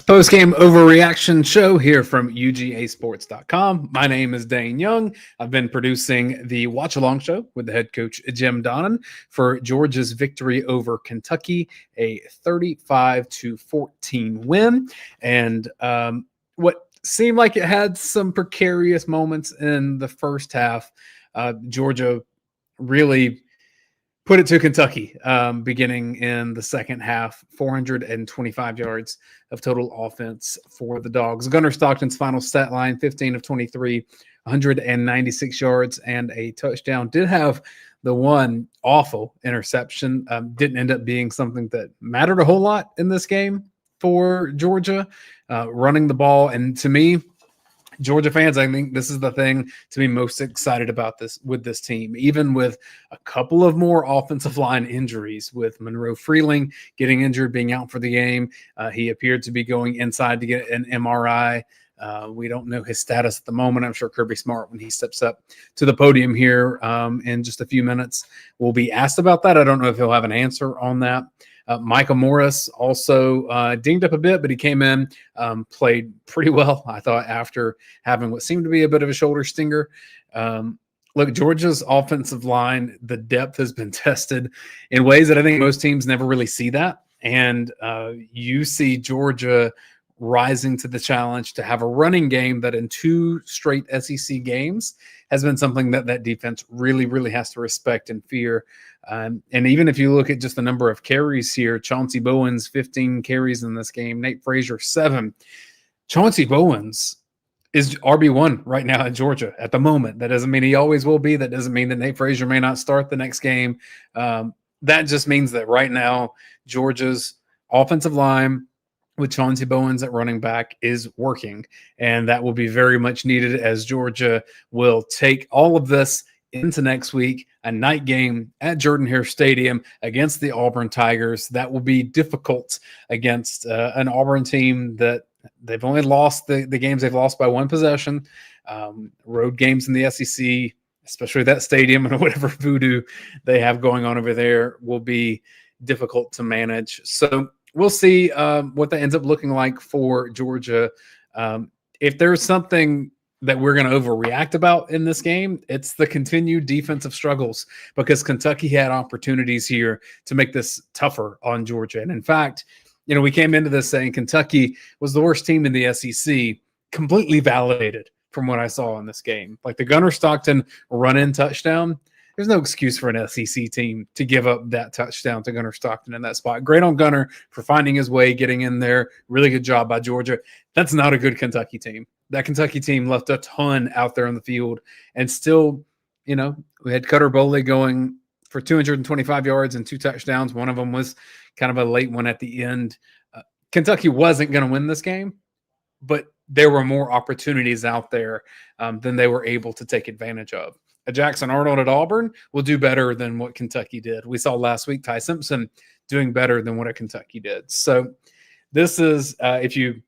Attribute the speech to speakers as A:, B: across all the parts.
A: Postgame Overreaction show here from UGAsports.com. My name is Dayne Young. I've been producing the Watch Along show with the head coach Jim Donnan for Georgia's victory over Kentucky, a 35-14 win. And what seemed like it had some precarious moments in the first half, Georgia really put it to Kentucky beginning in the second half. 425 yards of total offense for the Dogs. Gunnar Stockton's final stat line, 15 of 23, 196 yards and a touchdown. Did have the one awful interception. Didn't end up being something that mattered a whole lot in this game for Georgia, running the ball. And to me, Georgia fans, I think this is the thing to be most excited about this team, even with a couple of more offensive line injuries, with Monroe Freeling getting injured, being out for the game. He appeared to be going inside to get an MRI. We don't know his status at the moment. I'm sure Kirby Smart, when he steps up to the podium here in just a few minutes, will be asked about that. I don't know if he'll have an answer on that. Micah Morris also dinged up a bit, but he came in, played pretty well, I thought, after having what seemed to be a bit of a shoulder stinger. Look, Georgia's offensive line, the depth has been tested in ways that I think most teams never really see that. And you see Georgia rising to the challenge to have a running game that in two straight SEC games has been something that that defense really, really has to respect and fear. And even if you look at just the number of carries here, Chauncey Bowens, 15 carries in this game, Nate Frazier, 7. Chauncey Bowens is RB1 right now in Georgia at the moment. That doesn't mean he always will be. That doesn't mean that Nate Frazier may not start the next game. That just means that right now Georgia's offensive line with Chauncey Bowens at running back is working, and that will be very much needed as Georgia will take all of this into next week, a night game at Jordan-Hare Stadium against the Auburn Tigers. That will be difficult against an Auburn team that they've only lost the games they've lost by one possession. Road games in the SEC, especially that stadium and whatever voodoo they have going on over there, will be difficult to manage. So we'll see what that ends up looking like for Georgia. If there's something that we're going to overreact about in this game, it's the continued defensive struggles, because Kentucky had opportunities here to make this tougher on Georgia. And in fact, you know, we came into this saying Kentucky was the worst team in the SEC, completely validated from what I saw in this game. Like the Gunnar Stockton run-in touchdown, there's no excuse for an SEC team to give up that touchdown to Gunnar Stockton in that spot. Great on Gunnar for finding his way, getting in there. Really good job by Georgia. That's not a good Kentucky team. That Kentucky team left a ton out there on the field, and still, you know, we had Cutter Boley going for 225 yards and 2 touchdowns. One of them was kind of a late one at the end. Kentucky wasn't going to win this game, but there were more opportunities out there than they were able to take advantage of. Jackson Arnold at Auburn will do better than what Kentucky did. We saw last week Ty Simpson doing better than what a Kentucky did. So this is, if you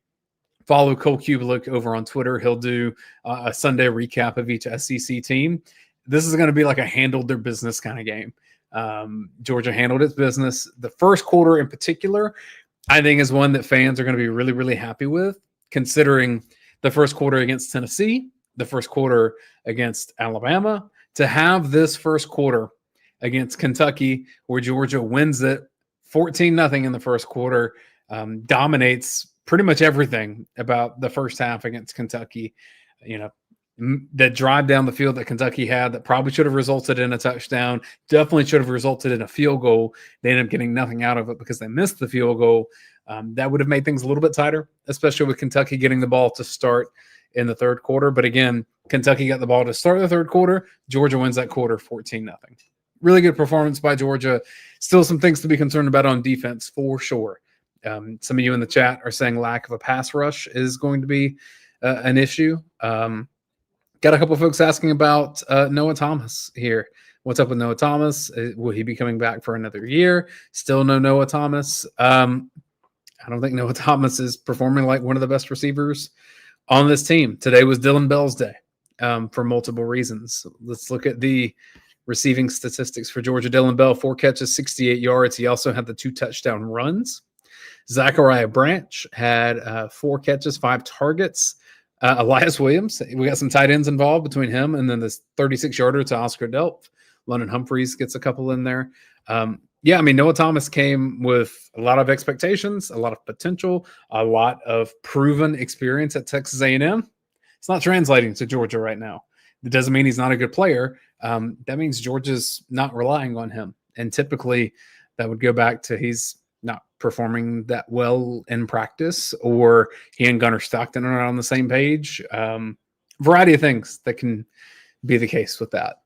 A: follow Cole Kubelik over on Twitter, he'll do a Sunday recap of each SEC team. This is going to be like a handled their business kind of game. Georgia handled its business. The first quarter in particular, I think, is one that fans are going to be really, really happy with, considering the first quarter against Tennessee, the first quarter against Alabama. To have this first quarter against Kentucky where Georgia wins it 14-0 in the first quarter, dominates pretty much everything about the first half against Kentucky. You know, that drive down the field that Kentucky had that probably should have resulted in a touchdown, definitely should have resulted in a field goal. They ended up getting nothing out of it because they missed the field goal. That would have made things a little bit tighter, especially with Kentucky getting the ball to start in the third quarter. But again, Kentucky got the ball to start the third quarter. Georgia wins that quarter 14-0. Really good performance by Georgia. Still some things to be concerned about on defense for sure. Some of you in the chat are saying lack of a pass rush is going to be an issue. Got a couple of folks asking about Noah Thomas here. What's up with Noah Thomas? Will he be coming back for another year? Still no Noah Thomas. I don't think Noah Thomas is performing like one of the best receivers on this team. Today was Dylan Bell's day for multiple reasons. Let's look at the receiving statistics for Georgia. Dylan Bell, 4 catches, 68 yards. He also had the 2 touchdown runs. Zachariah Branch had 4 catches, 5 targets. Elias Williams, we got some tight ends involved between him and then this 36-yarder to Oscar Delp. London Humphreys gets a couple in there. Yeah, I mean, Noah Thomas came with a lot of expectations, a lot of potential, a lot of proven experience at Texas A&M. It's not translating to Georgia right now. It doesn't mean he's not a good player. That means Georgia's not relying on him. And typically that would go back to he's not performing that well in practice, or he and Gunnar Stockton are not on the same page. Variety of things that can be the case with that.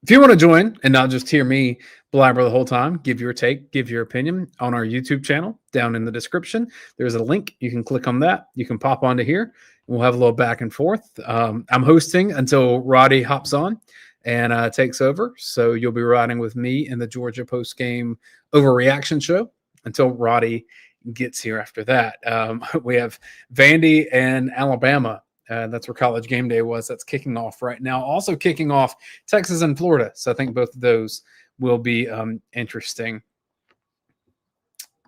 A: If you want to join and not just hear me blabber the whole time, give your take, give your opinion on our YouTube channel down in the description. There's a link. You can click on that. You can pop onto here. We'll have a little back and forth. I'm hosting until Radi hops on and takes over. So you'll be riding with me in the Georgia Postgame Overreaction show until Radi gets here after that. We have Vandy and Alabama. That's where College Game Day was. That's kicking off right now. Also kicking off Texas and Florida. So I think both of those will be interesting.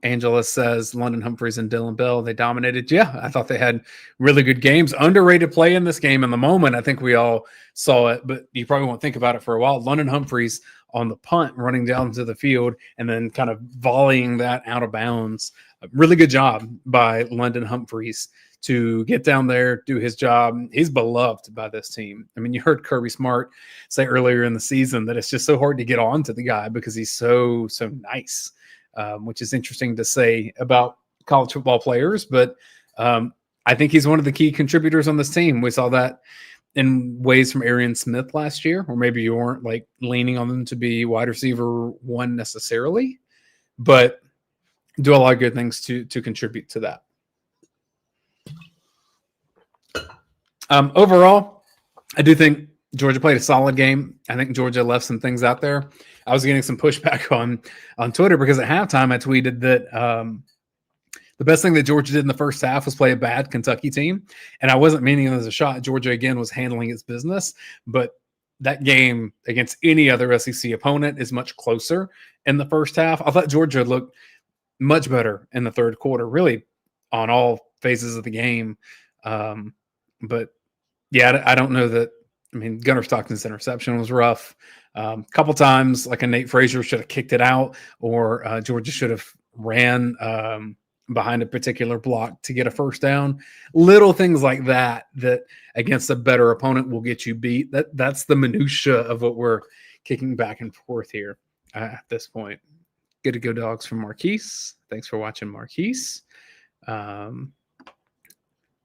A: Angela says London Humphreys and Dylan Bell, they dominated. Yeah, I thought they had really good games. Underrated play in this game in the moment. I think we all saw it, but you probably won't think about it for a while. London Humphreys on the punt, running down to the field and then kind of volleying that out of bounds. A really good job by London Humphreys to get down there, do his job. He's beloved by this team. I mean, you heard Kirby Smart say earlier in the season that it's just so hard to get on to the guy because he's so nice. Which is interesting to say about college football players, but I think he's one of the key contributors on this team. We saw that in ways from Arian Smith last year, or maybe you weren't like leaning on them to be wide receiver 1 necessarily, but do a lot of good things to contribute to that. Overall, I do think Georgia played a solid game. I think Georgia left some things out there. I was getting some pushback on Twitter because at halftime I tweeted that the best thing that Georgia did in the first half was play a bad Kentucky team. And I wasn't meaning it as a shot. Georgia, again, was handling its business. But that game against any other SEC opponent is much closer in the first half. I thought Georgia looked much better in the third quarter, really on all phases of the game. But, yeah, I don't know that. I mean, Gunnar Stockton's interception was rough. A couple times, like a Nate Frazier should have kicked it out, or Georgia should have ran behind a particular block to get a first down. Little things like that against a better opponent will get you beat. That's the minutia of what we're kicking back and forth here at this point. Good to go, dogs, from Marquise. Thanks for watching, Marquise.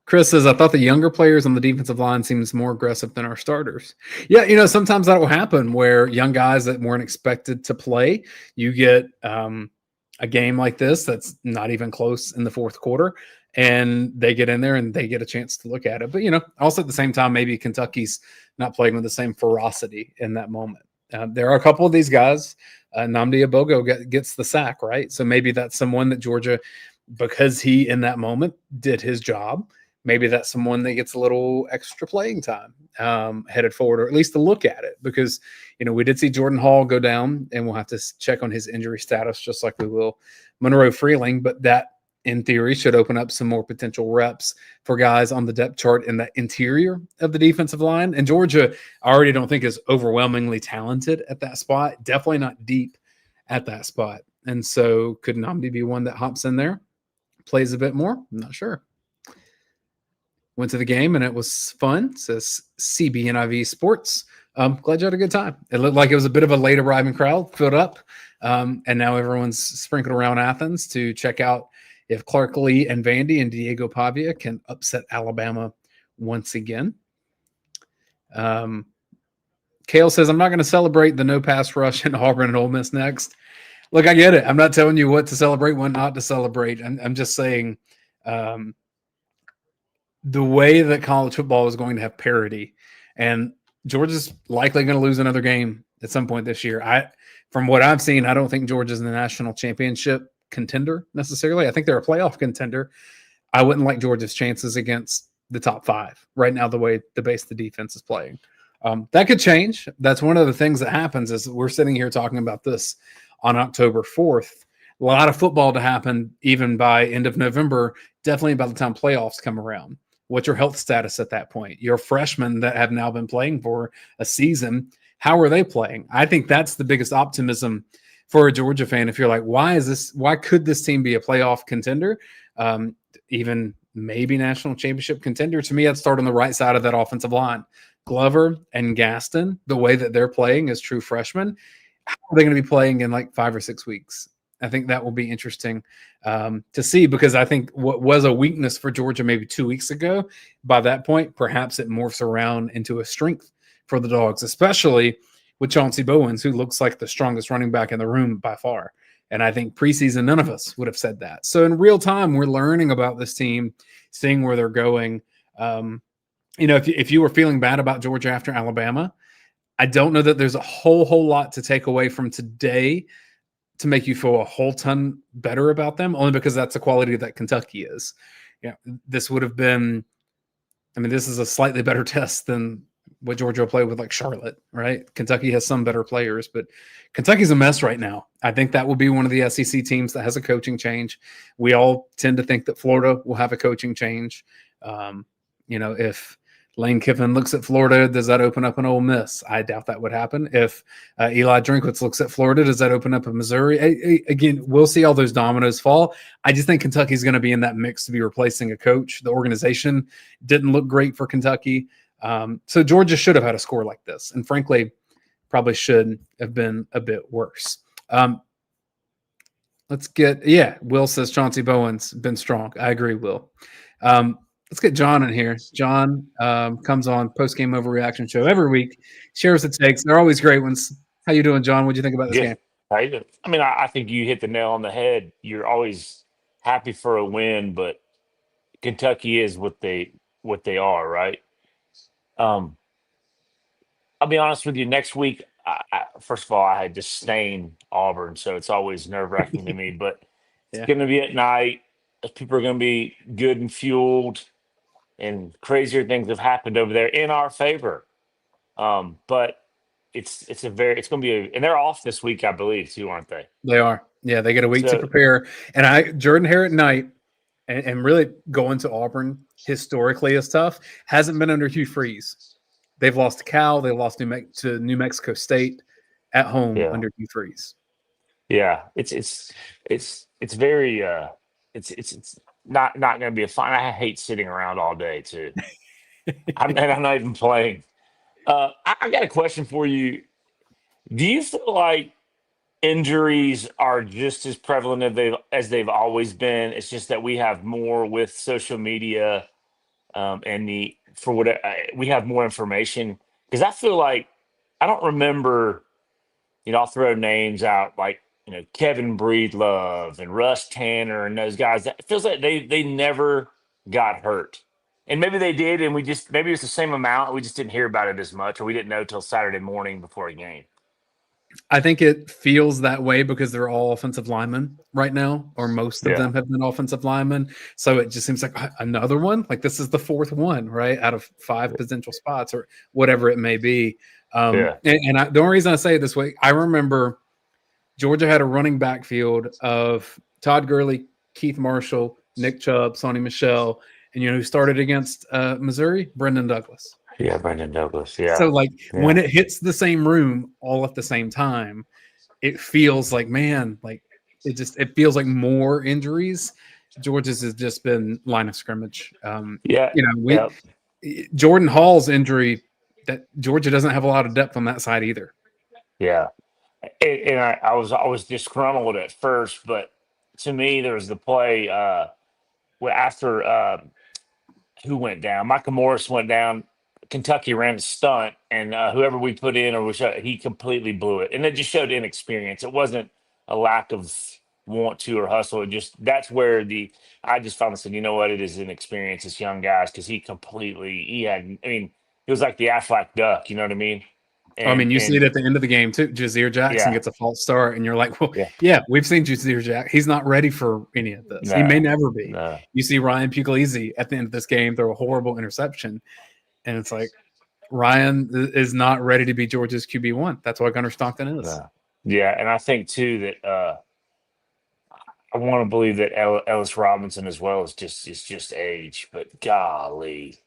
A: Chris says, I thought the younger players on the defensive line seems more aggressive than our starters. Yeah, sometimes that will happen where young guys that weren't expected to play, you get a game like this that's not even close in the fourth quarter, and they get in there and they get a chance to look at it. But, also at the same time, maybe Kentucky's not playing with the same ferocity in that moment. There are a couple of these guys. Nnamdi Abogo gets the sack, right? So maybe that's someone that Georgia, because he in that moment did his job, maybe that's someone that gets a little extra playing time headed forward, or at least to look at it, because, we did see Jordan Hall go down, and we'll have to check on his injury status just like we will Monroe Freeling. But that, in theory, should open up some more potential reps for guys on the depth chart in the interior of the defensive line. And Georgia, I already don't think is overwhelmingly talented at that spot, definitely not deep at that spot. And so could Nnamdi be one that hops in there, plays a bit more? I'm not sure. Went to the game and it was fun. Says CBNIV Sports. Glad you had a good time. It looked like it was a bit of a late arriving crowd, filled up. And now everyone's sprinkled around Athens to check out if Clark Lee and Vandy and Diego Pavia can upset Alabama once again. Kale says, I'm not going to celebrate the no pass rush in Auburn and Ole Miss next. Look, I get it. I'm not telling you what to celebrate, what not to celebrate. I'm just saying the way that college football is going to have parity, and Georgia's likely going to lose another game at some point this year. From what I've seen, I don't think Georgia's in the national championship contender necessarily. I think they're a playoff contender. I wouldn't like Georgia's chances against the top 5 right now, the way the base of the defense is playing. That could change. That's one of the things that happens is we're sitting here talking about this on October 4th. a lot of football to happen even by end of November, definitely by the time playoffs come around. What's your health status at that point? Your freshmen that have now been playing for a season, how are they playing? I think that's the biggest optimism for a Georgia fan. If you're like, why could this team be a playoff contender? Even maybe national championship contender. To me, I'd start on the right side of that offensive line. Glover and Gaston, the way that they're playing as true freshmen, how are they going to be playing in like 5 or 6 weeks? I think that will be interesting to see, because I think what was a weakness for Georgia maybe 2 weeks ago, by that point, perhaps it morphs around into a strength for the Dogs, especially with Chauncey Bowens, who looks like the strongest running back in the room by far. And I think preseason, none of us would have said that. So in real time, we're learning about this team, seeing where they're going. If you were feeling bad about Georgia after Alabama, I don't know that there's a whole lot to take away from today to make you feel a whole ton better about them, only because that's the quality that Kentucky is. This would have been, this is a slightly better test than what Georgia will play with like Charlotte, right? Kentucky has some better players, but Kentucky's a mess right now. I think that will be one of the SEC teams that has a coaching change. We all tend to think that Florida will have a coaching change. If Lane Kiffin looks at Florida, does that open up an Ole Miss? I doubt that would happen. If Eli Drinkwitz looks at Florida, does that open up a Missouri? Again, we'll see all those dominoes fall. I just think Kentucky's going to be in that mix to be replacing a coach. The organization didn't look great for Kentucky. So Georgia should have had a score like this, and frankly, probably should have been a bit worse. Will says Chauncey Bowen's been strong. I agree, Will. Let's get John in here. John comes on Postgame Overreaction show every week, shares the takes. They're always great ones. How you doing, John? What'd you think about this game?
B: Right. I think you hit the nail on the head. You're always happy for a win, but Kentucky is what they are, right? I'll be honest with you. Next week, first of all, I had disdain Auburn, so it's always nerve wracking to me. But it's going to be at night. People are going to be good and fueled, and crazier things have happened over there in our favor. But it's going to be and they're off this week, I believe, too, aren't they?
A: They are. Yeah, they get a week to prepare. And Jordan Hare at night, and really going to Auburn historically is tough. Hasn't been under Hugh Freeze. They've lost to Cal. They lost to New Mexico State at home under Hugh Freeze.
B: Yeah, it's very it's not going to be a fun. I hate sitting around all day too. I'm not even playing. I got a question for you. Do you feel like injuries are just as prevalent as they've always been? It's just that we have more with social media, and we have more information. Because I feel like I don't remember. I'll throw names out like Kevin Breedlove and Russ Tanner and those guys. It feels like they never got hurt. And maybe they did, and maybe it was the same amount. We just didn't hear about it as much, or we didn't know till Saturday morning before a game.
A: I think it feels that way because they're all offensive linemen right now, or most of them have been offensive linemen. So it just seems like another one. Like this is the fourth one, right, out of 5 potential spots or whatever it may be. The only reason I say it this way, I remember Georgia had a running back field of Todd Gurley, Keith Marshall, Nick Chubb, Sonny Michel, and who started against Missouri? Brendan Douglas.
B: Yeah, Brendan Douglas. Yeah.
A: So when it hits the same room all at the same time, it feels like, man, like it feels like more injuries. Georgia's has just been line of scrimmage. Jordan Hall's injury, that Georgia doesn't have a lot of depth on that side either.
B: Yeah. And I was disgruntled at first, but to me, there was the play after who went down? Michael Morris went down. Kentucky ran a stunt, and whoever we put in he completely blew it, and it just showed inexperience. It wasn't a lack of want to or hustle. That's where I just finally said, you know what, it is inexperience. It's young guys because it was like the Aflac duck. You know what I mean?
A: You see it at the end of the game too. Jazeer Jackson gets a false start, and you're like, well, we've seen Jazeer Jackson. He's not ready for any of this. He may never be. No. You see Ryan Puglisi at the end of this game throw a horrible interception, and it's like Ryan is not ready to be Georgia's QB1. That's what Gunnar Stockton is.
B: Yeah, and I think too that I want to believe that Ellis Robinson as well is just age, but golly,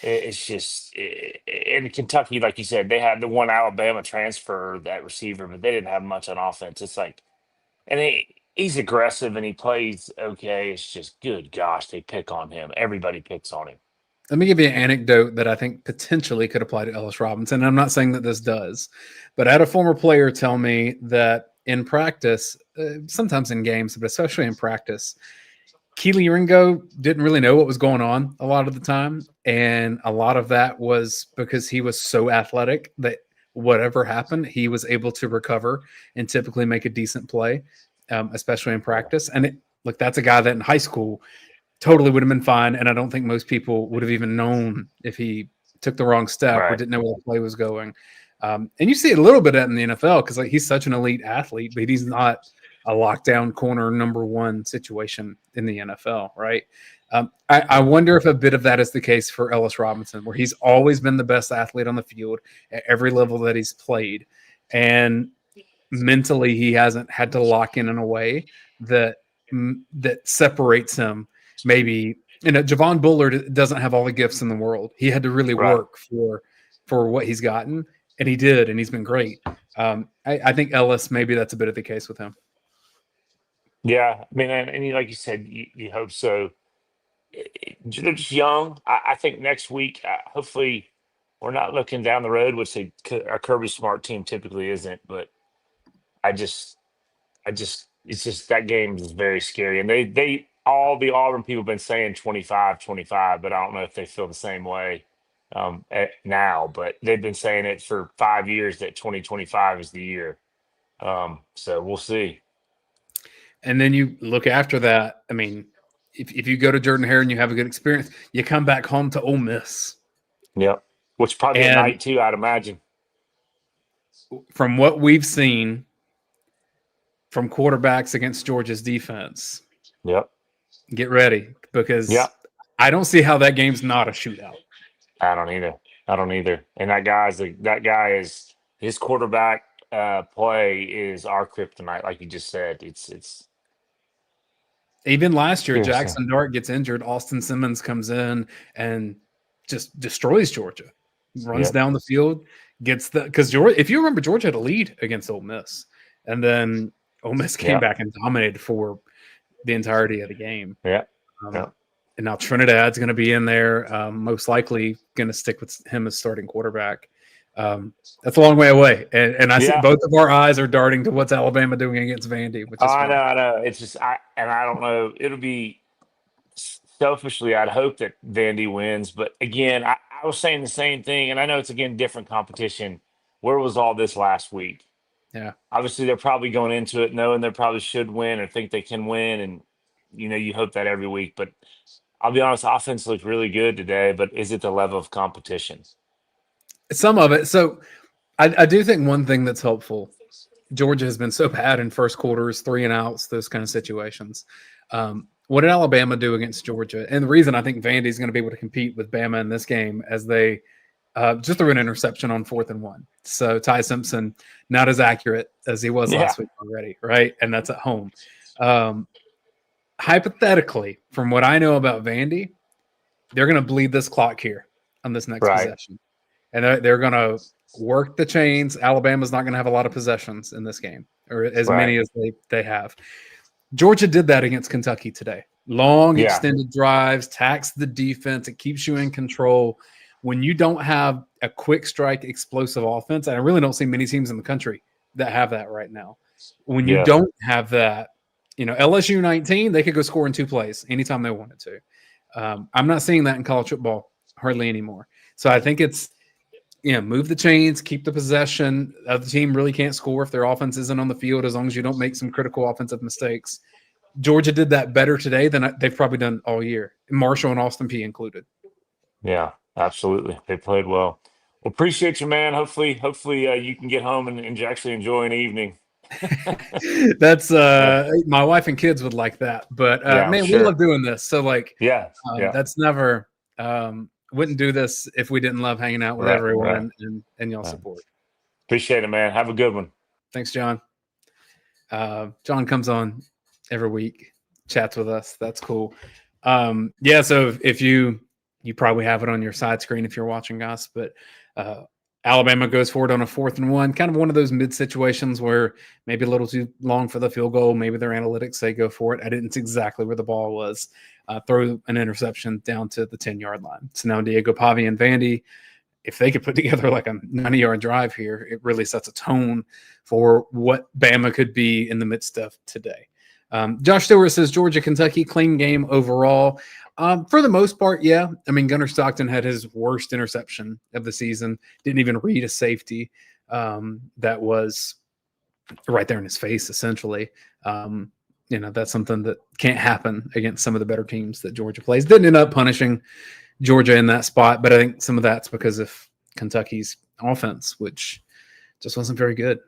B: it's just in Kentucky, like you said, they had the one Alabama transfer, that receiver, but they didn't have much on offense. It's like, and he's aggressive and he plays okay. It's just, good gosh, they pick on him. Everybody picks on him.
A: Let me give you an anecdote that I think potentially could apply to Ellis Robinson. And I'm not saying that this does, but I had a former player tell me that in practice, sometimes in games, but especially in practice, Keely Ringo didn't really know what was going on a lot of the time. And a lot of that was because he was so athletic that whatever happened, he was able to recover and typically make a decent play, especially in practice. And look, that's a guy that in high school totally would have been fine. And I don't think most people would have even known if he took the wrong step or
B: Right.
A: didn't know where the play was going. And you see it a little bit in the NFL because like he's such an elite athlete, but he's not a lockdown corner number one situation in the NFL, right? I wonder if a bit of that is the case for Ellis Robinson, where he's always been the best athlete on the field at every level that he's played. And mentally, he hasn't had to lock in a way that separates him. Maybe, Javon Bullard doesn't have all the gifts in the world. He had to really
B: Right.
A: work for what he's gotten, and he did, and he's been great. I think Ellis, maybe that's a bit of the case with him.
B: Yeah, I mean, and like you said, you hope so. They're just young. I think next week, hopefully, we're not looking down the road, which our Kirby Smart team typically isn't. But I just, it's just that game is very scary. And all the Auburn people have been saying 25-25, but I don't know if they feel the same way now. But they've been saying it for 5 years that 2025 is the year. So we'll see.
A: And then you look after that. I mean, if you go to Jordan-Hare and you have a good experience, you come back home to Ole Miss.
B: Yep. Which probably at
A: And
B: night too, I'd imagine.
A: from what we've seen from quarterbacks against Georgia's defense,
B: Yep.
A: get ready because
B: Yep.
A: I don't see how that game's not a shootout.
B: I don't either. And that guy is his quarterback play is our kryptonite, like you just said. It's
A: Even last year,
B: seriously.
A: Jackson Dart gets injured. Austin Simmons comes in and just destroys Georgia, runs
B: Yep.
A: down the field, because Georgia. If you remember, Georgia had a lead against Ole Miss, and then Ole Miss came
B: Yep.
A: back and dominated for the entirety of the game.
B: Yep.
A: And now Trinidad's going to be in there, most likely going to stick with him as starting quarterback. That's a long way away, and I see both of our eyes are darting to what's Alabama doing against Vandy. Which is
B: I know. It's just I don't know. It'll be selfishly, I'd hope that Vandy wins, but again, I was saying the same thing, and I know it's again different competition. Where was all this last week?
A: Yeah,
B: Obviously they're probably going into it knowing they probably should win or think they can win, and you hope that every week. But I'll be honest, offense looked really good today, but is it the level of competition?
A: some of it. So I do think one thing that's helpful. Georgia has been so bad in first quarters, 3 and outs, those kind of situations. What did Alabama do against Georgia? And the reason I think Vandy is going to be able to compete with Bama in this game, as they just threw an interception on 4th and 1. So Ty Simpson, not as accurate as he was last week already, right? And that's at home. Hypothetically, from what I know about Vandy, they're going to bleed this clock here on this next possession. And they're going to work the chains. Alabama's not going to have a lot of possessions in this game, or as many as they have. Georgia did that against Kentucky today. Long, extended drives, tax the defense. It keeps you in control. When you don't have a quick strike, explosive offense, and I really don't see many teams in the country that have that right now. When you don't have that, LSU 19, they could go score in 2 plays anytime they wanted to. I'm not seeing that in college football hardly anymore. So I think it's, move the chains, keep the possession. The other team really can't score if their offense isn't on the field, as long as you don't make some critical offensive mistakes. Georgia did that better today than they've probably done all year, Marshall and Austin Peay included.
B: Yeah, absolutely. They played well. Well, appreciate you, man. Hopefully you can get home and actually enjoy an evening.
A: That's my wife and kids would like that, but man, we love doing this. So that's never wouldn't do this if we didn't love hanging out with everyone and y'all support.
B: Appreciate it, man. Have a good one.
A: Thanks, John. John comes on every week, chats with us. That's cool. Yeah, so if you probably have it on your side screen if you're watching us, but Alabama goes forward on a 4th and 1, kind of one of those mid situations where maybe a little too long for the field goal. Maybe their analytics say go for it. I didn't see exactly where the ball was. Throw an interception down to the 10-yard line. So now Diego Pavi and Vandy, if they could put together like a 90-yard drive here, it really sets a tone for what Bama could be in the midst of today. Josh Stewart says Georgia, Kentucky, clean game overall. For the most part, yeah. I mean, Gunnar Stockton had his worst interception of the season. Didn't even read a safety. That was right there in his face, essentially. That's something that can't happen against some of the better teams that Georgia plays. Didn't end up punishing Georgia in that spot, but I think some of that's because of Kentucky's offense, which just wasn't very good.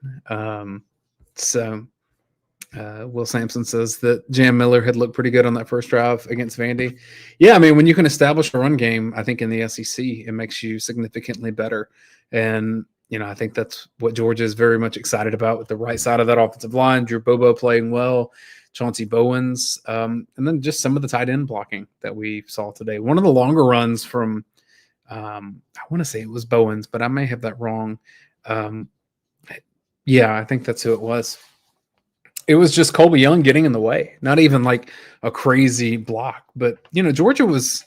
A: Will Sampson says that Jam Miller had looked pretty good on that first drive against Vandy. Yeah, I mean, when you can establish a run game, I think in the SEC, it makes you significantly better. And, I think that's what Georgia is very much excited about with the right side of that offensive line. Drew Bobo playing well, Chauncey Bowens, and then just some of the tight end blocking that we saw today. One of the longer runs from, I want to say it was Bowens, but I may have that wrong. Yeah, I think that's who it was. It was just Colby Young getting in the way, not even like a crazy block. But, Georgia was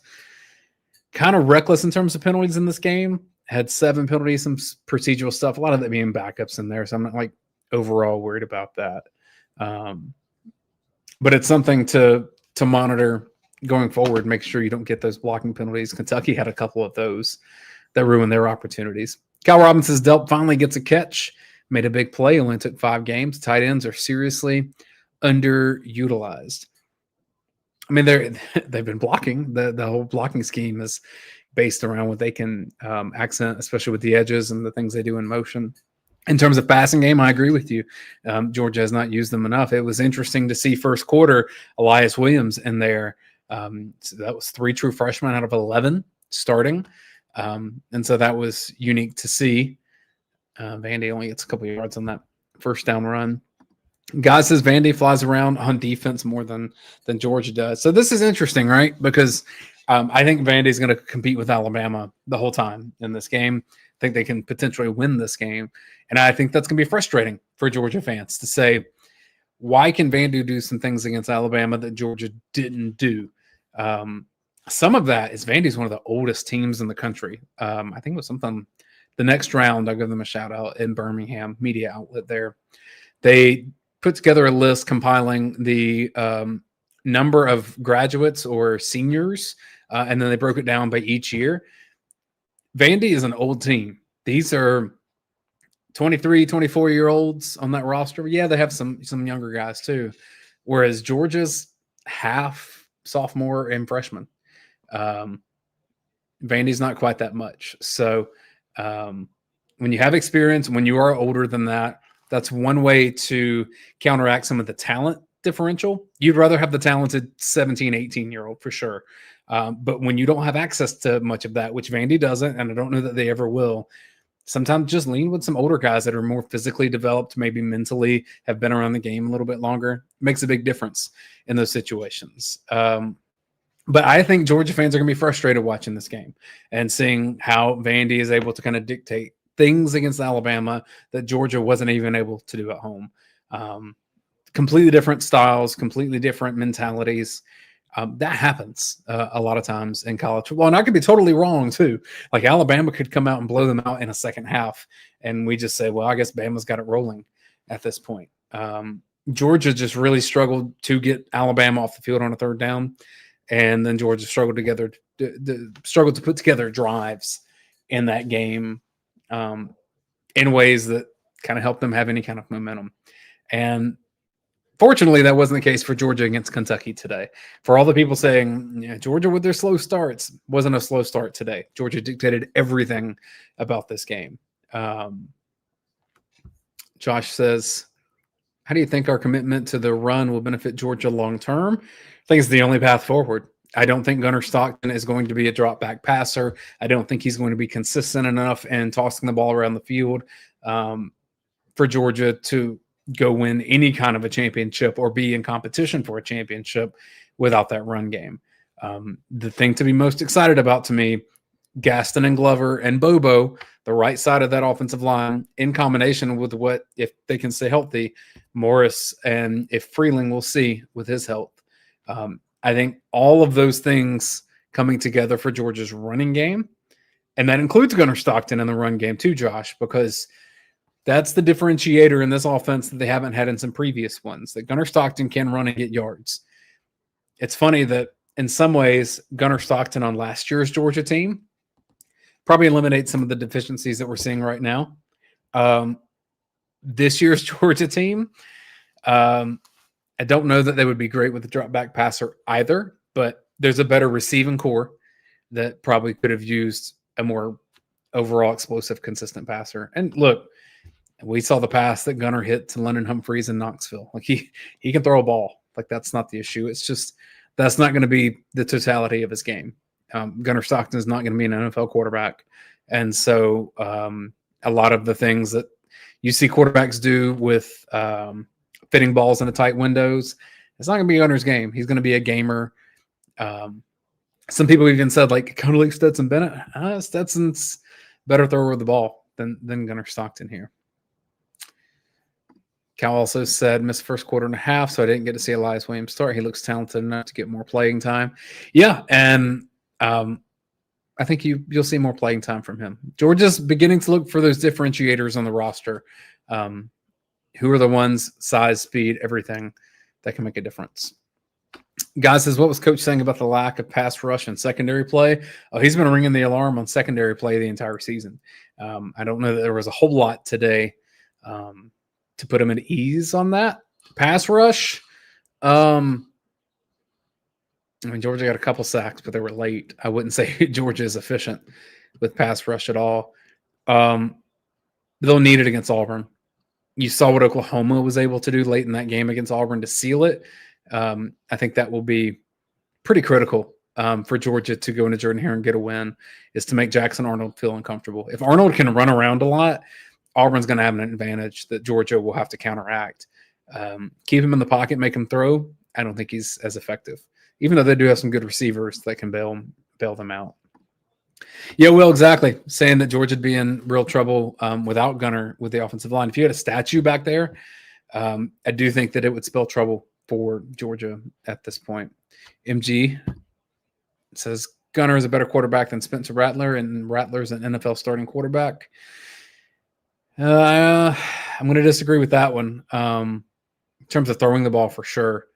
A: kind of reckless in terms of penalties in this game. Had 7 penalties, some procedural stuff, a lot of that being backups in there. So I'm not like overall worried about that. But it's something to monitor going forward. Make sure you don't get those blocking penalties. Kentucky had a couple of those that ruined their opportunities. Cal Robinson's Delp finally gets a catch. Made a big play, only took 5 games. Tight ends are seriously underutilized. I mean, they've been blocking. The whole blocking scheme is based around what they can accent, especially with the edges and the things they do in motion. In terms of passing game, I agree with you. Georgia has not used them enough. It was interesting to see first quarter Elias Williams in there. So that was 3 true freshmen out of 11 starting. And so that was unique to see. Vandy only gets a couple of yards on that first down run. Guy says Vandy flies around on defense more than Georgia does. So this is interesting, right? Because I think Vandy is going to compete with Alabama the whole time in this game. I think they can potentially win this game. And I think that's going to be frustrating for Georgia fans to say, why can Vandy do some things against Alabama that Georgia didn't do? Some of that is Vandy's one of the oldest teams in the country. I think it was something – the next round, I'll give them a shout out in Birmingham, media outlet there. They put together a list compiling the number of graduates or seniors, and then they broke it down by each year. Vandy is an old team. These are 23, 24-year-olds on that roster. Yeah, they have some younger guys too, whereas Georgia's half sophomore and freshman. Vandy's not quite that much. So when you have experience, when you are older than that, that's one way to counteract some of the talent differential. You'd rather have the talented 17, 18-year-old for sure. But when you don't have access to much of that, which Vandy doesn't, and I don't know that they ever will, sometimes just lean with some older guys that are more physically developed, maybe mentally have been around the game a little bit longer. It makes a big difference in those situations. But I think Georgia fans are going to be frustrated watching this game and seeing how Vandy is able to kind of dictate things against Alabama that Georgia wasn't even able to do at home. Completely different styles, completely different mentalities. That happens a lot of times in college football. And I could be totally wrong too. Like Alabama could come out and blow them out in a second half. And we just say, well, I guess Bama's got it rolling at this point. Georgia just really struggled to get Alabama off the field on a third down. And then Georgia struggled to put together drives in that game in ways that kind of helped them have any kind of momentum. And fortunately, that wasn't the case for Georgia against Kentucky today. For all the people saying, yeah, Georgia with their slow starts, wasn't a slow start today. Georgia dictated everything about this game. Josh says, how do you think our commitment to the run will benefit Georgia long term? I think it's the only path forward. I don't think Gunnar Stockton is going to be a drop back passer. I don't think he's going to be consistent enough in tossing the ball around the field for Georgia to go win any kind of a championship or be in competition for a championship without that run game. The thing to be most excited about to me, Gaston and Glover and Bobo, the right side of that offensive line, in combination with what, if they can stay healthy, Morris and if Freeling will see with his health. I think all of those things coming together for Georgia's running game, and that includes Gunnar Stockton in the run game too, Josh, because that's the differentiator in this offense that they haven't had in some previous ones, that Gunnar Stockton can run and get yards. It's funny that in some ways, Gunnar Stockton on last year's Georgia team probably eliminates some of the deficiencies that we're seeing right now. This year's Georgia team, I don't know that they would be great with the drop back passer either, but there's a better receiving core that probably could have used a more overall explosive, consistent passer. And look, we saw the pass that Gunnar hit to Lennon Humphreys in Knoxville. Like he can throw a ball. Like that's not the issue. It's just that's not going to be the totality of his game. Gunnar Stockton is not going to be an NFL quarterback. And so a lot of the things that you see quarterbacks do with fitting balls into tight windows, it's not going to be Gunner's game. He's going to be a gamer. Some people even said, like, kind of like Stetson Bennett. Stetson's better thrower of the ball than Gunnar Stockton here. Cal also said, missed first quarter and a half, so I didn't get to see Elias Williams start. He looks talented enough to get more playing time. Yeah, and I think you'll see more playing time from him. Georgia's beginning to look for those differentiators on the roster. Who are the ones, size, speed, everything, that can make a difference. Guy says, what was Coach saying about the lack of pass rush and secondary play? Oh, he's been ringing the alarm on secondary play the entire season. I don't know that there was a whole lot today to put him at ease on that. Pass rush, I mean, Georgia got a couple sacks, but they were late. I wouldn't say Georgia is efficient with pass rush at all. They'll need it against Auburn. You saw what Oklahoma was able to do late in that game against Auburn to seal it. I think that will be pretty critical for Georgia to go into Jordan Hare and get a win, is to make Jackson Arnold feel uncomfortable. If Arnold can run around a lot, Auburn's going to have an advantage that Georgia will have to counteract. Keep him in the pocket, make him throw. I don't think he's as effective, even though they do have some good receivers that can bail them out. Yeah, well, exactly. Saying that Georgia would be in real trouble without Gunner with the offensive line. If you had a statue back there, I do think that it would spell trouble for Georgia at this point. MG says Gunner is a better quarterback than Spencer Rattler, and Rattler's an NFL starting quarterback. I'm going to disagree with that one in terms of throwing the ball for sure.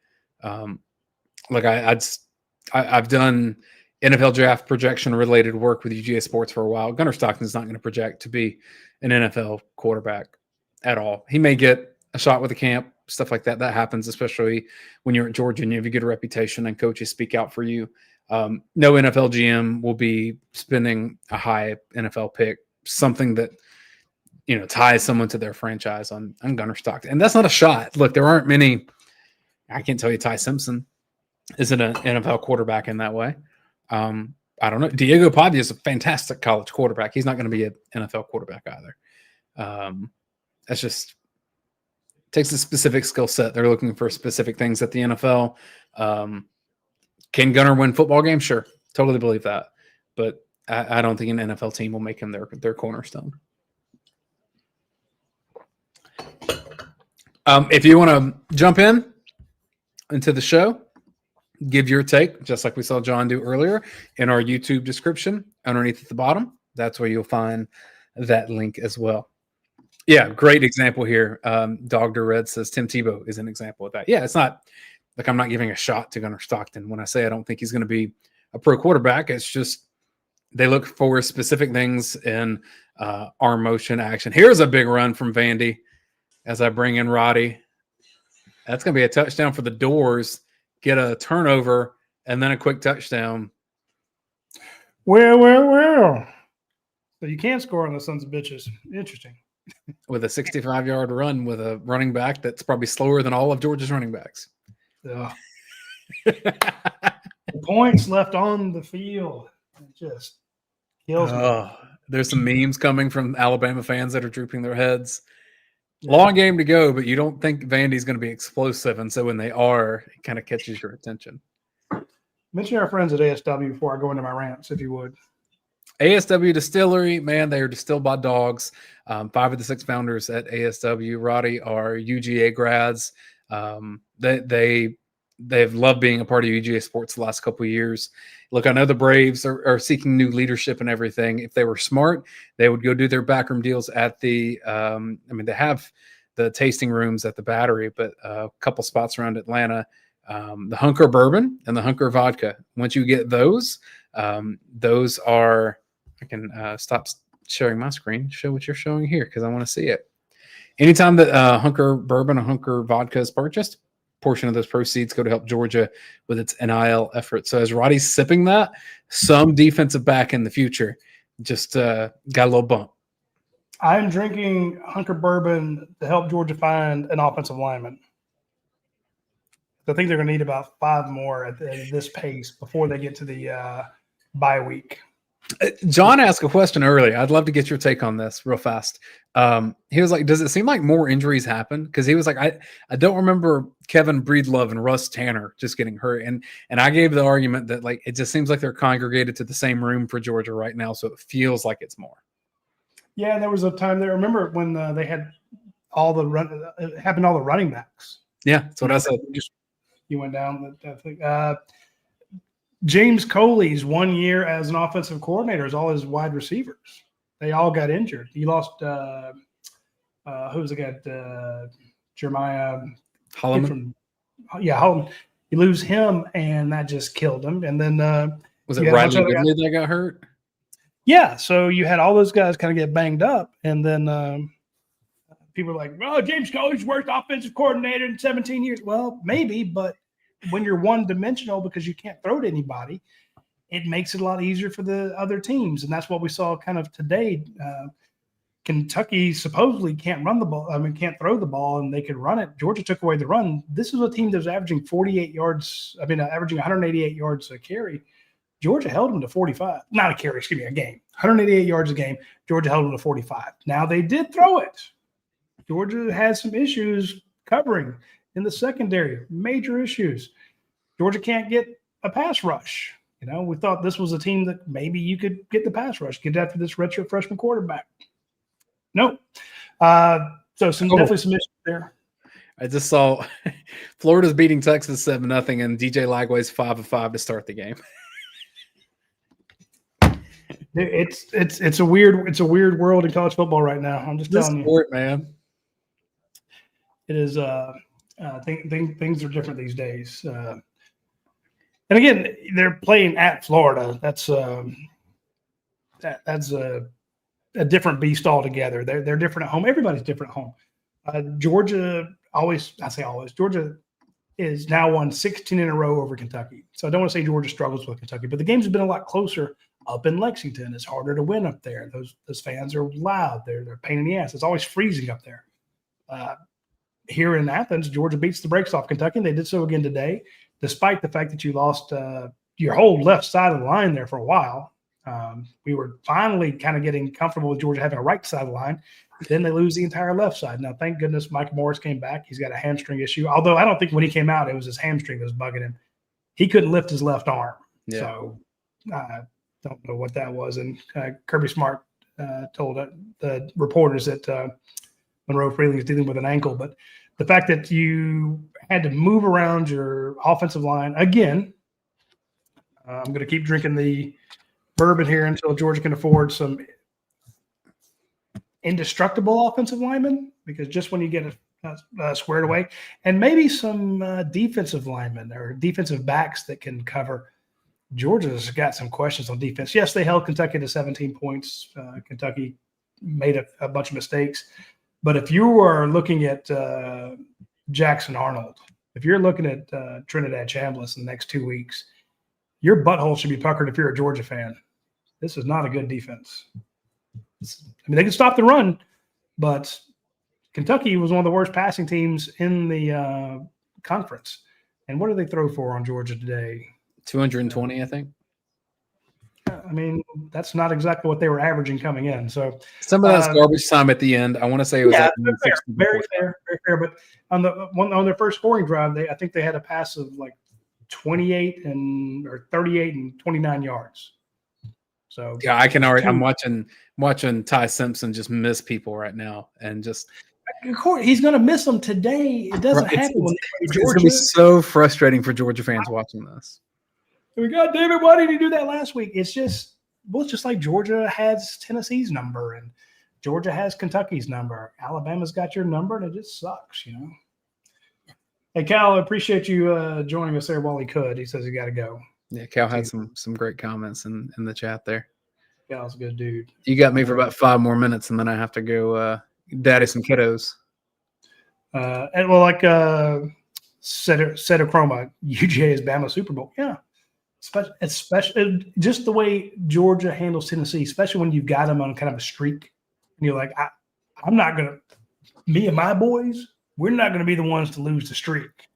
A: Like I've done NFL draft projection related work with UGA Sports for a while. Gunnar Stockton is not going to project to be an NFL quarterback at all. He may get a shot with the camp, stuff like that. That happens, especially when you're at Georgia and you have a good reputation and coaches speak out for you. No NFL GM will be spending a high NFL pick, something that, you know, ties someone to their franchise on Gunnar Stockton. And that's not a shot. Look, there aren't many. I can't tell you Ty Simpson isn't an NFL quarterback in that way. I don't know. Diego Pavia is a fantastic college quarterback. He's not going to be an NFL quarterback either. That's just takes a specific skill set. They're looking for specific things at the NFL. Can Gunnar win football games? Sure. Totally believe that. But I don't think an NFL team will make him their cornerstone. If you want to jump into the show, give your take, just like we saw John do earlier, in our YouTube description underneath at the bottom. That's where you'll find that link as well. Yeah, great example here. Dog to Red says Tim Tebow is an example of that. Yeah, it's not like I'm not giving a shot to Gunnar Stockton when I say I don't think he's going to be a pro quarterback. It's just they look for specific things in arm motion action. Here's a big run from Vandy as I bring in Radi. That's going to be a touchdown for the Doors. Get a turnover, and then a quick touchdown.
C: Well. So you can't score on the sons of bitches. Interesting.
A: With a 65-yard run with a running back that's probably slower than all of Georgia's running backs.
C: The points left on the field. It just kills me.
A: There's some memes coming from Alabama fans that are drooping their heads. Long game to go, but you don't think Vandy's going to be explosive, and so when they are, it kind of catches your attention.
C: Mention our friends at ASW before I go into my rants, if you would.
A: ASW Distillery, man, they are distilled by dogs. 5 of the 6 founders at ASW, Radi, are UGA grads. They've loved being a part of UGA sports the last couple of years. Look, I know the Braves are seeking new leadership and everything. If they were smart, they would go do their backroom deals at the they have the tasting rooms at the Battery, but a couple spots around Atlanta. The Hunker Bourbon and the Hunker Vodka. Once you get those are, I can stop sharing my screen, show what you're showing here because I want to see it. Anytime that Hunker Bourbon or Hunker Vodka is purchased, portion of those proceeds go to help Georgia with its NIL effort. So as Roddy's sipping that, some defensive back in the future just got a little bump.
C: I'm drinking Hunker Bourbon to help Georgia find an offensive lineman. I think they're going to need about 5 more at this pace before they get to the bye week.
A: John asked a question earlier. I'd love to get your take on this real fast. He was like, does it seem like more injuries happen? Because he was like, I don't remember Kevin Breedlove and Russ Tanner just getting hurt. And I gave the argument that like it just seems like they're congregated to the same room for Georgia right now. So it feels like it's more.
C: Yeah, there was a time there. Remember when they had all the it happened to all the running backs?
A: Yeah, that's what I said.
C: You went down. I think James Coley's 1 year as an offensive coordinator is all his wide receivers. They all got injured. He lost who was the guy? Jeremiah
A: Holloman.
C: Holloman. You lose him, and that just killed him. And then
A: was it Riley Ridley that got hurt?
C: Yeah. So you had all those guys kind of get banged up, and then people are like, "Well, James Coley's worst offensive coordinator in 17 years." Well, maybe, but when you're one-dimensional because you can't throw to anybody, it makes it a lot easier for the other teams. And that's what we saw kind of today. Kentucky supposedly can't run the ball. Can't throw the ball, and they could run it. Georgia took away the run. This is a team that was averaging 48 yards. Averaging 188 yards a carry. Georgia held them to 45. Not a carry, excuse me, a game. 188 yards a game. Georgia held them to 45. Now, they did throw it. Georgia had some issues covering in the secondary, major issues. Georgia can't get a pass rush. We thought this was a team that maybe you could get the pass rush, get after this redshirt freshman quarterback. Nope. So definitely some issues there.
A: I just saw Florida's beating Texas 7-0, and DJ Lagway's 5 of 5 to start the game.
C: It's a weird world in college football right now. I'm just telling you,
A: sport, man.
C: It is. Things are different these days. And again, they're playing at Florida. That's a different beast altogether. They're different at home. Everybody's different at home. Georgia Georgia is now won 16 in a row over Kentucky. So I don't want to say Georgia struggles with Kentucky, but the games have been a lot closer up in Lexington. It's harder to win up there. Those fans are loud. They're a pain in the ass. It's always freezing up there. Here in Athens, Georgia beats the brakes off Kentucky, and they did so again today, despite the fact that you lost your whole left side of the line there for a while. We were finally kind of getting comfortable with Georgia having a right side of the line. Then they lose the entire left side. Now, thank goodness Mike Morris came back. He's got a hamstring issue, although I don't think when he came out, it was his hamstring that was bugging him. He couldn't lift his left arm. Yeah. So I don't know what that was. And Kirby Smart told the reporters that Monroe Freeling is dealing with an ankle. But the fact that you had to move around your offensive line again, I'm going to keep drinking the bourbon here until Georgia can afford some indestructible offensive linemen, because just when you get it squared away, and maybe some defensive linemen or defensive backs that can cover. Georgia's got some questions on defense. Yes, they held Kentucky to 17 points. Kentucky made a bunch of mistakes. But if you are looking at Jackson Arnold, if you're looking at Trinidad Chambliss in the next 2 weeks, your butthole should be puckered if you're a Georgia fan. This is not a good defense. They can stop the run, but Kentucky was one of the worst passing teams in the conference. And what did they throw for on Georgia today?
A: 220, I think.
C: I mean, that's not exactly what they were averaging coming in. So
A: some of that's garbage time at the end. I want to say it was
C: very fair. But on their first scoring drive, I think they had a pass of like 38 or 38 and 29 yards. So
A: yeah, I can already. I'm watching Ty Simpson just miss people right now, and just
C: of course he's going to miss them today. It doesn't happen when they play Georgia.
A: It's going to be so frustrating for Georgia fans watching this.
C: We got David. Why did he do that last week? It's just like Georgia has Tennessee's number and Georgia has Kentucky's number. Alabama's got your number, and it just sucks, you know. Hey, Cal, I appreciate you joining us there while he could. He says he got to go.
A: Yeah, Cal had some great comments in the chat there.
C: Cal's a good dude.
A: You got me for about 5 more minutes, and then I have to go daddy some kiddos.
C: And well, like Chroma, UGA is Bama Super Bowl. Yeah. Especially just the way Georgia handles Tennessee, especially when you've got them on kind of a streak. And you're like, I'm not going to – me and my boys, we're not going to be the ones to lose the streak.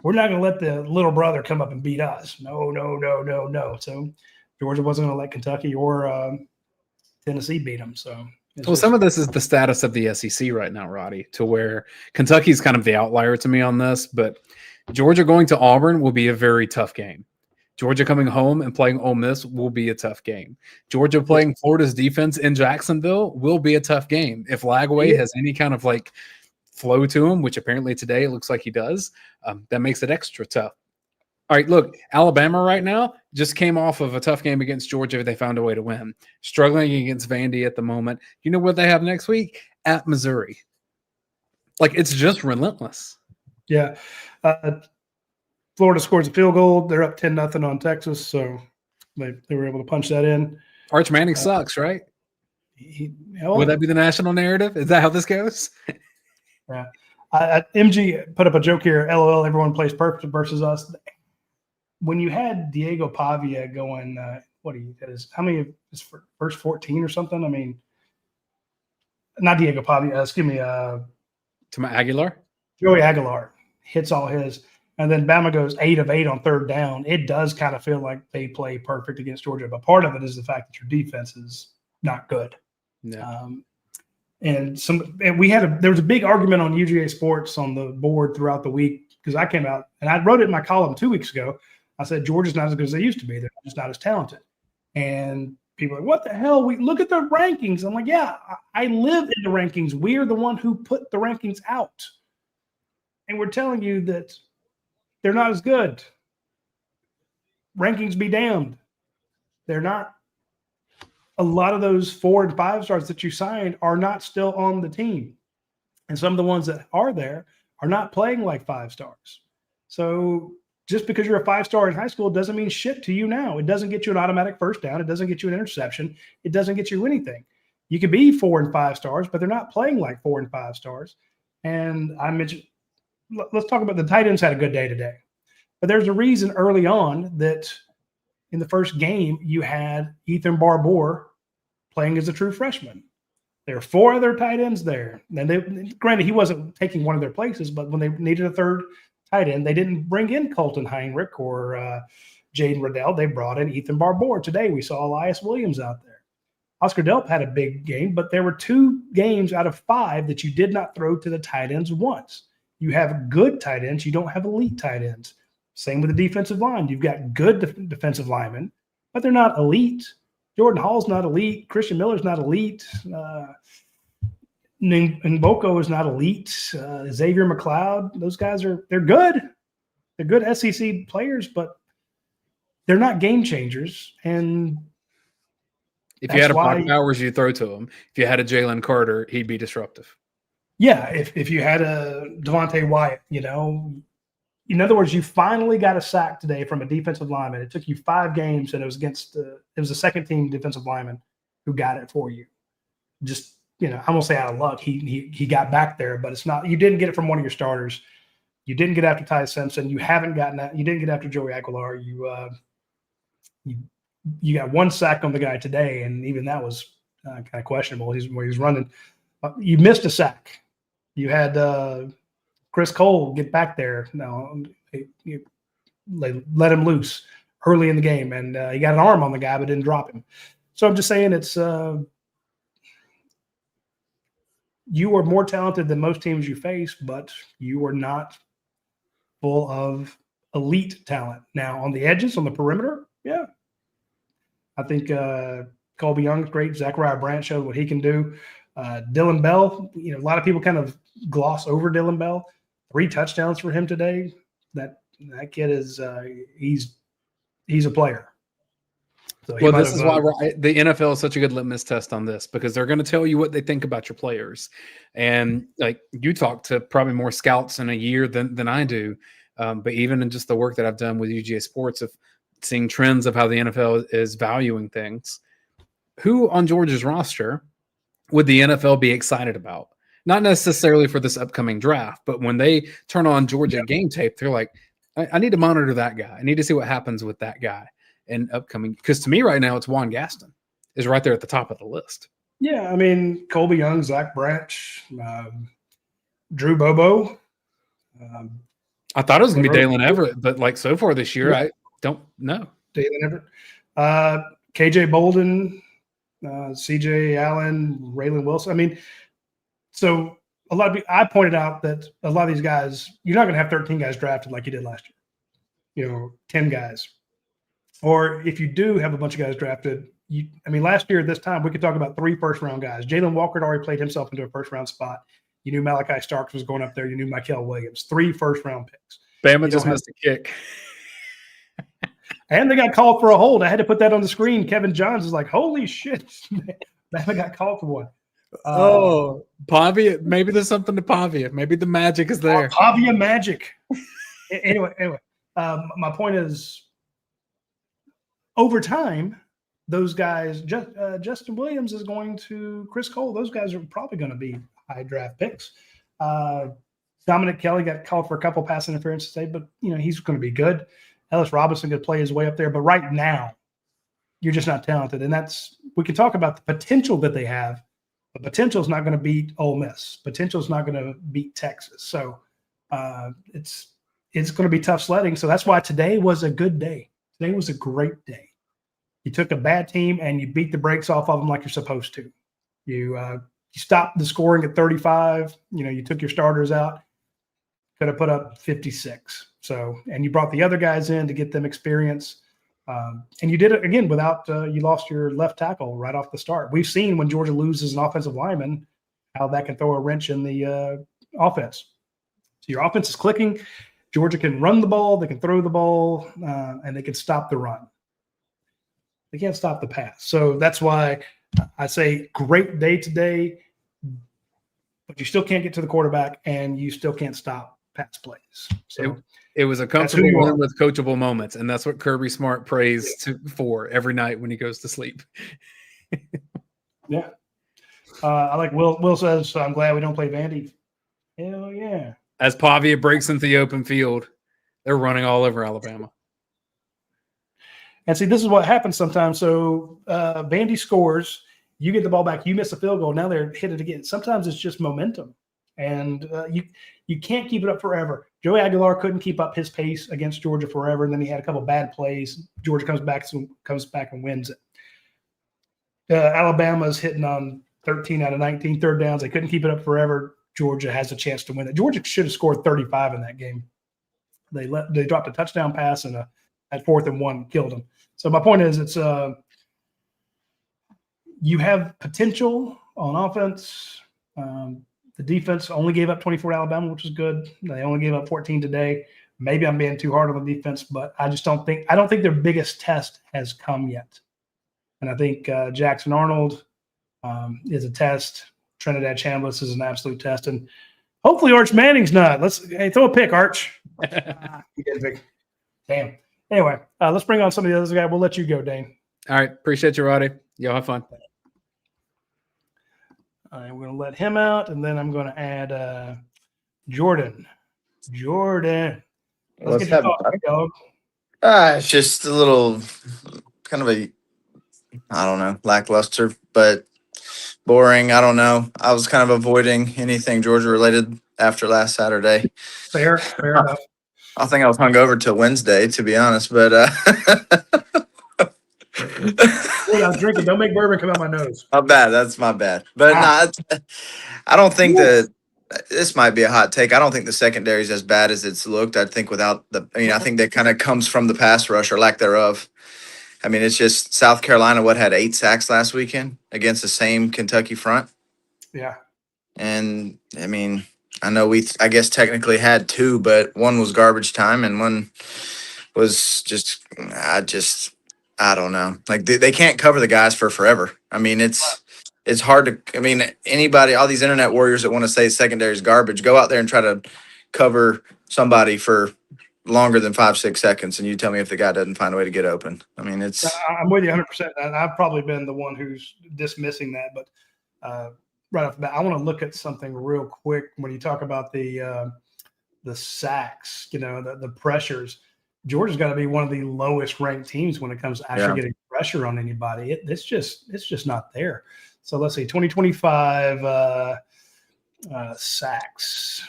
C: We're not going to let the little brother come up and beat us. No. So Georgia wasn't going to let Kentucky or Tennessee beat them. So
A: some of this is the status of the SEC right now, Roddy, to where Kentucky's kind of the outlier to me on this, but Georgia going to Auburn will be a very tough game. Georgia coming home and playing Ole Miss will be a tough game. Georgia playing Florida's defense in Jacksonville will be a tough game. If Lagway has any kind of like flow to him, which apparently today it looks like he does, that makes it extra tough. All right, look, Alabama right now just came off of a tough game against Georgia. They found a way to win. Struggling against Vandy at the moment. You know what they have next week? At Missouri. Like, it's just relentless.
C: Yeah. Florida scores a field goal. They're up 10-0 on Texas, so they were able to punch that in.
A: Arch Manning sucks, right? Would that be the national narrative? Is that how this goes?
C: Yeah. MG put up a joke here. LOL, everyone plays perfect versus us. When you had Diego Pavia going, how many of his first 14 or something? I mean, not Diego Pavia, excuse me.
A: Aguilar?
C: Joey Aguilar hits all his. And then Bama goes 8 of 8 on third down. It does kind of feel like they play perfect against Georgia, but part of it is the fact that your defense is not good.
A: Yeah.
C: There was a big argument on UGA Sports on the board throughout the week because I came out and I wrote it in my column 2 weeks ago. I said Georgia's not as good as they used to be. They're just not as talented. And people are like, what the hell? We look at the rankings. I'm like, yeah, I live in the rankings. We are the one who put the rankings out. And we're telling you that they're not as good. Rankings be damned. They're not. A lot of those 4 and 5 stars that you signed are not still on the team. And some of the ones that are there are not playing like 5 stars. So just because you're a 5-star in high school doesn't mean shit to you now. It doesn't get you an automatic first down. It doesn't get you an interception. It doesn't get you anything. You could be 4 and 5 stars, but they're not playing like 4 and 5 stars. And I mentioned, let's talk about the tight ends had a good day today. But there's a reason early on that in the first game you had Ethan Barbour playing as a true freshman. There are 4 other tight ends there. And granted, he wasn't taking one of their places, but when they needed a third tight end, they didn't bring in Colton Heinrich or Jaden Riddell. They brought in Ethan Barbour. Today we saw Elias Williams out there. Oscar Delp had a big game, but there were 2 games out of 5 that you did not throw to the tight ends once. You have good tight ends. You don't have elite tight ends. Same with the defensive line. You've got good defensive linemen, but they're not elite. Jordan Hall's not elite. Christian Miller's not elite. Ngboko is not elite. Xavier McLeod, those guys they're good. They're good SEC players, but they're not game changers. And
A: if you had a Brock Bowers, you throw to him. If you had a Jalen Carter, he'd be disruptive.
C: Yeah, if you had a Devontae Wyatt, in other words, you finally got a sack today from a defensive lineman. It took you 5 games, and it was against it was a second-team defensive lineman who got it for you. Just I'm gonna say out of luck, he got back there, but it's not. You didn't get it from one of your starters. You didn't get after Ty Simpson. You haven't gotten that. You didn't get after Joey Aguilar. You got 1 sack on the guy today, and even that was kind of questionable. Where he was running. You missed a sack. You had Chris Cole get back there. No, let him loose. early in the game, and he got an arm on the guy but didn't drop him. So I'm just saying it's you are more talented than most teams you face, but you are not full of elite talent. Now, on the edges, on the perimeter, yeah. I think Colby Young's great. Zachariah Brandt showed what he can do. Dylan Bell, a lot of people kind of gloss over Dylan Bell. 3 touchdowns for him today. That kid is he's a player. So
A: well, this is why the NFL is such a good litmus test on this, because they're going to tell you what they think about your players. And like, you talk to probably more scouts in a year than I do. But even in just the work that I've done with UGA Sports of seeing trends of how the NFL is valuing things, who on Georgia's roster would the NFL be excited about? Not necessarily for this upcoming draft, but when they turn on Georgia game tape, they're like, I need to monitor that guy. I need to see what happens with that guy in upcoming. Because to me right now, it's Juan Gaston is right there at the top of the list.
C: Yeah, I mean, Colby Young, Zach Branch, Drew Bobo.
A: I thought it was going to be Daylen Everett, but like so far this year, I don't know.
C: Daylen Everett. KJ Bolden, CJ Allen, Raylan Wilson. I mean, so a lot of people, I pointed out that a lot of these guys, you're not going to have 13 guys drafted like you did last year, 10 guys. Or if you do have a bunch of guys drafted, last year at this time, we could talk about 3 first-round guys. Jalen Walker had already played himself into a first-round spot. You knew Malachi Starks was going up there. You knew Michael Williams. 3 first-round picks.
A: Bama just missed a kick.
C: And they got called for a hold. I had to put that on the screen. Kevin Johns is like, holy shit. Bama got called for one.
A: Pavia. Maybe there's something to Pavia. Maybe the magic is there.
C: Pavia magic. Anyway. My point is, over time, those guys, Justin Williams is going to Chris Cole. Those guys are probably going to be high draft picks. Dominic Kelly got called for a couple pass interference today, but he's going to be good. Ellis Robinson could play his way up there, but right now, you're just not talented. And we can talk about the potential that they have, but potential is not going to beat Ole Miss. Potential is not going to beat Texas. So it's going to be tough sledding. So that's why today was a good day. Today was a great day. You took a bad team and you beat the brakes off of them like you're supposed to. You stopped the scoring at 35. You took your starters out. Could have put up 56. So, and you brought the other guys in to get them experience. And you did it again without you lost your left tackle right off the start. We've seen when Georgia loses an offensive lineman, how that can throw a wrench in the offense. So your offense is clicking. Georgia can run the ball, they can throw the ball, and they can stop the run. They can't stop the pass. So that's why I say great day today, but you still can't get to the quarterback and you still can't stop pass plays. So
A: it was a comfortable win with coachable moments, and that's what Kirby Smart prays for every night when he goes to sleep.
C: Yeah. I like Will says, I'm glad we don't play Vandy. Hell yeah.
A: As Pavia breaks into the open field, they're running all over Alabama.
C: And see, this is what happens sometimes. So Vandy scores, you get the ball back, you miss a field goal, now they're hit it again. Sometimes it's just momentum. And you can't keep it up forever. Joey Aguilar couldn't keep up his pace against Georgia forever, and then he had a couple bad plays. Georgia comes back and wins it. Alabama's hitting on 13 out of 19 third downs. They couldn't keep it up forever. Georgia has a chance to win it. Georgia should have scored 35 in that game. They dropped a touchdown pass and at 4th and 1 killed them. So my point is, it's you have potential on offense. The defense only gave up 24 to Alabama, which is good. They only gave up 14 today. Maybe I'm being too hard on the defense, but I don't think their biggest test has come yet. And I think Jackson Arnold is a test. Trinidad Chambliss is an absolute test. And hopefully Arch Manning's not. Throw a pick, Arch. You get a pick. Damn. Anyway, let's bring on some of the other guys. We'll let you go, Dayne.
A: All right. Appreciate you, Roddy. Y'all have fun.
C: All right, we're going to let him out, and then I'm going to add Jordan. Let's get your talk, dog.
D: It's just a little kind of I don't know, lackluster, but boring. I don't know. I was kind of avoiding anything Georgia related after last Saturday.
C: Fair enough.
D: I think I was hungover till Wednesday, to be honest. But
C: When I was drinking, don't make bourbon come out my nose.
D: my bad. That's my bad. But I don't think that this might be a hot take. I don't think the secondary is as bad as it's looked. I think without I think that kind of comes from the pass rush or lack thereof. I mean, it's just South Carolina, had 8 sacks last weekend against the same Kentucky front.
C: Yeah.
D: And I mean, I know I guess technically had 2, but one was garbage time and one was just, I don't know. Like they can't cover the guys for forever. I mean, it's hard to, I mean, anybody, all these internet warriors that want to say secondary is garbage, go out there and try to cover somebody for longer than 5-6 seconds. And you tell me if the guy doesn't find a way to get open. I mean,
C: I'm with you 100%. And I've probably been the one who's dismissing that, but right off the bat, I want to look at something real quick when you talk about the sacks, the pressures. Georgia's got to be one of the lowest ranked teams when it comes to actually getting pressure on anybody. It's just not there. So let's see, 2025 sacks.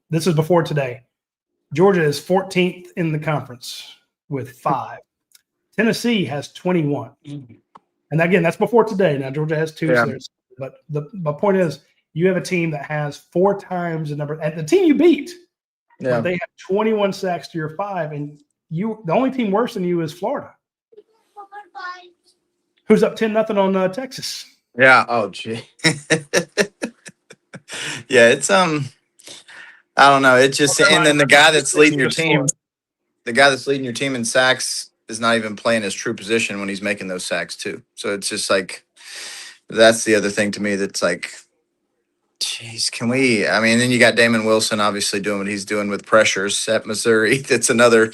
C: This is before today. Georgia is 14th in the conference with 5. Tennessee has 21. And again, that's before today. Now Georgia has 2.
D: Yeah.
C: But my point is, you have a team that has 4 times the number, and the team you beat, but they have 21 sacks to your 5, and the only team worse than you is Florida, who's up 10-0 on Texas.
D: Yeah. Oh, gee. Yeah, it's I don't know. It's just, and then the guy that's leading your team in sacks is not even playing his true position when he's making those sacks too. So it's just like, that's the other thing to me that's like, geez, I mean, then you got Damon Wilson obviously doing what he's doing with pressures at Missouri. That's another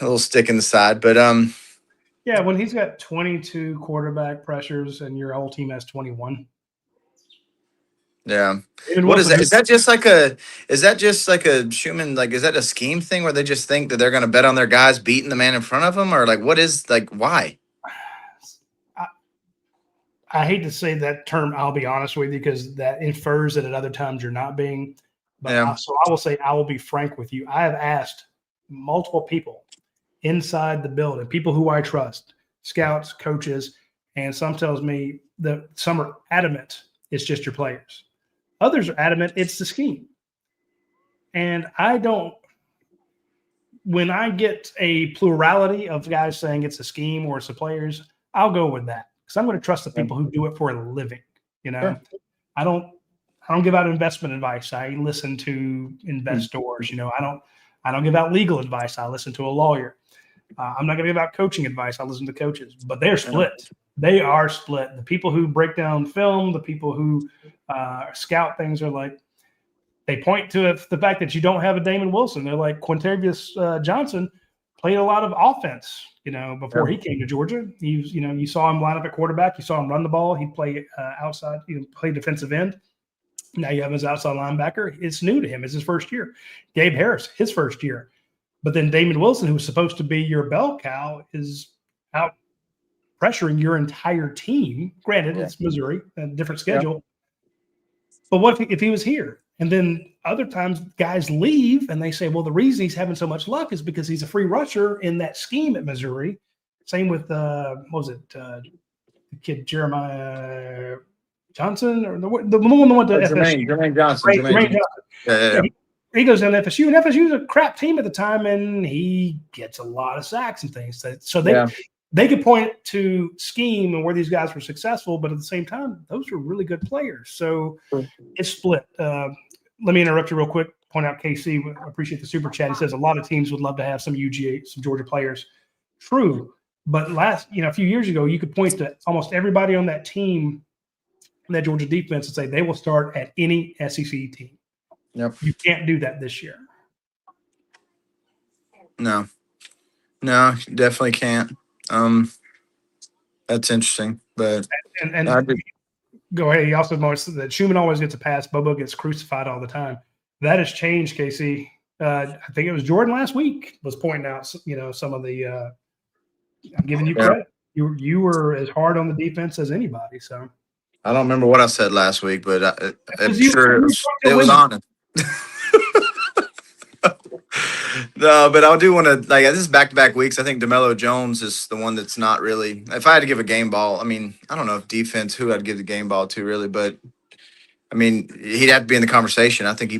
D: little stick in the side. But
C: yeah, when he's got 22 quarterback pressures and your whole team has 21.
D: Yeah. What is that? Is that just like a Schumann, like, is that a scheme thing where they just think that they're going to bet on their guys beating the man in front of them? Or like, what is, like, why?
C: I hate to say that term, I'll be honest with you, because that infers that at other times you're not being. But so I will say, I will be frank with you. I have asked multiple people inside the building, people who I trust, scouts, coaches, and some tells me that some are adamant it's just your players. Others are adamant it's the scheme. And when I get a plurality of guys saying it's a scheme or it's the players, I'll go with that. Because I'm going to trust the people who do it for a living. Sure. I don't give out investment advice. I listen to investors. I don't give out legal advice. I listen to a lawyer. I'm not going to give out coaching advice. I listen to coaches. But they're split. They are split. The people who break down film, the people who scout things are like, they point to the fact that you don't have a Damon Wilson. They're like, Quintavious Johnson played a lot of offense, before he came to Georgia. You saw him line up at quarterback. You saw him run the ball. He played outside, play defensive end. Now you have him as outside linebacker. It's new to him. It's his first year. Gabe Harris, his first year. But then Damon Wilson, who's supposed to be your bell cow, is out pressuring your entire team. Granted, it's Missouri, a different schedule. Yeah. But what if he was here? And then other times guys leave and they say, well, the reason he's having so much luck is because he's a free rusher in that scheme at Missouri. Same with, the kid Jeremiah Johnson, or the one that went to FSU.
D: Jermaine Johnson.
C: Jermaine Johnson. Yeah. He goes down to FSU, and FSU was a crap team at the time, and he gets a lot of sacks and things. So they could point to scheme and where these guys were successful, but at the same time, those were really good players. So it's split. Let me interrupt you real quick. Point out KC. I appreciate the super chat. He says a lot of teams would love to have some UGA, some Georgia players. True, but a few years ago, you could point to almost everybody on that team, that Georgia defense, and say they will start at any SEC team.
D: Yep.
C: You can't do that this year.
D: No, definitely can't. That's interesting, but
C: go ahead. He also noticed that Schumann always gets a pass. Bobo gets crucified all the time. That has changed, Casey. I think it was Jordan last week was pointing out, some of the. I'm giving you credit. You were as hard on the defense as anybody. So
D: I don't remember what I said last week, but I'm sure it was honest. No, but I do want to like this is back-to-back weeks. I think DeMelo Jones is the one that's not really. If I had to give a game ball, I mean, I don't know if defense who I'd give the game ball to really, but I mean, he'd have to be in the conversation. I think he's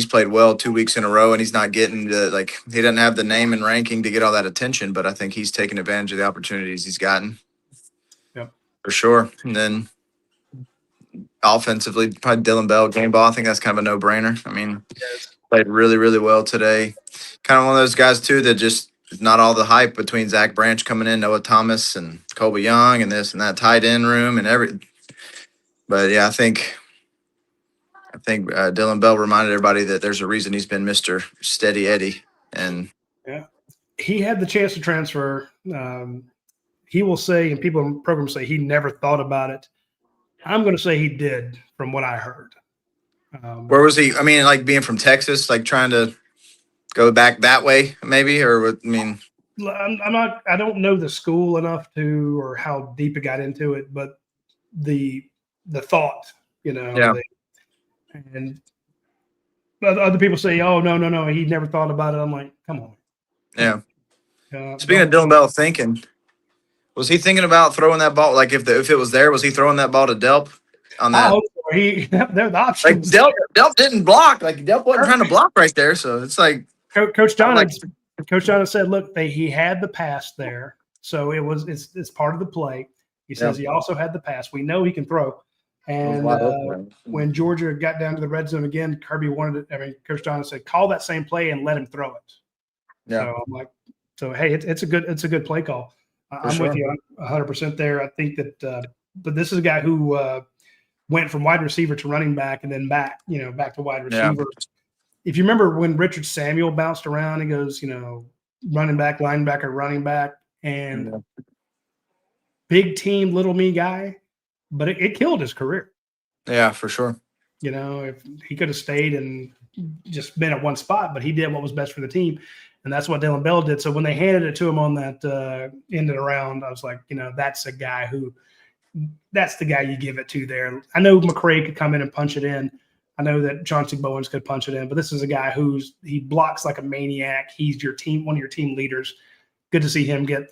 D: played well 2 weeks in a row, and he's not getting he doesn't have the name and ranking to get all that attention, but I think he's taking advantage of the opportunities he's gotten.
C: Yep.
D: For sure. And then offensively, probably Dylan Bell game ball. I think that's kind of a no-brainer. I mean, played really, really well today. Kind of one of those guys too that just not all the hype between Zach Branch coming in, Noah Thomas and Colby Young and this and that tight end room and everything. But yeah, I think Dylan Bell reminded everybody that there's a reason he's been Mr. Steady Eddie. And
C: yeah, he had the chance to transfer. He will say, and people in the program say he never thought about it. I'm going to say he did, from what I heard.
D: Where was he? I mean, like being from Texas, like trying to go back that way, maybe, or I mean,
C: I'm not. I don't know the school enough to, or how deep it got into it, but the thought,
D: Yeah.
C: And other people say, "Oh, no, he never thought about it." I'm like, come on.
D: Yeah. Speaking of Dylan Bell thinking, was he thinking about throwing that ball? Like if it was there, was he throwing that ball to Delp on that?
C: They're the
D: Like
C: options.
D: Delp didn't block. Like Delp wasn't trying to block right there. So it's like
C: Coach John. Coach John said, "Look, he had the pass there, so it's part of the play." He says he also had the pass. We know he can throw. And when Georgia got down to the red zone again, Kirby wanted it. I mean, Coach John said, "Call that same play and let him throw it."
D: Yeah.
C: So I'm like, hey, it's a good play call. I'm with you 100% there. I think that, but this is a guy who went from wide receiver to running back and then back to wide receiver. Yeah. If you remember when Richard Samuel bounced around, he goes, running back, linebacker, running back, and big team, little me guy. But it killed his career.
D: Yeah, for sure.
C: If he could have stayed and just been at one spot, but he did what was best for the team. And that's what Dylan Bell did. So when they handed it to him on that end of the round, I was like, that's the guy you give it to there. I know McCray could come in and punch it in. I know that Chauncey Bowens could punch it in, but this is a guy he blocks like a maniac. He's one of your team leaders. Good to see him get,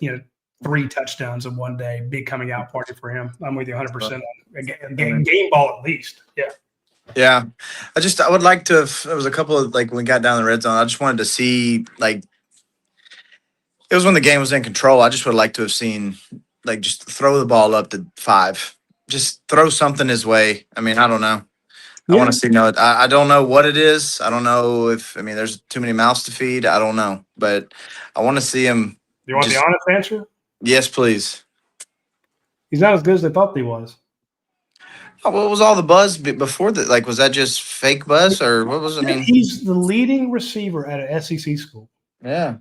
C: 3 touchdowns in one day. Big coming out party for him. I'm with you 100% on game ball at least. Yeah.
D: Yeah. I would like to, there was a couple of, like, when we got down the red zone, I just wanted to see, like, it was when the game was in control. I just would like to have seen, like, just throw the ball up to 5. Just throw something his way. I mean, I don't know. I want to see, I don't know what it is. I don't know there's too many mouths to feed. I don't know. But I want to see him.
C: You want the honest answer?
D: Yes, please.
C: He's not as good as they thought he was.
D: Oh, what was all the buzz before that? Like, was that just fake buzz or what was it? I mean,
C: he's the leading receiver at an SEC school.
D: Yeah.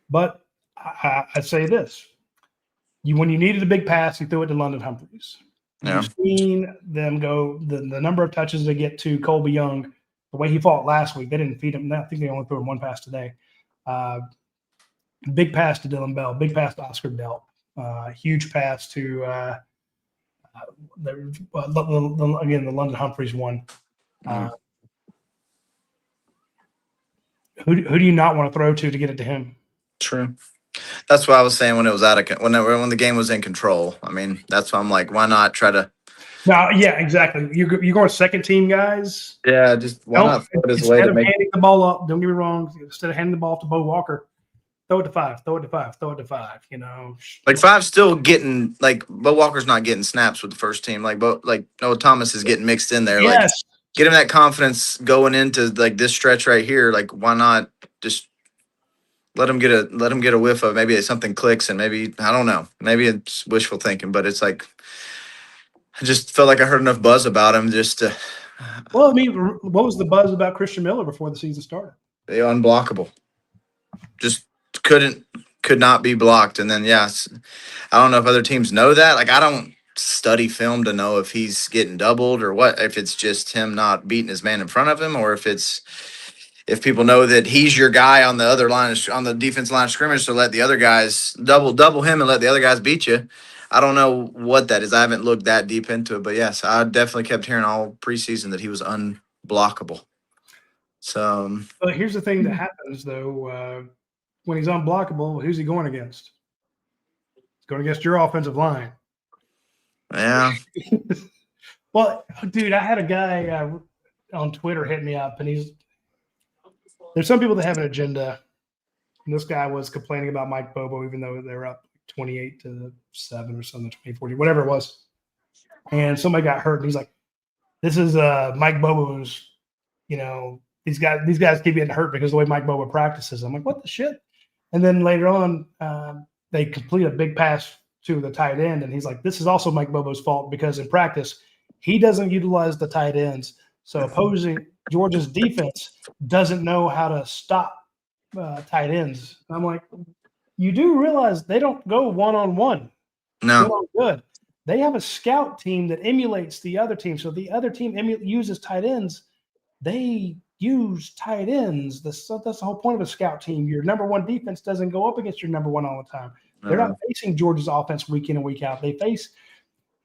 C: But I'd say this. When you needed a big pass, you threw it to London Humphreys.
D: Yeah.
C: You've seen them go, the number of touches they get to Colby Young, the way he fought last week, they didn't feed him. I think they only threw him 1 pass today. Big pass to Dylan Bell, big pass to Oscar Delp, huge pass to the London Humphreys one. Who do you not want to throw to get it to him?
D: True. That's what I was saying when it was when the game was in control. I mean, that's why I'm like, why not try to?
C: No, yeah, exactly. You're going second team guys.
D: Yeah, just why not throw it his way to make
C: handing the ball up. Don't get me wrong. Instead of handing the ball to Bo Walker, throw it to 5. Throw it to 5. Throw it to 5.
D: Like 5's still getting, like, Bo Walker's not getting snaps with the first team. Like Noah Thomas is getting mixed in there.
C: Yes.
D: Like, get him that confidence going into like this stretch right here. Like, why not just let him get a whiff of maybe something clicks and maybe I don't know. Maybe it's wishful thinking, but it's like I just felt like I heard enough buzz about him just to.
C: Well, I mean, what was the buzz about Christian Miller before the season started?
D: They unblockable. Just could not be blocked. And then yes, I don't know if other teams know that. Like I don't study film to know if he's getting doubled or what. If it's just him not beating his man in front of him, or if people know that he's your guy on the other line, on the defense line of scrimmage, so let the other guys double him and let the other guys beat you. I don't know what that is. I haven't looked that deep into it, but yes, I definitely kept hearing all preseason that he was unblockable. So
C: But here's the thing that happens, though. When he's unblockable, who's he going against? He's going against your offensive line.
D: yeah,
C: Well, dude, I had a guy on Twitter hit me up, and there's some people that have an agenda. And this guy was complaining about Mike Bobo, even though they were up 28-7 or something, 20-40, whatever it was. And somebody got hurt, and he's like, "This is Mike Bobo's, these guys keep getting hurt because of the way Mike Bobo practices." I'm like, "What the shit?" And then later on, they complete a big pass to the tight end, and he's like, "This is also Mike Bobo's fault because in practice, he doesn't utilize the tight ends. So opposing Georgia's defense doesn't know how to stop tight ends." And I'm like, you do realize they don't go one-on-one.
D: no,
C: Good. They have a scout team that emulates the other team. So the other team uses tight ends. They use tight ends. That's the whole point of a scout team. Your number one defense doesn't go up against your number one all the time. They're not facing Georgia's offense week in and week out. They face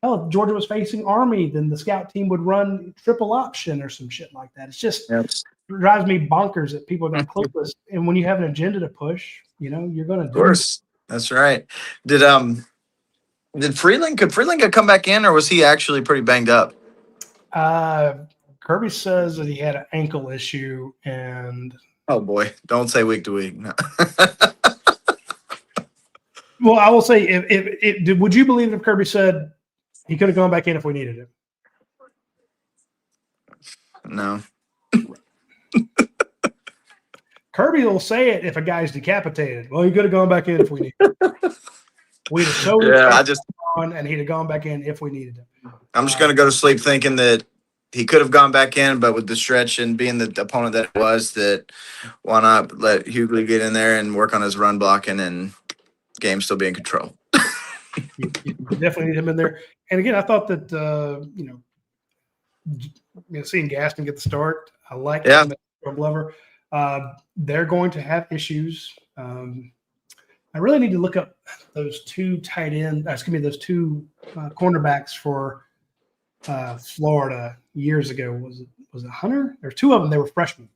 C: if Georgia was facing Army, then the scout team would run triple option or some shit like that. It's just drives me bonkers that people are that clueless. And when you have an agenda to push, you're going to do it.
D: of course, that's right. Could Freeling come back in, or was he actually pretty banged up?
C: Kirby says that he had an ankle issue, and
D: oh boy, don't say week to week. No.
C: Well, I will say, would you believe if Kirby said he could have gone back in if we needed him?
D: No.
C: Kirby will say it if a guy's decapitated. Well, he could have gone back in if we needed him. We'd have showed him on, and he'd have gone back in if we needed him.
D: I'm just going to go to sleep thinking that he could have gone back in, but with the stretch and being the opponent that it was, that why not let Hughley get in there and work on his run blocking and game still be in control.
C: You definitely need him in there. And again, I thought that seeing Gaston get the start, I like him as Glover. They're going to have issues. I really need to look up those two those two cornerbacks for Florida years ago. Was it Hunter? There were two of them. They were freshmen,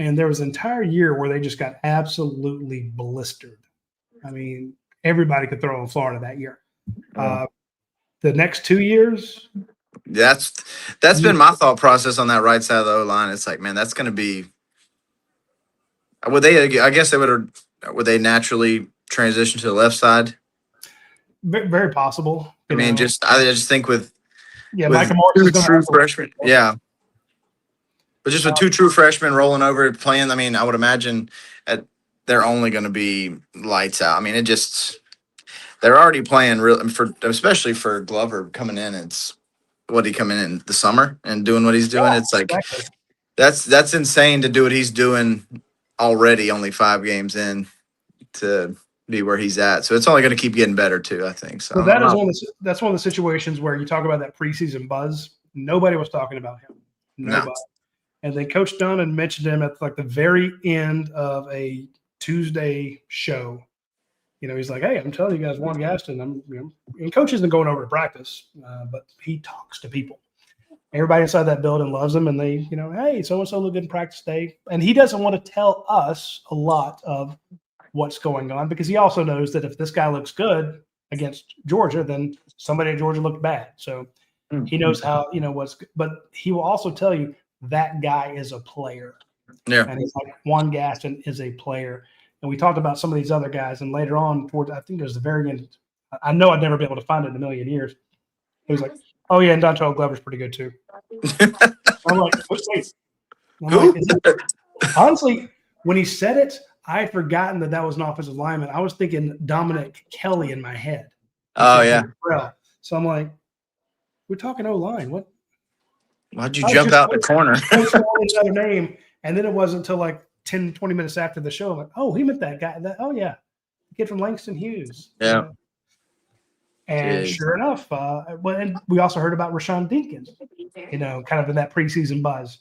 C: and there was an entire year where they just got absolutely blistered. I mean, everybody could throw in Florida that year. The next 2 years,
D: that's been my thought process on that right side of the O-line. It's like, man, that's going to be. Would they? I guess they would they naturally transition to the left side?
C: Very possible.
D: I mean, I just think with
C: Micah Morris
D: two true freshmen, but just with two true freshmen rolling over playing, I mean, I would imagine they're only going to be lights out. I mean, they're already playing especially for Glover coming in. It's he coming in the summer and doing what he's doing. It's like that's insane to do what he's doing already. Only 5 games in to be where he's at, so it's only going to keep getting better too. I think so.
C: That's one of the situations where you talk about that preseason buzz. Nobody was talking about him. Nobody. No. And then Coach Dunn had mentioned him at like the very end of a Tuesday show. He's like, "Hey, I'm telling you guys, Juan Gaston." And Coach isn't going over to practice, but he talks to people. Everybody inside that building loves him, and they, hey, so and so looked good in practice day. And he doesn't want to tell us a lot of what's going on because he also knows that if this guy looks good against Georgia, then somebody at Georgia looked bad. So he knows how what's good. But he will also tell you that guy is a player.
D: Yeah,
C: and he's like, Juan Gaston is a player. And we talked about some of these other guys, and later on, I think it was the very end. I know I'd never be able to find it in a million years. He was like, "Oh yeah, and Dontrell Glover's pretty good too." I'm like, "Wait." Honestly, when he said it, I had forgotten that was an offensive lineman. I was thinking Dominic Kelly in my head.
D: Oh yeah.
C: So I'm like, "We're talking O-line. What?
D: Why'd you jump out the corner?"
C: Another name, and then it wasn't until like 10, 20 minutes after the show, I'm like, "Oh, he meant that guy." The kid from Langston Hughes.
D: Yeah.
C: And sure enough, and we also heard about Rashawn Dinkins, kind of in that preseason buzz.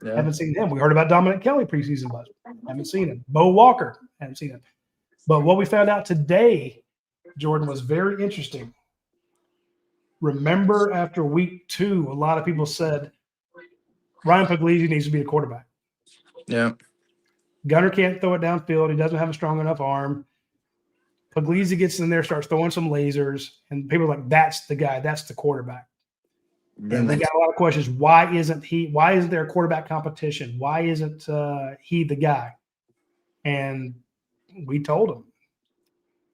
C: Yeah. Haven't seen him. We heard about Dominic Kelly preseason buzz. Haven't seen him. Bo Walker. Haven't seen him. But what we found out today, Jordan, was very interesting. Remember after week 2, a lot of people said Ryan Puglisi needs to be the quarterback.
D: Yeah.
C: Gunner can't throw it downfield. He doesn't have a strong enough arm. Puglisi gets in there, starts throwing some lasers, and people are like, that's the guy. That's the quarterback. And we got a lot of questions. Why isn't there a quarterback competition? Why isn't he the guy? And we told him,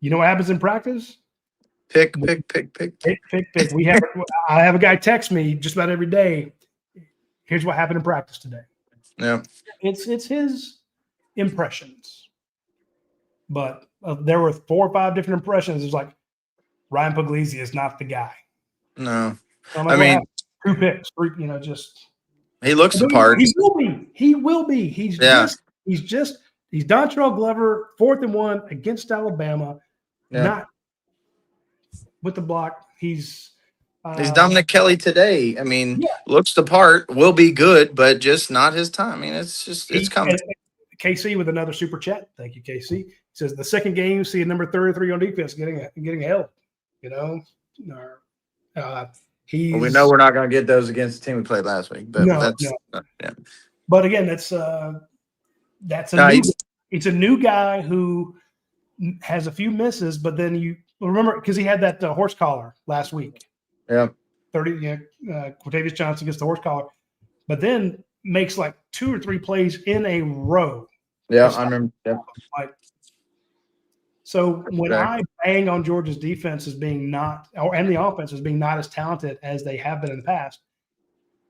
C: you know what happens in practice?
D: Pick.
C: I have a guy text me just about every day. Here's what happened in practice today.
D: Yeah.
C: It's his impressions, but there were 4 or 5 different impressions. It's like Ryan Puglisi is not the guy.
D: No.
C: So like,
D: I mean,
C: 2 picks, 3, just
D: he looks the part.
C: He will be. He's Dontrell Glover, 4th and 1 against Alabama, not with the block. He's
D: Dominic Kelly today. I mean, looks the part, will be good, but just not his time. I mean, it's coming.
C: KC with another super chat. Thank you, KC. He says the second game, see a number 33 on defense getting help. We know we're
D: not going to get those against the team we played last week. But
C: But again, it's a new guy who has a few misses, but then you remember because he had that horse collar last week.
D: Yeah.
C: 30. Quatavius Johnson gets the horse collar, but then makes like 2 or 3 plays in a row.
D: Yeah, I remember. Yeah.
C: So when I bang on Georgia's defense as being and the offense as being not as talented as they have been in the past,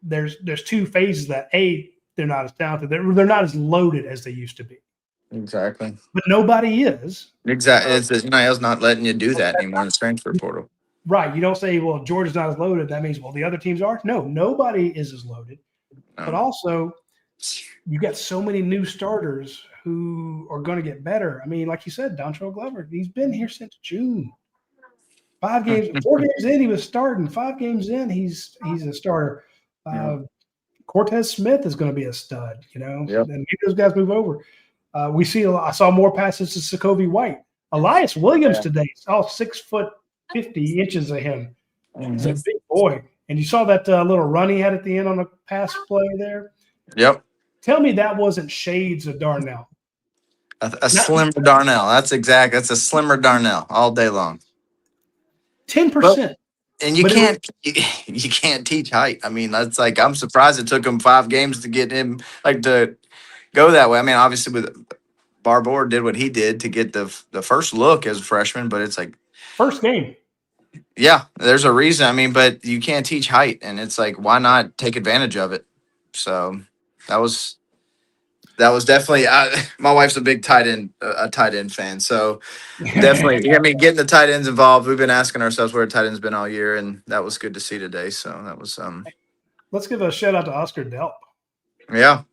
C: there's 2 phases that they're not as talented. They're not as loaded as they used to be.
D: Exactly.
C: But nobody is.
D: Exactly. It's NIL's not letting you do that anymore in the transfer portal.
C: Right. You don't say, well, Georgia's not as loaded. That means, well, the other teams are. No, nobody is as loaded. No. But also, you got so many new starters who are going to get better. I mean, like you said, Dontrell Glover, he's been here since June. 4 games in, he was starting. 5 games in, he's a starter. Cortez Smith is going to be a stud, and maybe those guys move over. I saw more passes to Sokovie White. Elias Williams today, all 6'50" of him. He's a big boy. And you saw that little run he had at the end on the pass play there?
D: Yep.
C: Tell me that wasn't shades of Darnell.
D: A slimmer Darnell. That's a slimmer Darnell all day long.
C: 10%.
D: And you can't teach height. I mean, that's like, I'm surprised it took him 5 games to get him to go that way. I mean, obviously with Barbour did what he did to get the first look as a freshman, but it's like
C: first game.
D: Yeah, there's a reason. I mean, but you can't teach height, and it's like, why not take advantage of it? So that was definitely. My wife's a big tight end fan, so definitely. I mean, getting the tight ends involved. We've been asking ourselves where tight end's been all year, and that was good to see today. So that was.
C: Let's give a shout out to Oscar Delp.
D: Yeah.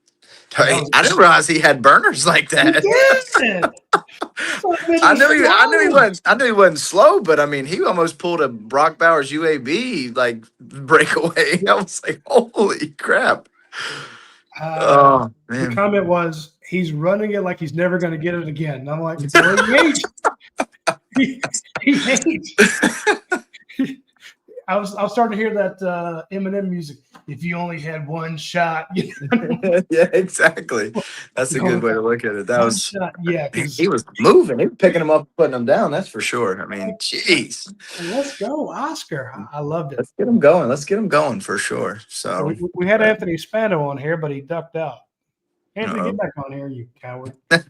D: I didn't realize he had burners like that. I knew he wasn't slow, but I mean, he almost pulled a Brock Bowers UAB breakaway. I was like, holy crap! Oh man!
C: The comment was, he's running it like he's never going to get it again. And I'm like, boy, he aged. I was starting to hear that Eminem music. If you only had one shot,
D: yeah, exactly. That's a good way to look at it. That was
C: shot,
D: he was moving, he was picking them up, putting them down. That's for sure. I mean, jeez.
C: Let's go, Oscar. I loved it.
D: Let's get him going for sure. So
C: we had Anthony Spano on here, but he ducked out. Anthony, get back on here, you coward. I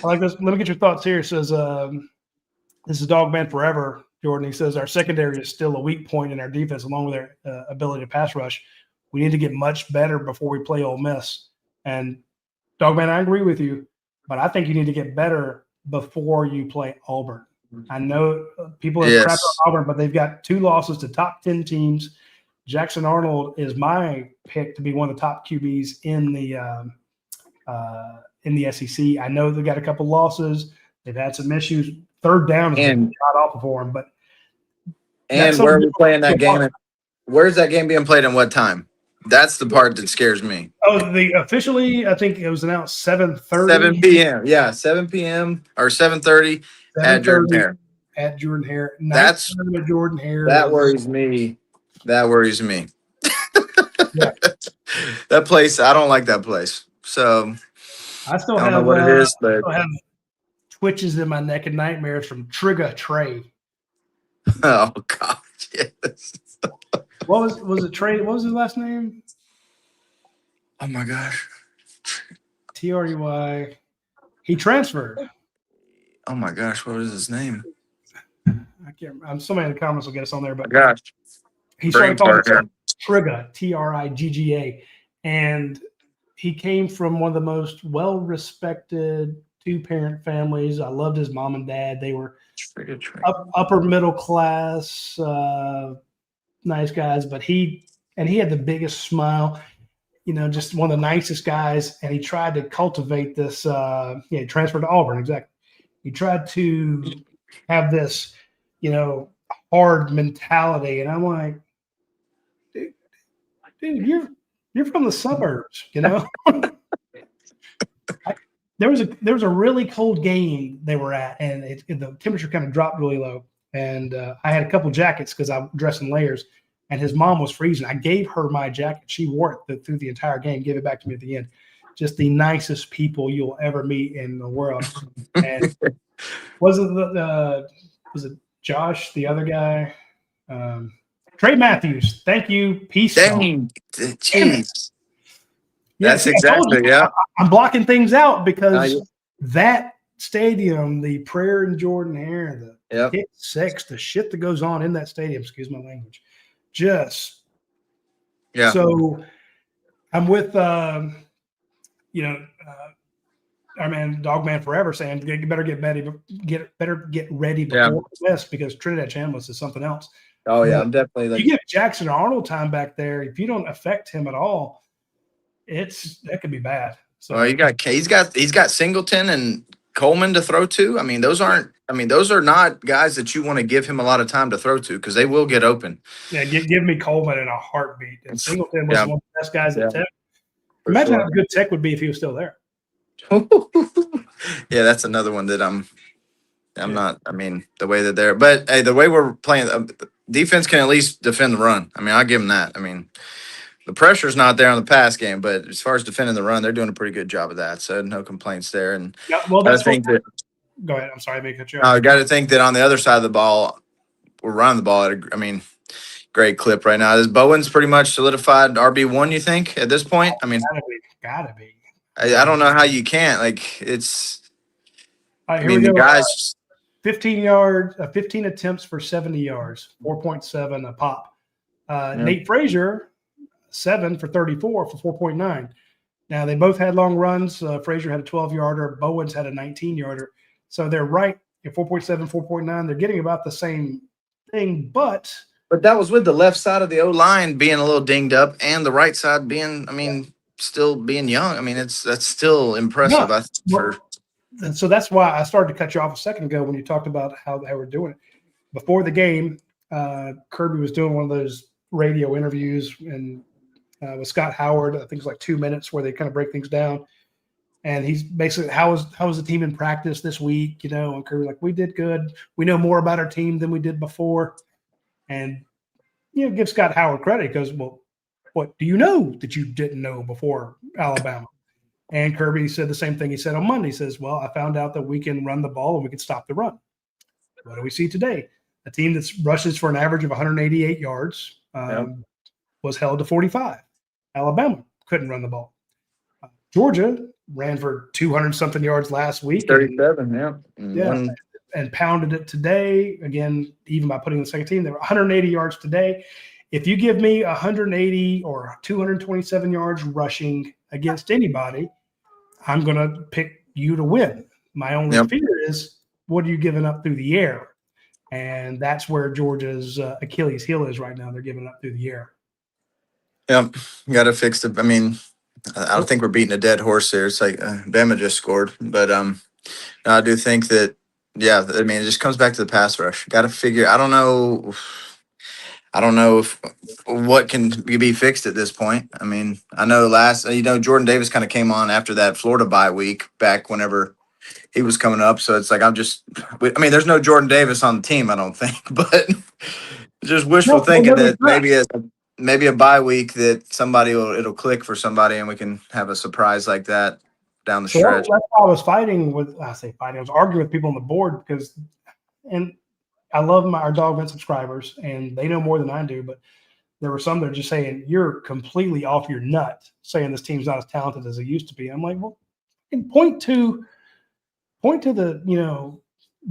C: like this. Let me get your thoughts here. It says, this is Dogman Forever. Jordan, he says, our secondary is still a weak point in our defense, along with their ability to pass rush. We need to get much better before we play Ole Miss. And, Dogman, I agree with you, but I think you need to get better before you play Auburn. I know people have crapped on Auburn, but they've got 2 losses to top 10 teams. Jackson Arnold is my pick to be one of the top QBs in the SEC. I know they've got a couple losses. They've had some issues. Third down is been god awful for them, but
D: where are we playing that game? Where's that game being played and what time? That's the part that scares me.
C: Oh, officially, I think it was announced 7:30.
D: 7 p.m. Yeah, 7 p.m. or 7:30 at Jordan Hare.
C: At Jordan Hare.
D: That's
C: Jordan Hare.
D: That worries me. That worries me.
C: Yeah.
D: that place. I don't like that place. So
C: I still
D: I don't know
C: have
D: what it is, but
C: still have twitches in my neck and nightmares from Trigger Trey.
D: oh god, yes.
C: What was it Trey? What was his last name?
D: Oh my gosh.
C: Trey. He transferred.
D: Oh my gosh, what is his name?
C: I can't. Somebody in the comments will get us on there,
D: Oh
C: but
D: my gosh,
C: he
D: brain
C: started calling
D: fart here.
C: himself Trigga, Trigga, and he came from one of the most well-respected two-parent families. I loved his mom and dad. They were upper middle class, nice guys, but he had the biggest smile. Just one of the nicest guys, and he tried to cultivate this. He transferred to Auburn, exactly. He tried to have this, hard mentality, and I'm like, dude, you're from the suburbs, There was a really cold game they were at, and the temperature kind of dropped really low, and I had a couple jackets because I dressed in layers. And his mom was freezing. I gave her my jacket. She wore it through the entire game, gave it back to me at the end. Just the nicest people you'll ever meet in the world. And was it Josh, the other guy? Trey Matthews. Thank you. Peace.
D: Dang, jeez.
C: Yes,
D: That's exactly, yeah.
C: I'm blocking things out because that stadium, the Prayer and Jordan Hare, the pick six, the shit that goes on in that stadium, excuse my language. So I'm with our man Dogman Forever saying you better get ready before West because Trinidad Chambliss is something else.
D: Oh yeah, I'm definitely like
C: you give Jackson Arnold time back there. If you don't affect him at all, that could be bad. So
D: he's got Singleton and Coleman to throw to. I mean, those are not guys that you want to give him a lot of time to throw to because they will get open.
C: Yeah, give me Coleman in a heartbeat. And Singleton was one of the best guys at Tech. Imagine how good Tech would be if he was still there.
D: Yeah, that's another one that I'm not. I mean, the way that they're, but hey, the way we're playing, defense can at least defend the run. I mean, I'll give them that. I mean, the pressure's not there on the pass game, but as far as defending the run, they're doing a pretty good job of that. So no complaints there. And
C: go ahead. I'm sorry, I make a joke.
D: I got to think that on the other side of the ball, we're running the ball at great clip right now. Is Bowen's pretty much solidified RB1, you think, at this point? I mean,
C: gotta be.
D: I don't know how you can't. Like, it's
C: all right, here we go. The guys 15 attempts for 70 yards, 4.7 a pop. Nate Frazier, 7 for 34 for 4.9. Now, they both had long runs. Frazier had a 12-yarder. Bowens had a 19-yarder. So they're right at 4.7, 4.9. They're getting about the same thing, but
D: that was with the left side of the O-line being a little dinged up and the right side being, still being young. I mean, that's still impressive.
C: And so that's why I started to cut you off a second ago when you talked about how they were doing it. Before the game, Kirby was doing one of those radio interviews and with Scott Howard. I think it's like 2 minutes where they kind of break things down. And he's basically, how was the team in practice this week? And Kirby's like, we did good. We know more about our team than we did before. And, give Scott Howard credit because, well, what do you know that you didn't know before Alabama? And Kirby said the same thing he said on Monday. He says, well, I found out that we can run the ball and we can stop the run. What do we see today? A team that rushes for an average of 188 yards was held to 45. Alabama couldn't run the ball. Georgia ran for 200-something yards last week.
D: 37,
C: and pounded it today. Again, even by putting the second team, they were 180 yards today. If you give me 180 or 227 yards rushing against anybody, I'm going to pick you to win. My only fear is, what are you giving up through the air? And that's where Georgia's Achilles heel is right now. They're giving up through the air.
D: Yep, got to fix it. I don't think we're beating a dead horse here. It's like Bama just scored, but I do think that it just comes back to the pass rush. Got to figure. I don't know if what can be fixed at this point. I mean, I know Jordan Davis kind of came on after that Florida bye week back whenever he was coming up. So it's like there's no Jordan Davis on the team, I don't think, but just wishful thinking that maybe maybe a bye week that it'll click for somebody and we can have a surprise like that down the
C: So
D: stretch.
C: that's why I was I was arguing with people on the board because, and I love our dog vent subscribers and they know more than I do, but there were some that are just saying you're completely off your nut saying this team's not as talented as it used to be. I'm like, well, point to the,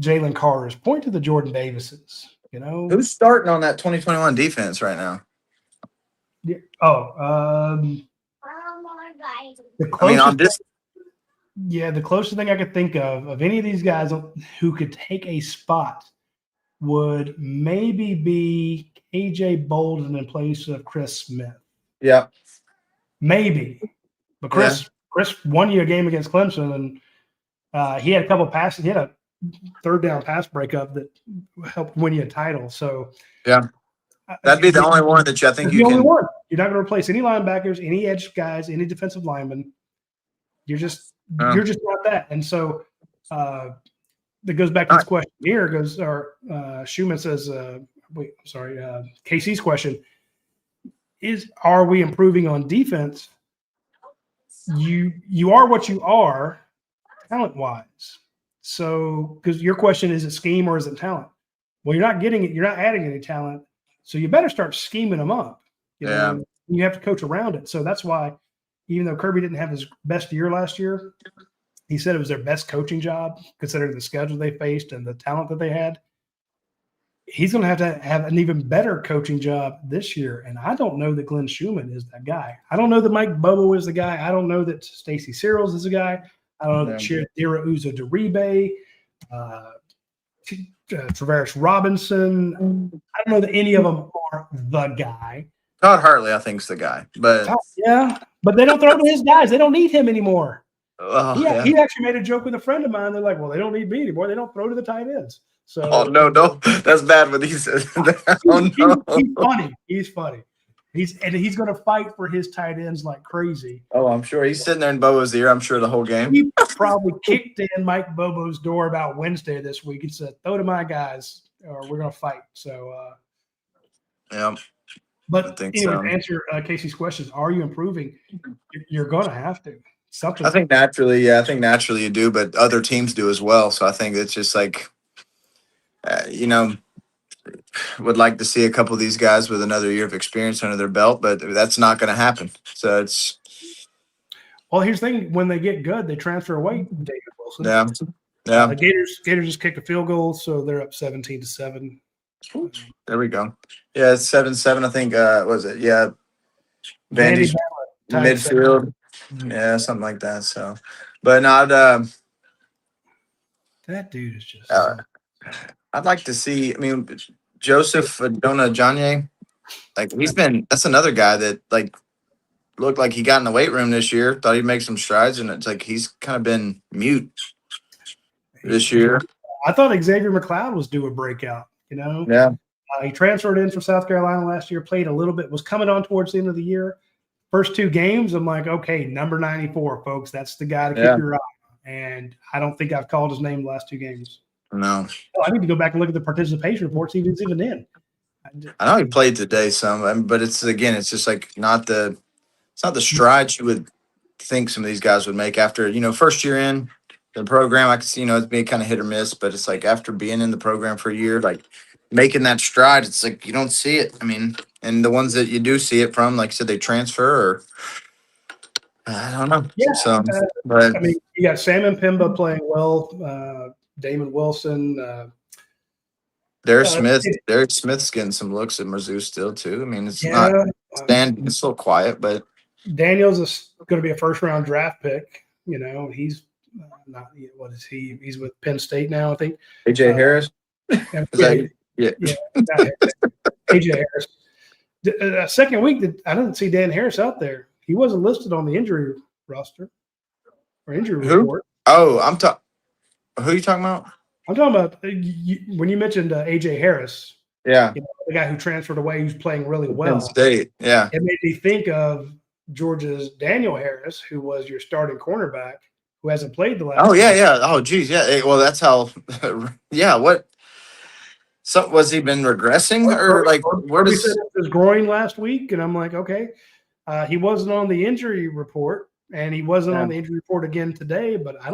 C: Jalen Carters, point to the Jordan Davises,
D: Who's starting on that 2021 defense right now?
C: the
D: I mean,
C: closest the closest thing I could think of any of these guys who could take a spot would maybe be AJ Bolden in place of Chris Smith.
D: Yeah.
C: Maybe. But Chris won you a game against Clemson, and he had a couple of passes. He had a third down pass breakup that helped win you a title. So
D: yeah, that'd be the only one that I think you
C: can.
D: Only
C: one. You're not going to replace any linebackers, any edge guys, any defensive linemen. You're just not that. And so that goes back to this question here. Schumann says, KC's question is: are we improving on defense? You are what you are, talent wise. So, because your question is it scheme or is it talent? Well, you're not getting it. You're not adding any talent. So you better start scheming them up. You have to coach around it. So that's why, even though Kirby didn't have his best year last year, he said it was their best coaching job, considering the schedule they faced and the talent that they had. He's going to have an even better coaching job this year. And I don't know that Glenn Schumann is that guy. I don't know that Mike Bobo is the guy. I don't know that Stacey Searles is the guy. I don't know that Chidera Uzo-Deribe, Travaris Robinson. I don't know that any of them are the guy.
D: Todd Hartley, I think, is the guy. But
C: but they don't throw to his guys. They don't need him anymore. He actually made a joke with a friend of mine. They're like, well, they don't need me anymore. They don't throw to the tight ends. So
D: no, that's bad what he says.
C: He's funny. He's funny. He's going to fight for his tight ends like crazy.
D: Oh, I'm sure he's sitting there in Bobo's ear. I'm sure the whole game.
C: He probably kicked in Mike Bobo's door about Wednesday this week and said, "Throw to my guys, or we're going to fight." So,
D: yeah.
C: But anyway, to answer Casey's questions, are you improving? You're going to have to. Something.
D: I think naturally you do, but other teams do as well. So I think it's just like, would like to see a couple of these guys with another year of experience under their belt, but that's not going to happen. So it's.
C: Well, here's the thing: when they get good, they transfer away David Wilson.
D: Yeah.
C: The Gators just kicked a field goal, so they're up 17-7.
D: There we go. Yeah, it's 7-7. I think. Was it? Yeah. Vandy midfield. Yeah, something like that. So, but not.
C: That dude is just.
D: I'd like to see. I mean, Joseph Adona-Janye, that's another guy that looked like he got in the weight room this year. Thought he'd make some strides, and it's like he's kind of been mute this year.
C: I thought Xavier McLeod was due a breakout.
D: Yeah.
C: He transferred in from South Carolina last year, played a little bit, was coming on towards the end of the year. First two games, I'm like, okay, number 94, folks. That's the guy to keep your eye on. And I don't think I've called his name the last two games.
D: No.
C: I need to go back and look at the participation reports. He was even in.
D: I know he played today some, but it's just like it's not the strides you would think some of these guys would make after, first year in the program. I could see, it's been kind of hit or miss, but it's like after being in the program for a year, like making that stride, it's like you don't see it. I mean, and the ones that you do see it from, like I said, they transfer or I don't know.
C: Yeah.
D: So, but
C: I mean, you got Sam and Pimba playing well, Damon Wilson.
D: Derek Smith's getting some looks at Mizzou still too. I mean, it's not it's still quiet, but
C: Daniels is going to be a first-round draft pick. He's not. What is he? He's with Penn State now, I think.
D: AJ Harris.
C: Yeah. AJ Harris. Second week, I didn't see Dan Harris out there. He wasn't listed on the injury roster or injury report.
D: Oh, who are you talking about?
C: I'm talking about when you mentioned AJ Harris.
D: Yeah.
C: The guy who transferred away, who's playing really well.
D: Penn State. Yeah.
C: It made me think of Georgia's Daniel Harris, who was your starting cornerback, who hasn't played the last.
D: Oh, yeah. Oh, geez. Yeah. Well, that's how. Yeah. What? So was he been regressing or like where
C: We said
D: does?
C: it was groin last week, and I'm like, okay. He wasn't on the injury report, and he wasn't on the injury report again today. But I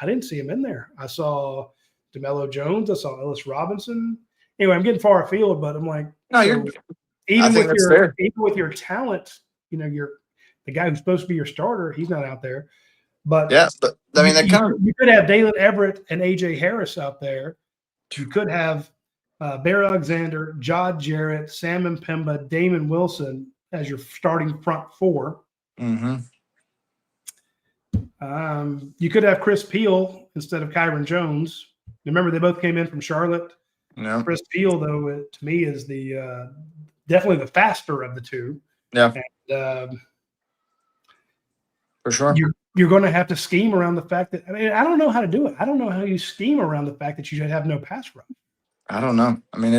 C: didn't see him in there. I saw DeMello Jones. I saw Ellis Robinson. Anyway, I'm getting far afield, but I'm like,
D: No,
C: so
D: I think that's fair.
C: even with your talent, the guy who's supposed to be your starter, he's not out there. But
D: Yeah, but I mean that kind of
C: you could have Dalen Everett and AJ Harris out there. You could have Bear Alexander, Jod Jarrett, Sam Mpemba, Damon Wilson as your starting front four.
D: mm-hmm.
C: You could have Chris Peel instead of Kyron Jones. Remember, they both came in from Charlotte.
D: Yeah.
C: Chris Peel, though, to me is the definitely the faster of the two.
D: Yeah.
C: And,
D: for sure.
C: You're going to have to scheme around the fact that I don't know how to do it. I don't know how you scheme around the fact that you should have no pass rush.
D: I don't know. I mean,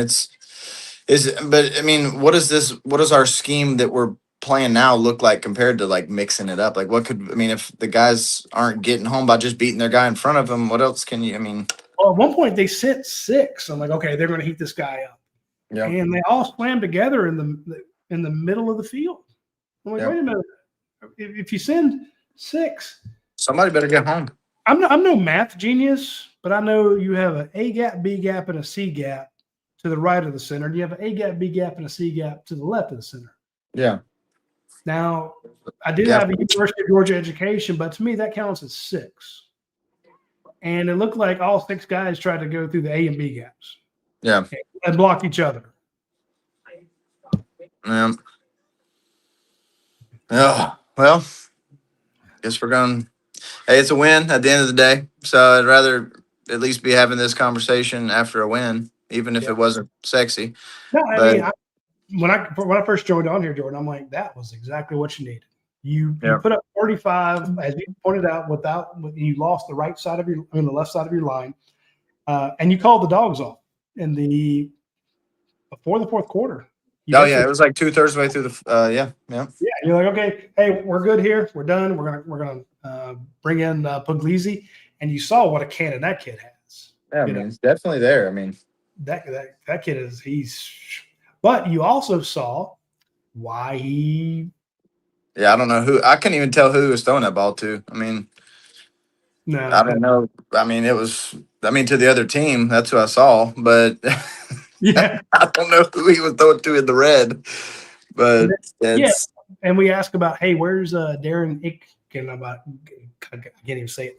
D: but I mean, what does our scheme that we're playing now look like compared to like mixing it up? Like if the guys aren't getting home by just beating their guy in front of them, what else can you,
C: Well, at one point they sent 6. I'm like, okay, they're going to heat this guy up.
D: Yeah.
C: And they all swam together in the middle of the field. I'm like, wait a minute. If you send 6,
D: somebody better get home.
C: I'm no math genius, but I know you have an A gap, B gap, and a C gap to the right of the center. And you have an A gap, B gap, and a C gap to the left of the center.
D: Yeah.
C: Now, I did have a University of Georgia education, but to me that counts as 6. And it looked like all 6 guys tried to go through the A and B gaps.
D: Yeah.
C: And block each other.
D: Yeah. Oh, well, guess we're going. Hey, it's a win at the end of the day. So I'd rather at least be having this conversation after a win, even if it wasn't sexy.
C: No, when I first joined on here, Jordan, I'm like, that was exactly what you needed. You put up 45, as you pointed out, you lost the left side of your line, and you called the dogs off before the fourth quarter.
D: It was like 2/3 of the way through the yeah.
C: Yeah, you're like, okay, hey, we're good here. We're done. We're gonna bring in Puglisi, and you saw what a cannon that kid has.
D: Yeah, it's definitely there. I mean,
C: that kid but you also saw why he.
D: Yeah, I don't know who. I couldn't even tell who he was throwing that ball to. I mean,
C: no,
D: I don't know. I mean, it was. I mean, to the other team, that's who I saw, but.
C: Yeah,
D: I don't know who he was throwing to in the red, but
C: and we asked about, hey, where's Darren Icken? I can't even say it.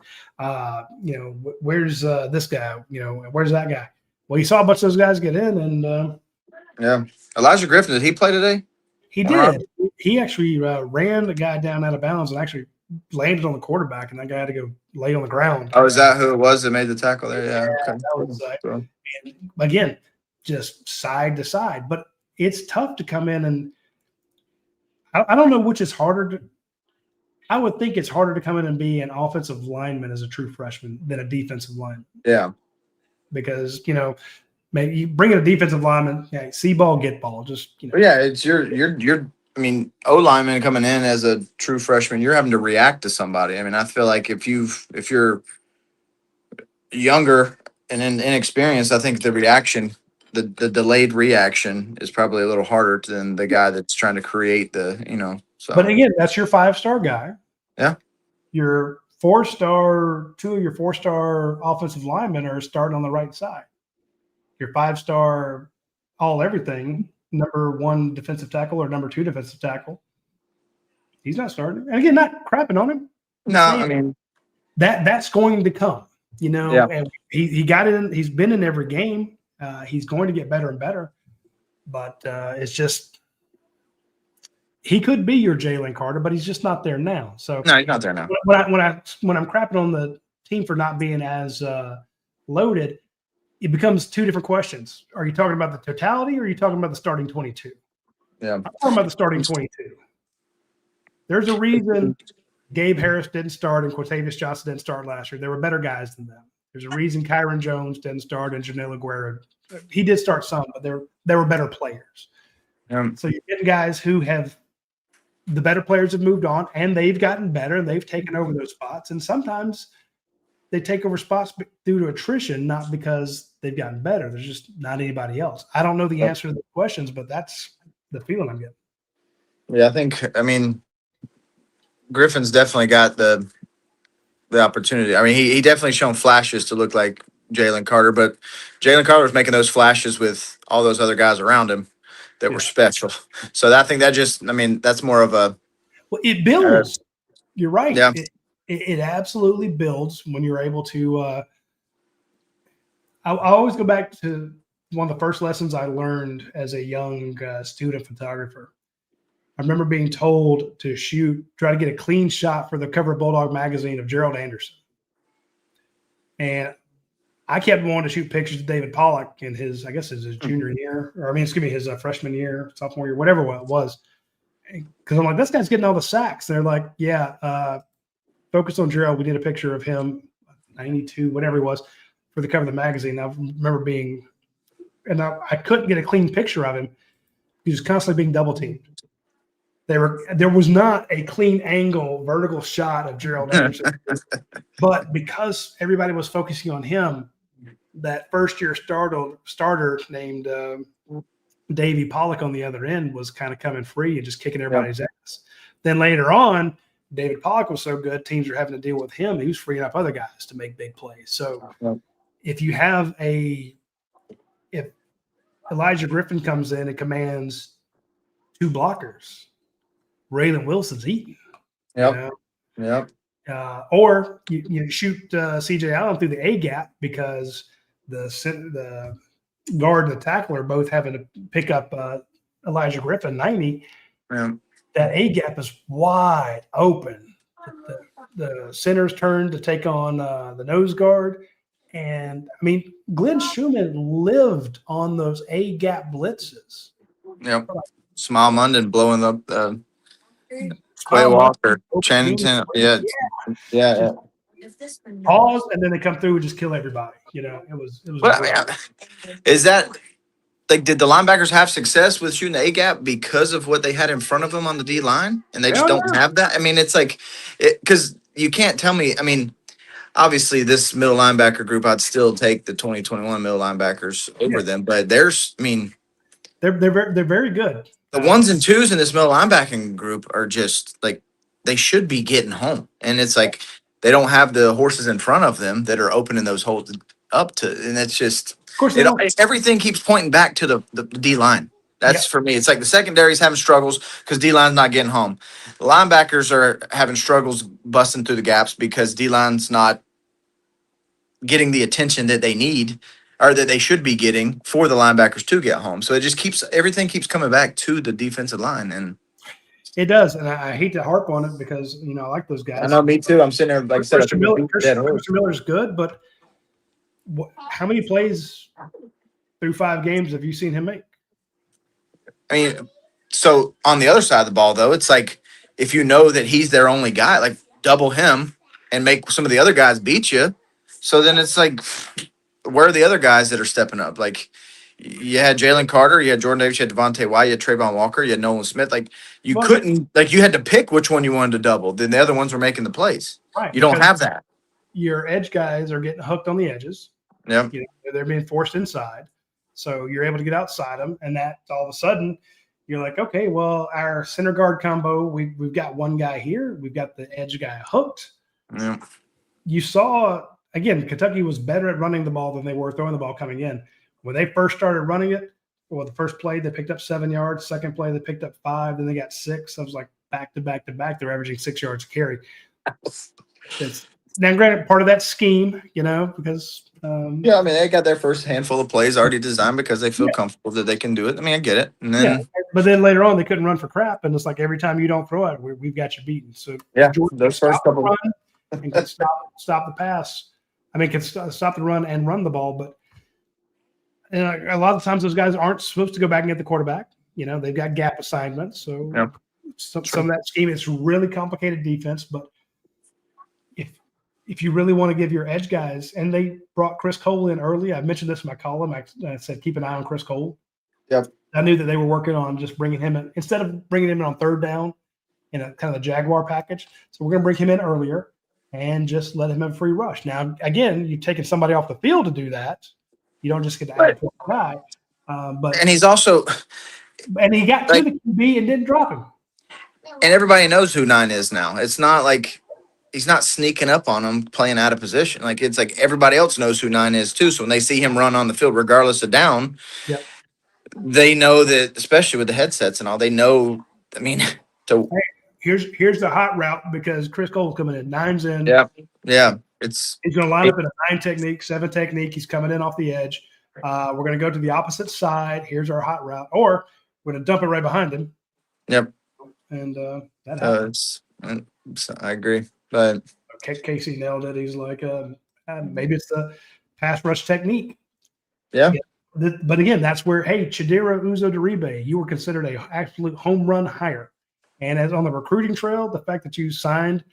C: Where's this guy? Where's that guy? Well, you saw a bunch of those guys get in, and
D: Elijah Griffin, did he play today?
C: He did. He actually ran the guy down out of bounds and actually landed on the quarterback, and that guy had to go lay on the ground.
D: Oh, is that who it was that made the tackle there? Yeah. Okay.
C: That was again. Just side to side, but it's tough to come in and I don't know which is harder. I would think it's harder to come in and be an offensive lineman as a true freshman than a defensive lineman.
D: Yeah,
C: because maybe you bring in a defensive lineman, see ball, get ball, just
D: Yeah, it's your. I mean, O lineman coming in as a true freshman, you're having to react to somebody. I mean, I feel like if you're younger and inexperienced, I think the reaction. The delayed reaction is probably a little harder than the guy that's trying to create the. So.
C: But again, that's your 5-star guy.
D: Yeah.
C: Your 4-star, 2 of your 4-star offensive linemen are starting on the right side. Your 5-star all everything, number 1 defensive tackle or number 2 defensive tackle. He's not starting. And again, not crapping on him.
D: No, I mean
C: that's going to come.
D: Yeah.
C: And he got in. He's been in every game. He's going to get better and better, but it's just he could be your Jalen Carter, but he's just not there now. So
D: no, he's not there now.
C: When I'm crapping on the team for not being as loaded, it becomes 2 different questions. Are you talking about the totality, or are you talking about the starting 22?
D: Yeah,
C: I'm talking about the starting 22. There's a reason Gabe Harris didn't start and Quatavius Johnson didn't start last year. There were better guys than them. There's a reason Kyron Jones didn't start and Janelle Aguero. He did start some, but there were better players. So you're getting guys who the better players have moved on, and they've gotten better, and they've taken over those spots. And sometimes they take over spots due to attrition, not because they've gotten better. There's just not anybody else. I don't know the answer to the questions, but that's the feeling I'm getting.
D: Yeah, I mean, Griffin's definitely got the opportunity. I mean, he definitely shown flashes to look like Jalen Carter, but Jalen Carter was making those flashes with all those other guys around him that were special. So I think that's more of a.
C: Well, it builds. You're right.
D: Yeah.
C: It absolutely builds when you're able to. I always go back to one of the first lessons I learned as a young student photographer. I remember being told to try to get a clean shot for the cover of Bulldog magazine of Gerald Anderson. And I kept wanting to shoot pictures of David Pollock in his junior year, or his freshman year, sophomore year, whatever it was. Because I'm like, this guy's getting all the sacks. They're like, focus on Gerald. We did a picture of him, 92, whatever he was, for the cover of the magazine. I remember I couldn't get a clean picture of him. He was constantly being double teamed. There was not a clean angle, vertical shot of Gerald Anderson. But because everybody was focusing on him, that first-year starter named Davey Pollock on the other end was kind of coming free and just kicking everybody's ass. Then later on, David Pollock was so good, teams were having to deal with him. He was freeing up other guys to make big plays. So if Elijah Griffin comes in and commands 2 blockers, Raylan Wilson's eating.
D: Yep.
C: Or you shoot C.J. Allen through the A gap because the guard and the tackler are both having to pick up Elijah Griffin 90.
D: Yeah.
C: That A gap is wide open. The center's turn to take on the nose guard. And I mean, Glenn Schumann lived on those A gap blitzes.
D: Yep. Smile London blowing up Quay Walker, Channington. Yeah.
C: Pause, and then they come through and just kill everybody. It was.
D: Is that like, did the linebackers have success with shooting the A gap because of what they had in front of them on the D line, and they just don't have that? I mean, it's like, because you can't tell me. I mean, obviously, this middle linebacker group, I'd still take the 2021 middle linebackers over them, but they're
C: very good.
D: The 1s and 2s in this middle linebacking group are just like, they should be getting home. And it's like, they don't have the horses in front of them that are opening those holes up to, and it's just,
C: of course,
D: everything keeps pointing back to the D line. That's for me. It's like the secondary's having struggles because D line's not getting home. The linebackers are having struggles busting through the gaps because D line's not getting the attention that they need, or that they should be getting for the linebackers to get home. So it just everything keeps coming back to the defensive line. And
C: it does. And I hate to harp on it because, I like those guys.
D: I know, me too. I'm sitting there, like I said,
C: Christian Miller's good, but how many plays through 5 games have you seen him make?
D: I mean, so on the other side of the ball, though, it's like, if you know that he's their only guy, like, double him and make some of the other guys beat you. So then it's like, where are the other guys that are stepping up? Like, you had Jalen Carter, you had Jordan Davis, you had Devontae White, you had Trayvon Walker, you had Nolan Smith. Like, you had to pick which one you wanted to double. Then the other ones were making the plays.
C: Right.
D: You don't have that.
C: Your edge guys are getting hooked on the edges.
D: Yeah.
C: They're being forced inside. So you're able to get outside them. And that all of a sudden, you're like, okay, well, our center guard combo, we've got one guy here. We've got the edge guy hooked.
D: Yeah.
C: You saw, again, Kentucky was better at running the ball than they were throwing the ball coming in. When they first started running it, the first play, they picked up 7 yards. Second play, they picked up 5. Then they got 6. I was like, back to back to back. They're averaging 6 yards a carry. Now, granted, part of that scheme, because
D: yeah, I mean, they got their first handful of plays already designed because they feel comfortable that they can do it. I mean, I get it. And then,
C: but then later on, they couldn't run for crap, and it's like every time you don't throw it, we've got you beaten. So
D: those first couple
C: run and can stop the pass. I mean, can stop the run and run the ball, but a lot of times those guys aren't supposed to go back and get the quarterback. They've got gap assignments, so some of that scheme, it's really complicated defense, but if you really want to give your edge guys, and they brought Chris Cole in early. I mentioned this in my column. I said, keep an eye on Chris Cole.
D: Yep.
C: I knew that they were working on just bringing him in instead of bringing him in on third down in a kind of the Jaguar package. So we're going to bring him in earlier. and just let him have a free rush. Now, again, you're taking somebody off the field to do that. You don't just get to add a guy.
D: And he's also
C: and he got to the QB and didn't drop him.
D: And everybody knows who 9 is now. It's not like he's not sneaking up on him playing out of position. Like it's like everybody else knows who 9 is too. So when they see him run on the field, regardless of down, they know that, especially with the headsets and all, they know. I mean,
C: here's the hot route because Chris Cole's coming in. 9's in.
D: Yeah.
C: He's going to line up in a 9 technique, 7 technique. He's coming in off the edge. We're going to go to the opposite side. Here's our hot route, or we're going to dump it right behind him.
D: Yep.
C: And that happens.
D: I agree, but
C: Casey nailed it. He's like, maybe it's the pass rush technique.
D: Yeah.
C: But again, that's where, hey, Chidera Uzo-Diribe, you were considered an absolute home run hire. And as on the recruiting trail, the fact that you signed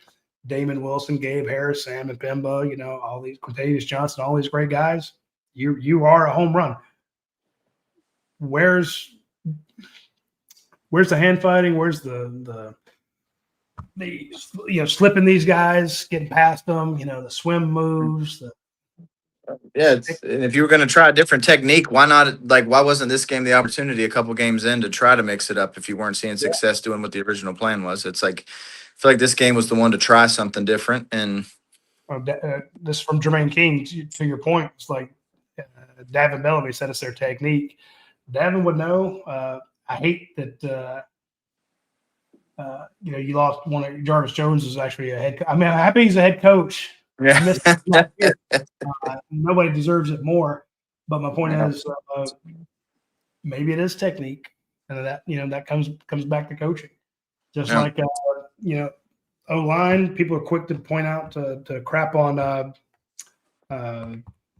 C: Damon Wilson, Gabe Harris, Sam Mpemba, all these Quintavious Johnson, all these great guys, you are a home run. Where's the hand fighting? Where's the slipping these guys, getting past them? The swim moves.
D: And if you were going to try a different technique, why not? Like, why wasn't this game the opportunity a couple games in to try to mix it up? If you weren't seeing success doing what the original plan was, it's like I feel like this game was the one to try something different. And
C: this from Jermaine King to your point. It's like Davin Bellamy said it's their technique. Davin would know. I hate that. You lost one of Jarvis Jones is actually a head. I'm happy he's a head coach.
D: Yeah.
C: Nobody deserves it more. But my point is, maybe it is technique, and that comes back to coaching. Just like O-line, people are quick to point out to crap on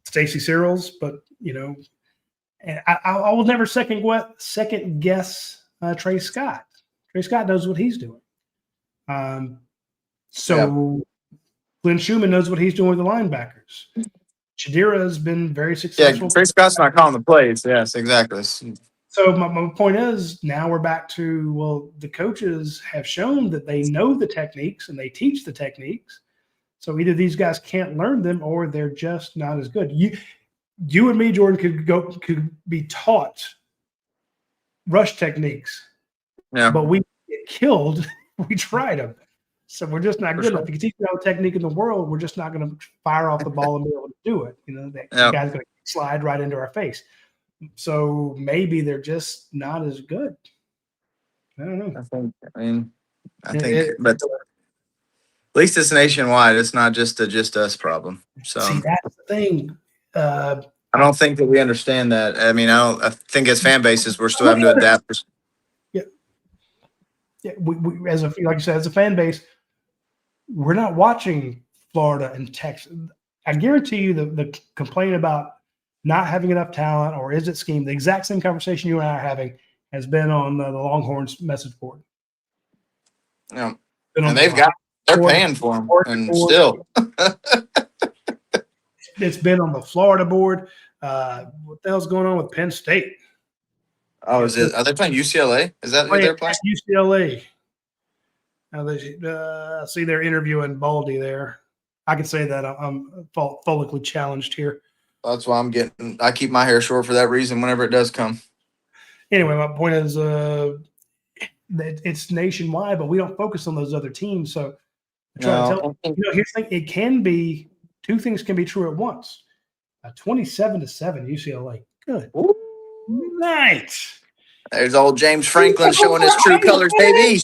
C: Stacey Searles, but and I will never second guess Trey Scott. Trey Scott knows what he's doing. Glenn Schumann knows what he's doing with the linebackers. Chidera has been very successful.
D: Yeah, Trey Scott's not calling the plays. Yes, exactly.
C: So my point is, now we're back to, the coaches have shown that they know the techniques and they teach the techniques. So either these guys can't learn them or they're just not as good. You and me, Jordan, could be taught rush techniques. Yeah. But we get killed. We tried them. So we're just not good enough. If you teach all the technique in the world, we're just not going to fire off the ball and be able to do it. The guy's going to slide right into our face. So maybe they're just not as good. I don't know.
D: I think, but at least it's nationwide. It's not just a us problem. So
C: see, that's the thing.
D: I don't think that we understand that. I think as fan bases, we're still having to adapt.
C: Yeah, we like you said, as a fan base, we're not watching Florida and Texas. I guarantee you the complaint about not having enough talent or is it scheme, the exact same conversation you and I are having has been on the Longhorns message board.
D: Yeah, and they're paying for them, and still.
C: It's been on the Florida board. What the hell's going on with Penn State?
D: Oh, is it? Are they playing UCLA? Is that who they're playing?
C: UCLA. Now they see they're interviewing Baldy there. I can say that I'm follically challenged here.
D: That's why I keep my hair short for that reason whenever it does come.
C: Anyway, my point is that it's nationwide, but we don't focus on those other teams. So I try to tell here's the thing: it can be two things can be true at once. 27-7 UCLA. Good night.
D: There's old James Franklin showing his true colors, baby.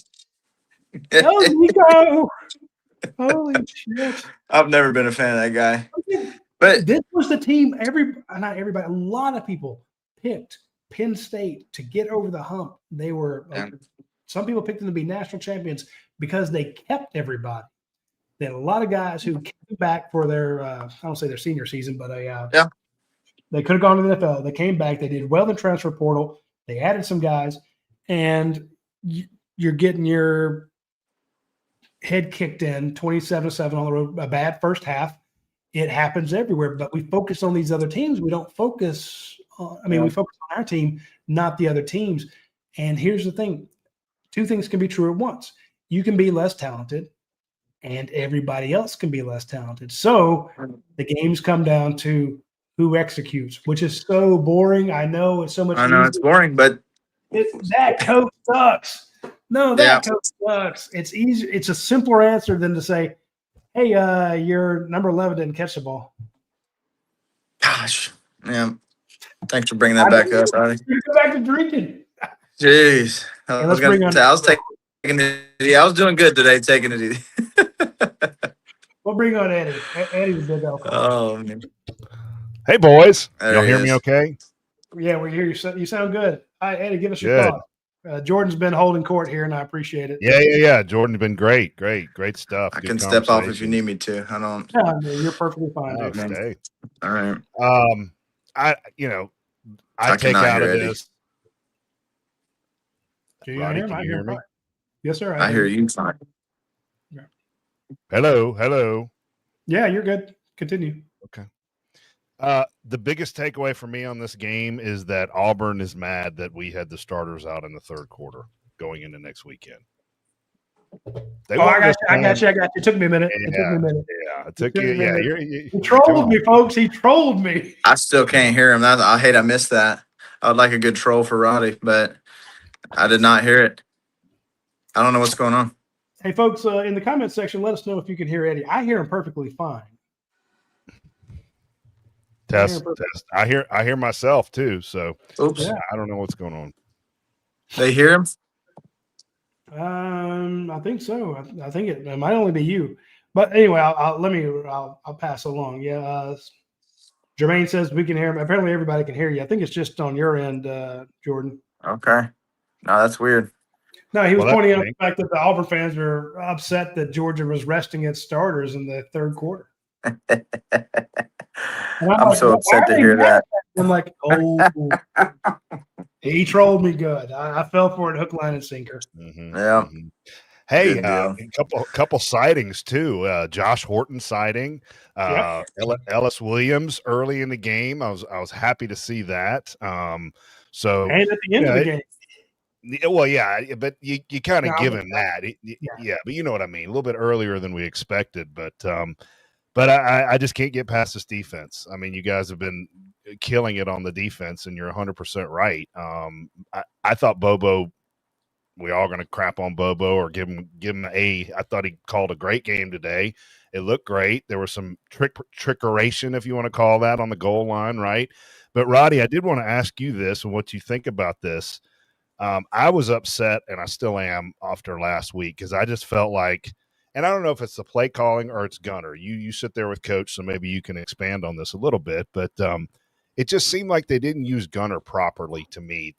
C: Holy shit.
D: I've never been a fan of that guy. But
C: this was the team, not everybody, a lot of people picked Penn State to get over the hump. They were some people picked them to be national champions because they kept everybody. They had a lot of guys who came back for their I don't say their senior season, but they could have gone to the NFL. They came back. They did well in the transfer portal. They added some guys, and you're getting your head kicked in 27-7 on the road, a bad first half. It happens everywhere, but we focus on these other teams. We don't focus on, we focus on our team, not the other teams. And here's the thing. Two things can be true at once. You can be less talented and everybody else can be less talented. So the games come down to who executes, which is so boring. I know it's so much
D: I know
C: easier.
D: it's boring, but
C: That coach sucks. No,
D: Yeah.
C: that coach sucks. It's easy. It's a simpler answer than to say, hey, your number 11 didn't catch the ball.
D: gosh, yeah. Thanks for bringing that back up, Radi.
C: Go back to drinking.
D: Jeez, I
C: Hey,
D: was
C: let's bring
D: gonna
C: on-
D: say I was taking it easy. I was doing good today, taking it easy.
C: We'll bring on Eddie. Eddie's a big alcoholic.
D: Oh man.
E: Hey, boys.
D: There
E: Y'all
D: he
E: hear me
D: is.
E: okay?
C: Yeah, we hear you. You sound good. All right, Eddie, give us your
E: Good.
C: thoughts. Jordan's been holding court here, and I appreciate it.
E: Yeah. Jordan's been great stuff.
D: I
E: Good
D: can step off if you
E: conversations.
D: need me to. I don't.
C: Yeah, man, you're perfectly fine,
E: Oh,
C: dude.
E: stay.
D: All right.
E: I
D: I
E: take
D: cannot
E: out
D: hear
E: of
D: Eddie.
E: this.
C: Do you
E: Roddy,
C: hear him?
E: can
C: I
E: you
C: hear
E: hear
C: him
E: me?
C: fine. Yes, sir.
D: I hear you fine.
E: Hello.
C: Yeah, you're good. Continue.
E: Okay. The biggest takeaway for me on this game is that Auburn is mad that we had the starters out in the third quarter going into next weekend. They
C: I
E: wanted
C: got
E: us
C: you. I got
E: playing-
C: you. It took me a minute. It took me a minute.
E: Yeah, it took you. Yeah,
C: He
E: you're
C: trolled
E: doing
C: me, folks. He trolled me.
D: I still can't hear him. I hate I missed that. I would like a good troll for Roddy, but I did not hear it. I don't know what's going on.
C: Hey, folks, in the comments section, let us know if you can hear Eddie. I hear him perfectly fine.
E: Test. I hear myself too. So
D: Oops.
C: Yeah.
E: I don't know what's going on.
D: They hear him?
C: I think so. I think it might only be you. But anyway, I'll pass along. Yeah. Jermaine says we can hear him. Apparently, everybody can hear you. I think it's just on your end, Jordan.
D: Okay. No, that's weird.
C: No, he was
E: Well,
C: pointing out
E: that's
C: the fact that the Auburn fans were upset that Georgia was resting its starters in the third quarter.
D: I'm so upset to hear that.
C: I'm like, oh, he trolled me good. I fell for it hook, line, and sinker.
E: Mm-hmm,
D: Yeah.
E: mm-hmm. Hey,
D: Good deal.
E: a couple sightings too. Josh Horton sighting, Ellis Williams early in the game. I was happy to see that. So
C: And at the end of the game.
E: Well, yeah, but you kind of
C: No,
E: give him that. Yeah, but you know what I mean. A little bit earlier than we expected, but I just can't get past this defense. I mean, you guys have been killing it on the defense, and you're 100% right. I thought Bobo. We all going to crap on Bobo or give him an A. I thought he called a great game today. It looked great. There was some trickeration, if you want to call that, on the goal line, right? But Roddy, I did want to ask you this and what you think about this. I was upset, and I still am after last week because I just felt like, and I don't know if it's the play calling or it's Gunner. You sit there with Coach, so maybe you can expand on this a little bit. But it just seemed like they didn't use Gunner properly to me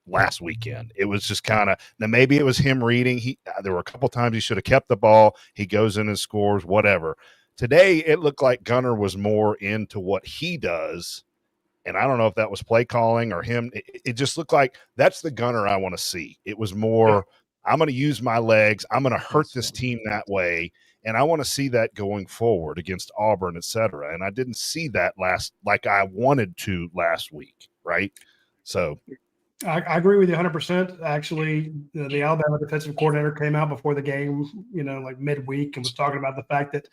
E: last weekend. It was just kind of, now maybe it was him reading. There were a couple times he should have kept the ball. He goes in and scores, whatever. Today, it looked like Gunner was more into what he does. And I don't know if that was play calling or him. It just looked like that's the Gunner I want to see. It was more, I'm going to use my legs. I'm going to hurt this team that way. And I want to see that going forward against Auburn, et cetera. And I didn't see that like I wanted to last week, right? So
C: I agree with you 100%. Actually, the Alabama defensive coordinator came out before the game, like midweek, and was talking about the fact that,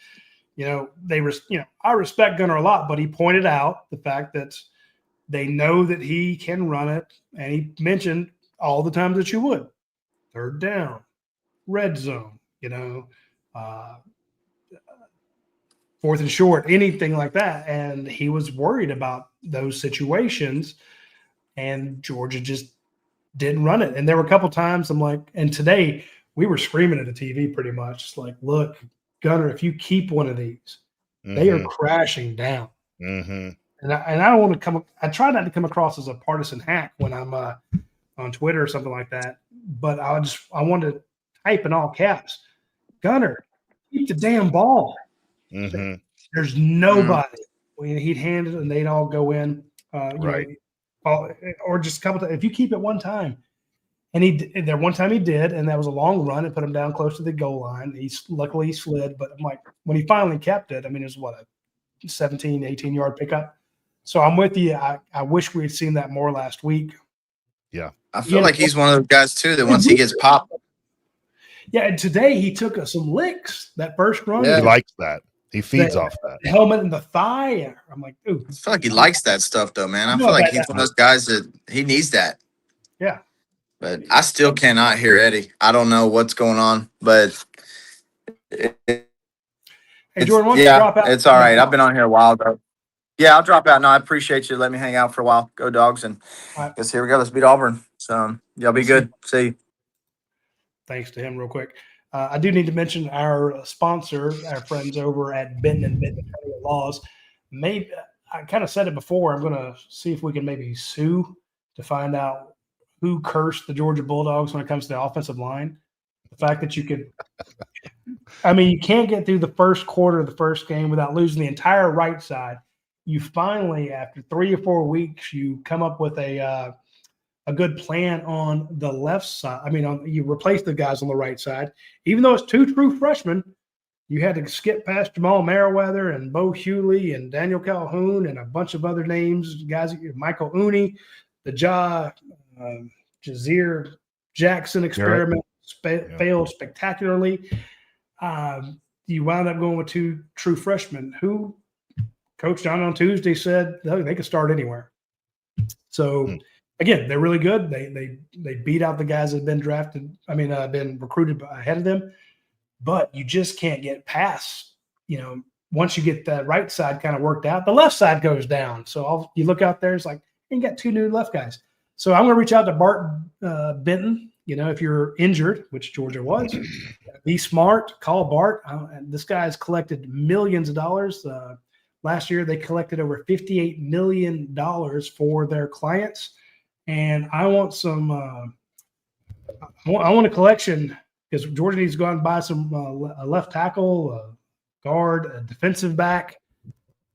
C: I respect Gunner a lot, but he pointed out the fact that they know that he can run it, and he mentioned all the times that you would. Third down, red zone, fourth and short, anything like that. And he was worried about those situations, and Georgia just didn't run it. And there were a couple times I'm like, and today we were screaming at the TV pretty much. It's like, look, Gunner, if you keep one of these, they are crashing down.
E: Mm-hmm.
C: And I don't want to I try not to come across as a partisan hack when I'm on Twitter or something like that. But I want to type in all caps, Gunner, keep the damn ball.
E: Mm-hmm.
C: There's nobody. He'd hand it and they'd all go in.
E: Right.
C: Or just a couple times. If you keep it one time, and one time he did, and that was a long run and put him down close to the goal line. Luckily he slid, but I'm like, when he finally kept it, I mean, it was a 17, 18-yard pickup. So I'm with you. I wish we had seen that more last week.
E: Yeah.
D: I feel like he's one of those guys too that once he gets popped.
C: Yeah, and today he took some licks. That first run,
D: Yeah.
E: He likes that. He feeds off that.
C: the helmet in the thigh. I'm like, ooh.
D: I feel like he likes that stuff, though, man. I
C: No,
D: feel like
C: that-
D: he's one of those guys that he needs that.
C: Yeah.
D: But I still cannot hear Eddie. I don't know what's going on, but
C: Hey, Jordan, why don't you drop out?
D: it's all right. I've been on here a while, though. Yeah, I'll drop out. No, I appreciate you. Let me hang out for a while. Go Dogs. And
C: All right.
D: I guess here we go. Let's beat Auburn. So y'all be good. See you.
C: Thanks to him real quick. I do need to mention our sponsor, our friends over at Benton and Benton Attorney Laws. Maybe I kind of said it before. I'm going to see if we can maybe sue to find out who cursed the Georgia Bulldogs when it comes to the offensive line. The fact that you could, I mean, you can't get through the first quarter of the first game without losing the entire right side. You finally, after 3 or 4 weeks, you come up with a good plan on the left side. I mean, you replace the guys on the right side. Even though it's 2 true freshmen, you had to skip past Jamal Merriweather and Bo Hewley and Daniel Calhoun and a bunch of other names, guys, Michael Uni, the Jazir Jackson experiment failed spectacularly. You wound up going with 2 true freshmen who Coach John on Tuesday said they could start anywhere. So, again, they're really good. They beat out the guys that have been drafted. I mean, been recruited ahead of them. But you just can't get past, once you get the right side kind of worked out, the left side goes down. So you look out there, it's like, you got 2 new left guys. So I'm going to reach out to Bart Benton. If you're injured, which Georgia was, be smart, call Bart. This guy's collected millions of dollars. Last year, they collected over $58 million for their clients. And I want some I want a collection because Georgia needs to go out and buy some a left tackle, a guard, a defensive back,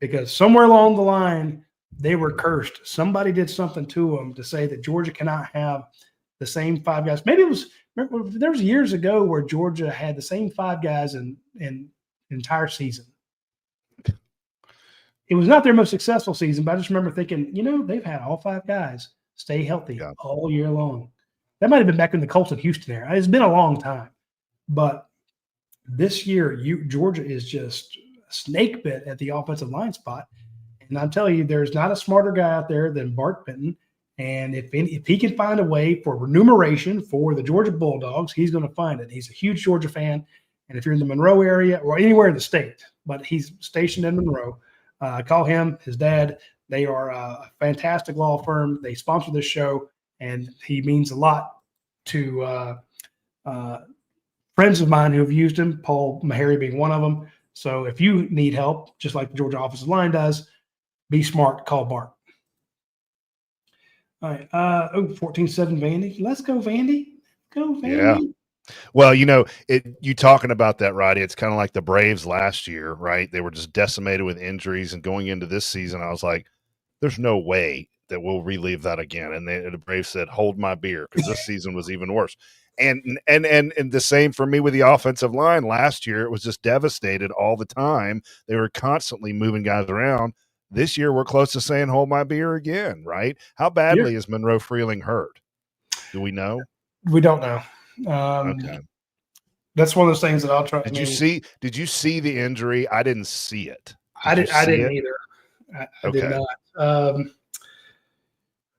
C: because somewhere along the line, they were cursed. Somebody did something to them to say that Georgia cannot have the same 5 guys. Maybe there was years ago where Georgia had the same 5 guys in entire season. It was not their most successful season, but I just remember thinking, they've had all 5 guys stay healthy all year long. That might have been back in the Colts in Houston era. It's been a long time. But this year, Georgia is just snake bit at the offensive line spot. And I'm telling you, there's not a smarter guy out there than Bart Benton. And if he can find a way for remuneration for the Georgia Bulldogs, he's going to find it. He's a huge Georgia fan. And if you're in the Monroe area or anywhere in the state, but he's stationed in Monroe, call him, his dad. They are a fantastic law firm. They sponsor this show, and he means a lot to friends of mine who have used him, Paul Meharry being one of them. So if you need help, just like the Georgia offensive line does, be smart, call Bart. All right. 14-7 Vandy. Let's go, Vandy. Go, Vandy.
E: Yeah. Well, you talking about that, Roddy, it's kind of like the Braves last year, right? They were just decimated with injuries, and going into this season, I was like, there's no way that we'll relive that again. And the Braves said, hold my beer, because this season was even worse. And the same for me with the offensive line. Last year, it was just devastated all the time. They were constantly moving guys around. This year, we're close to saying, hold my beer again, right? How badly is Monroe Freeling hurt? Do we know?
C: We don't know.
E: Okay.
C: That's one of those things that I'll try.
E: Did you see the injury? I didn't see it.
C: I didn't either. I did not.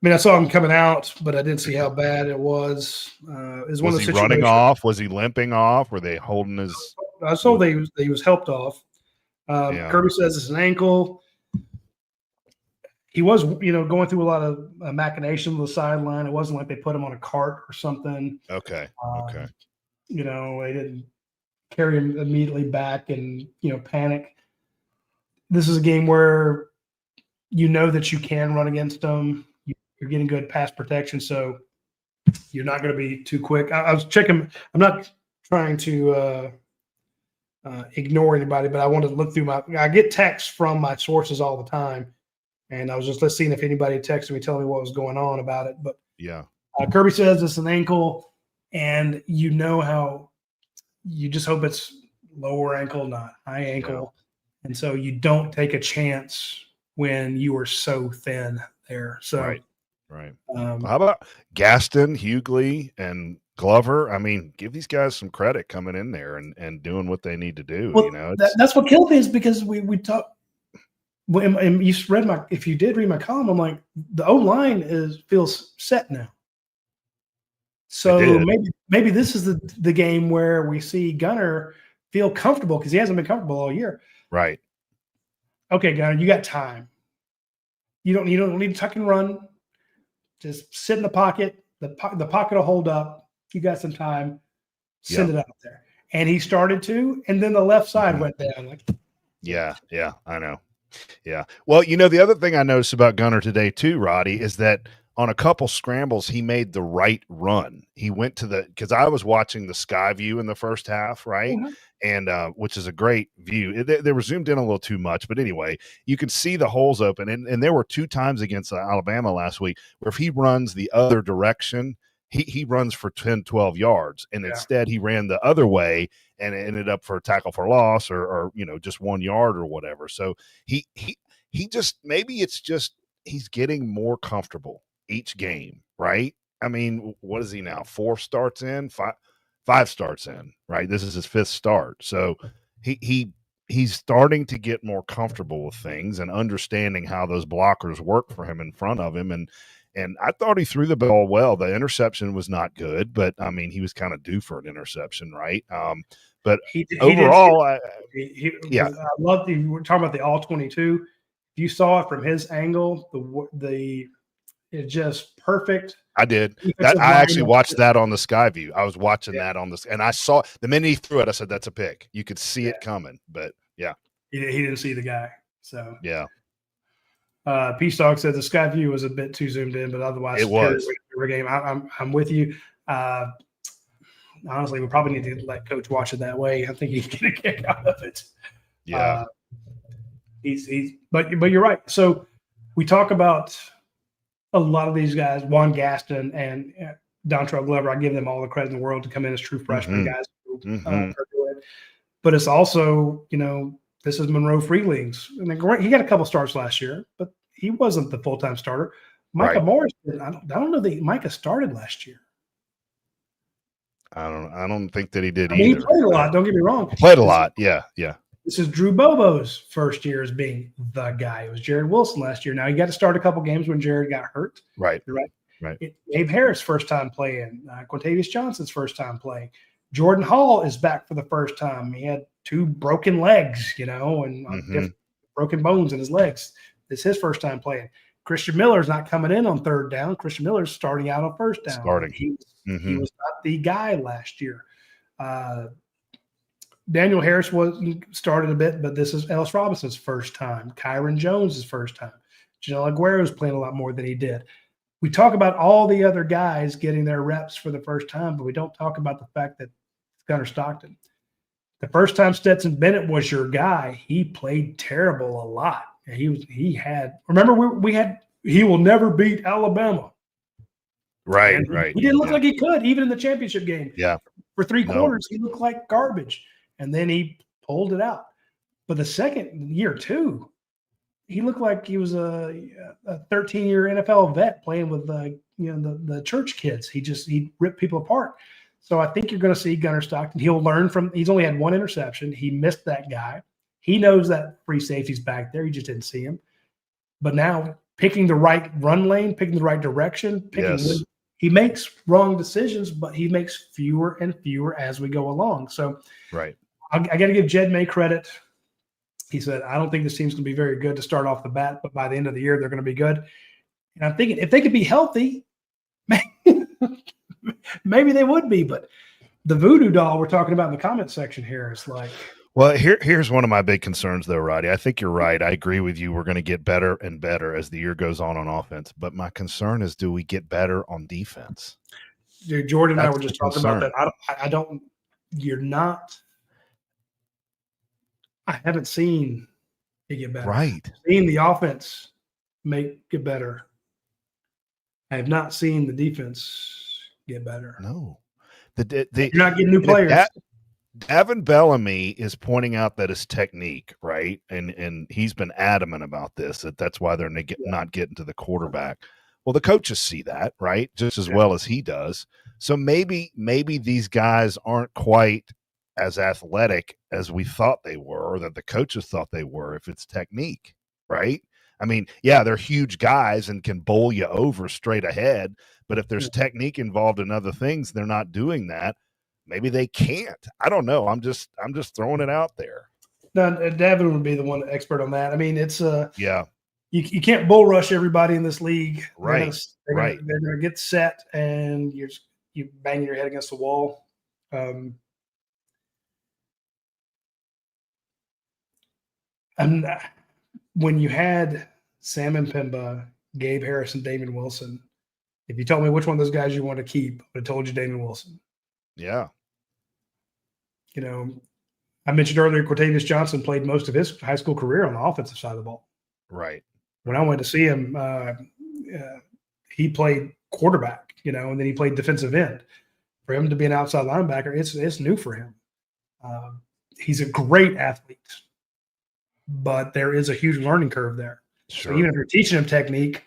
C: I saw him coming out, but I didn't see how bad it was.
E: Was he running off? Was he limping off? Were they holding his?
C: I saw that he was helped off. Kirby says it's an ankle. He was, going through a lot of machination on the sideline. It wasn't like they put him on a cart or something.
E: Okay.
C: They didn't carry him immediately back and, panic. This is a game where that you can run against them. You're getting good pass protection, so you're not going to be too quick. I was checking. I'm not trying to ignore anybody, but I wanted to look through I get texts from my sources all the time. And I was just seeing if anybody texted me telling me what was going on about it. But
E: yeah,
C: Kirby says it's an ankle, and how you just hope it's lower ankle, not high ankle. Yeah. And so you don't take a chance when you are so thin there. So
E: right. How about Gaston, Hughley, and Glover. I mean, give these guys some credit coming in there and doing what they need to do.
C: Well,
E: You know,
C: that's what killed me is because we talk. And you read if you did read my column, I'm like, the O line feels set now. So maybe this is the game where we see Gunner feel comfortable because he hasn't been comfortable all year.
E: right.
C: Okay, Gunner, you got time. You don't need to tuck and run. Just sit in the pocket. The pocket will hold up. You got some time. Send it out there. And he started to, and then the left side went down. Like,
E: yeah, I know. Yeah. Well, the other thing I noticed about Gunner today too, Roddy, is that on a couple scrambles, he made the right run. He went to because I was watching the sky view in the first half, right?
C: mm-hmm.
E: And which is a great view. They were zoomed in a little too much, but anyway, you can see the holes open. And there were 2 times against Alabama last week where if he runs the other direction, he runs for 10, 12 yards. And instead he ran the other way and it ended up for a tackle for loss or just 1 yard or whatever. So he just, maybe it's just he's getting more comfortable each game, right? I mean, what is he now? 4 starts in, 5 starts in, right? This is his 5th start. So he's starting to get more comfortable with things and understanding how those blockers work for him in front of him. And I thought he threw the ball well. The interception was not good, but I mean, he was kind of due for an interception, right? But overall, I
C: love we're talking about the all 22. If you saw it from his angle, it's just perfect.
E: I did. I actually watched that on the sky view. I was watching that on this, and I saw the minute he threw it, I said, "That's a pick." You could see it coming, but
C: he didn't see the guy. So
E: Peace
C: Dog said the sky view was a bit too zoomed in, but otherwise
E: it was.
C: Game. I'm with you. Honestly, we probably need to let Coach watch it that way. I think he can get a kick out of it.
E: Yeah.
C: But you're right. So we talk about a lot of these guys, Juan Gaston and Dontrell Glover. I give them all the credit in the world to come in as true freshmen guys. But it's also, this is Monroe Freelings. And he got a couple starts last year, but he wasn't the full-time starter. Micah Morris, I don't know that Micah started last year.
E: I don't think that he did
C: either. He played a lot. Don't get me wrong.
E: He played a lot. Yeah.
C: This is Drew Bobo's first year as being the guy. It was Jared Wilson last year. Now he got to start a couple games when Jared got hurt.
E: Right.
C: Abe Harris first time playing. Quintavious Johnson's first time playing. Jordan Hall is back for the first time. He had 2 broken legs, and broken bones in his legs. This is his first time playing. Christian Miller's not coming in on 3rd down. Christian Miller's starting out on 1st down. He was not the guy last year. Daniel Harris started a bit, but this is Ellis Robinson's first time. Kyron Jones' first time. Janelle Aguero's playing a lot more than he did. We talk about all the other guys getting their reps for the first time, but we don't talk about the fact that Gunner Stockton. The first time Stetson Bennett was your guy, he played terrible a lot. Remember we had he will never beat Alabama.
E: Right.
C: He didn't look like he could, even in the championship game.
E: Yeah.
C: For 3 quarters, he looked like garbage. And then he pulled it out. But the second year, too, he looked like he was a 13-year NFL vet playing with the church kids. He ripped people apart. So I think you're going to see Gunner Stockton. He'll learn from – he's only had 1 interception. He missed that guy. He knows that free safety's back there. He just didn't see him. But now picking the right run lane, picking the right direction, he makes wrong decisions, but he makes fewer and fewer as we go along. So
E: right.
C: I got to give Jed May credit. He said, I don't think this team's going to be very good to start off the bat, but by the end of the year, they're going to be good. And I'm thinking if they could be healthy, maybe they would be. But the voodoo doll we're talking about in the comment section here is like.
E: Well, here's one of my big concerns, though, Roddy. I think you're right. I agree with you. We're going to get better and better as the year goes on offense. But my concern is, do we get better on defense?
C: Dude, Jordan and I were just talking about that. I haven't seen it get better.
E: Right.
C: I've seen the offense get better. I have not seen the defense get better.
E: No.
C: You're not getting new players.
E: Davin Bellamy is pointing out that his technique, right? And he's been adamant about this, that's why they're not getting to the quarterback. Well, the coaches see that, right, just as well as he does. So maybe these guys aren't quite as athletic as we thought they were, or that the coaches thought they were, if it's technique, right? I mean, yeah, they're huge guys and can bowl you over straight ahead, but if there's technique involved in other things, they're not doing that. Maybe they can't. I don't know. I'm just throwing it out there.
C: No, Davin would be the one expert on that. I mean, it's
E: Yeah.
C: You can't bull rush everybody in this league.
E: Right.
C: They're going to get set, and you banging your head against the wall. And when you had Sam and Pimba, Gabe Harris, and Damon Wilson, if you told me which one of those guys you want to keep, I would have told you Damon Wilson.
E: Yeah.
C: You know, I mentioned earlier, Cortavius Johnson played most of his high school career on the offensive side of the ball.
E: Right.
C: When I went to see him, he played quarterback, you know, and then he played defensive end. For him to be an outside linebacker, it's new for him. He's a great athlete, but there is a huge learning curve there.
E: Sure.
C: So even if you're teaching him technique,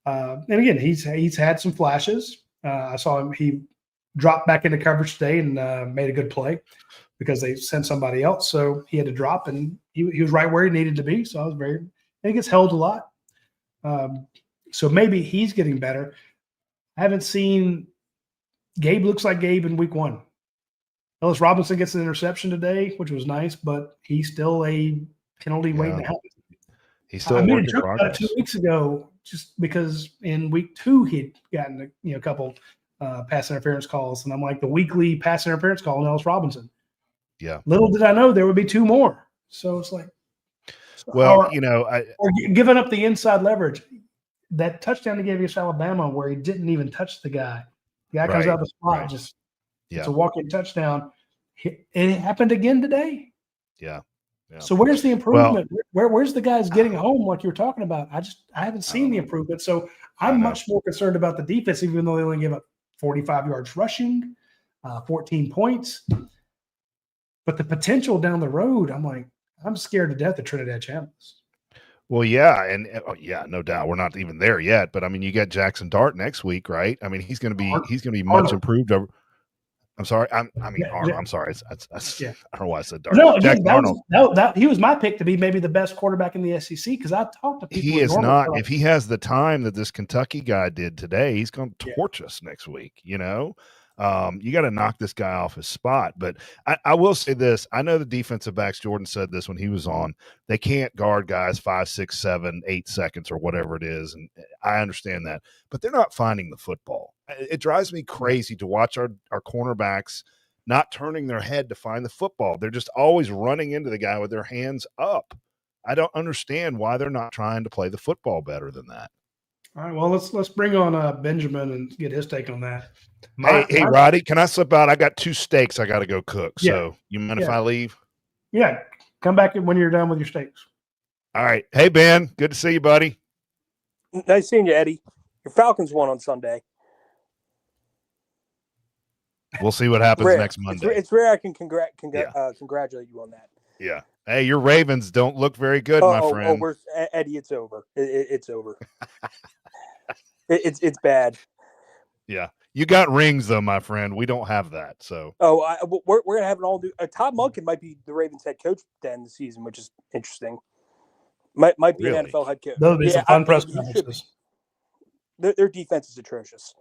C: and again, he's had some flashes. I saw him; he dropped back into coverage today and made a good play because they sent somebody else, so he had to drop, and he was right where he needed to be. So I was very. And he gets held a lot. So maybe he's getting better. I haven't seen Gabe looks like Gabe in week 1. Ellis Robinson gets an interception today, which was nice, but he's still a penalty waiting to happen.
E: He's still
C: I made a
E: working
C: joke about it
E: progress.
C: 2 weeks ago, just because in week 2 he'd gotten a couple pass interference calls, and I'm like the weekly pass interference call on Ellis Robinson.
E: Yeah.
C: Little did I know there would be 2 more. So it's like,
E: well,
C: or giving up the inside leverage. That touchdown he gave against Alabama, where he didn't even touch the guy. The guy comes out of the spot, just it's a walk-in touchdown. It happened again today.
E: Yeah.
C: So where's the improvement? Where's the guys getting home like you were talking about? I haven't seen the improvement. So I'm much more concerned about the defense, even though they only gave up 45 yards rushing, 14 points. But the potential down the road, I'm scared to death of Trinidad Chambliss.
E: Well, yeah, and no doubt we're not even there yet. But I mean, you got Jackson Dart next week, right? I mean, he's going to be much improved over. I'm sorry. Arnold. I'm sorry. I don't know why I said Dart.
C: No, again, he was my pick to be maybe the best quarterback in the SEC because I talked to people.
E: He is not. If he has the time that this Kentucky guy did today, he's going to torch us next week. You know, you got to knock this guy off his spot. But I will say this: I know the defensive backs. Jordan said this when he was on. They can't guard guys 5, 6, 7, 8 seconds or whatever it is, and I understand that. But they're not finding the football. It drives me crazy to watch our cornerbacks not turning their head to find the football. They're just always running into the guy with their hands up. I don't understand why they're not trying to play the football better than that.
C: All right, well, let's bring on Benjamin and get his take on that.
E: Hey, Roddy, can I slip out? I got 2 steaks I got to go cook. So you mind if I leave?
C: Yeah, come back when you're done with your steaks.
E: All right. Hey, Ben, good to see you, buddy.
F: Nice seeing you, Eddie. Your Falcons won on Sunday.
E: We'll see what happens next Monday.
F: It's rare I can congratulate you on that.
E: Yeah. Hey, your Ravens don't look very good, my friend.
F: Eddie, it's over. It's over. It's bad.
E: Yeah. You got rings, though, my friend. We don't have that. So.
F: We're going to have an all-new Todd Monken might be the Ravens head coach then this season, which is interesting. Might be an NFL head coach.
C: Those be some fun press conferences.
F: Their defense is atrocious.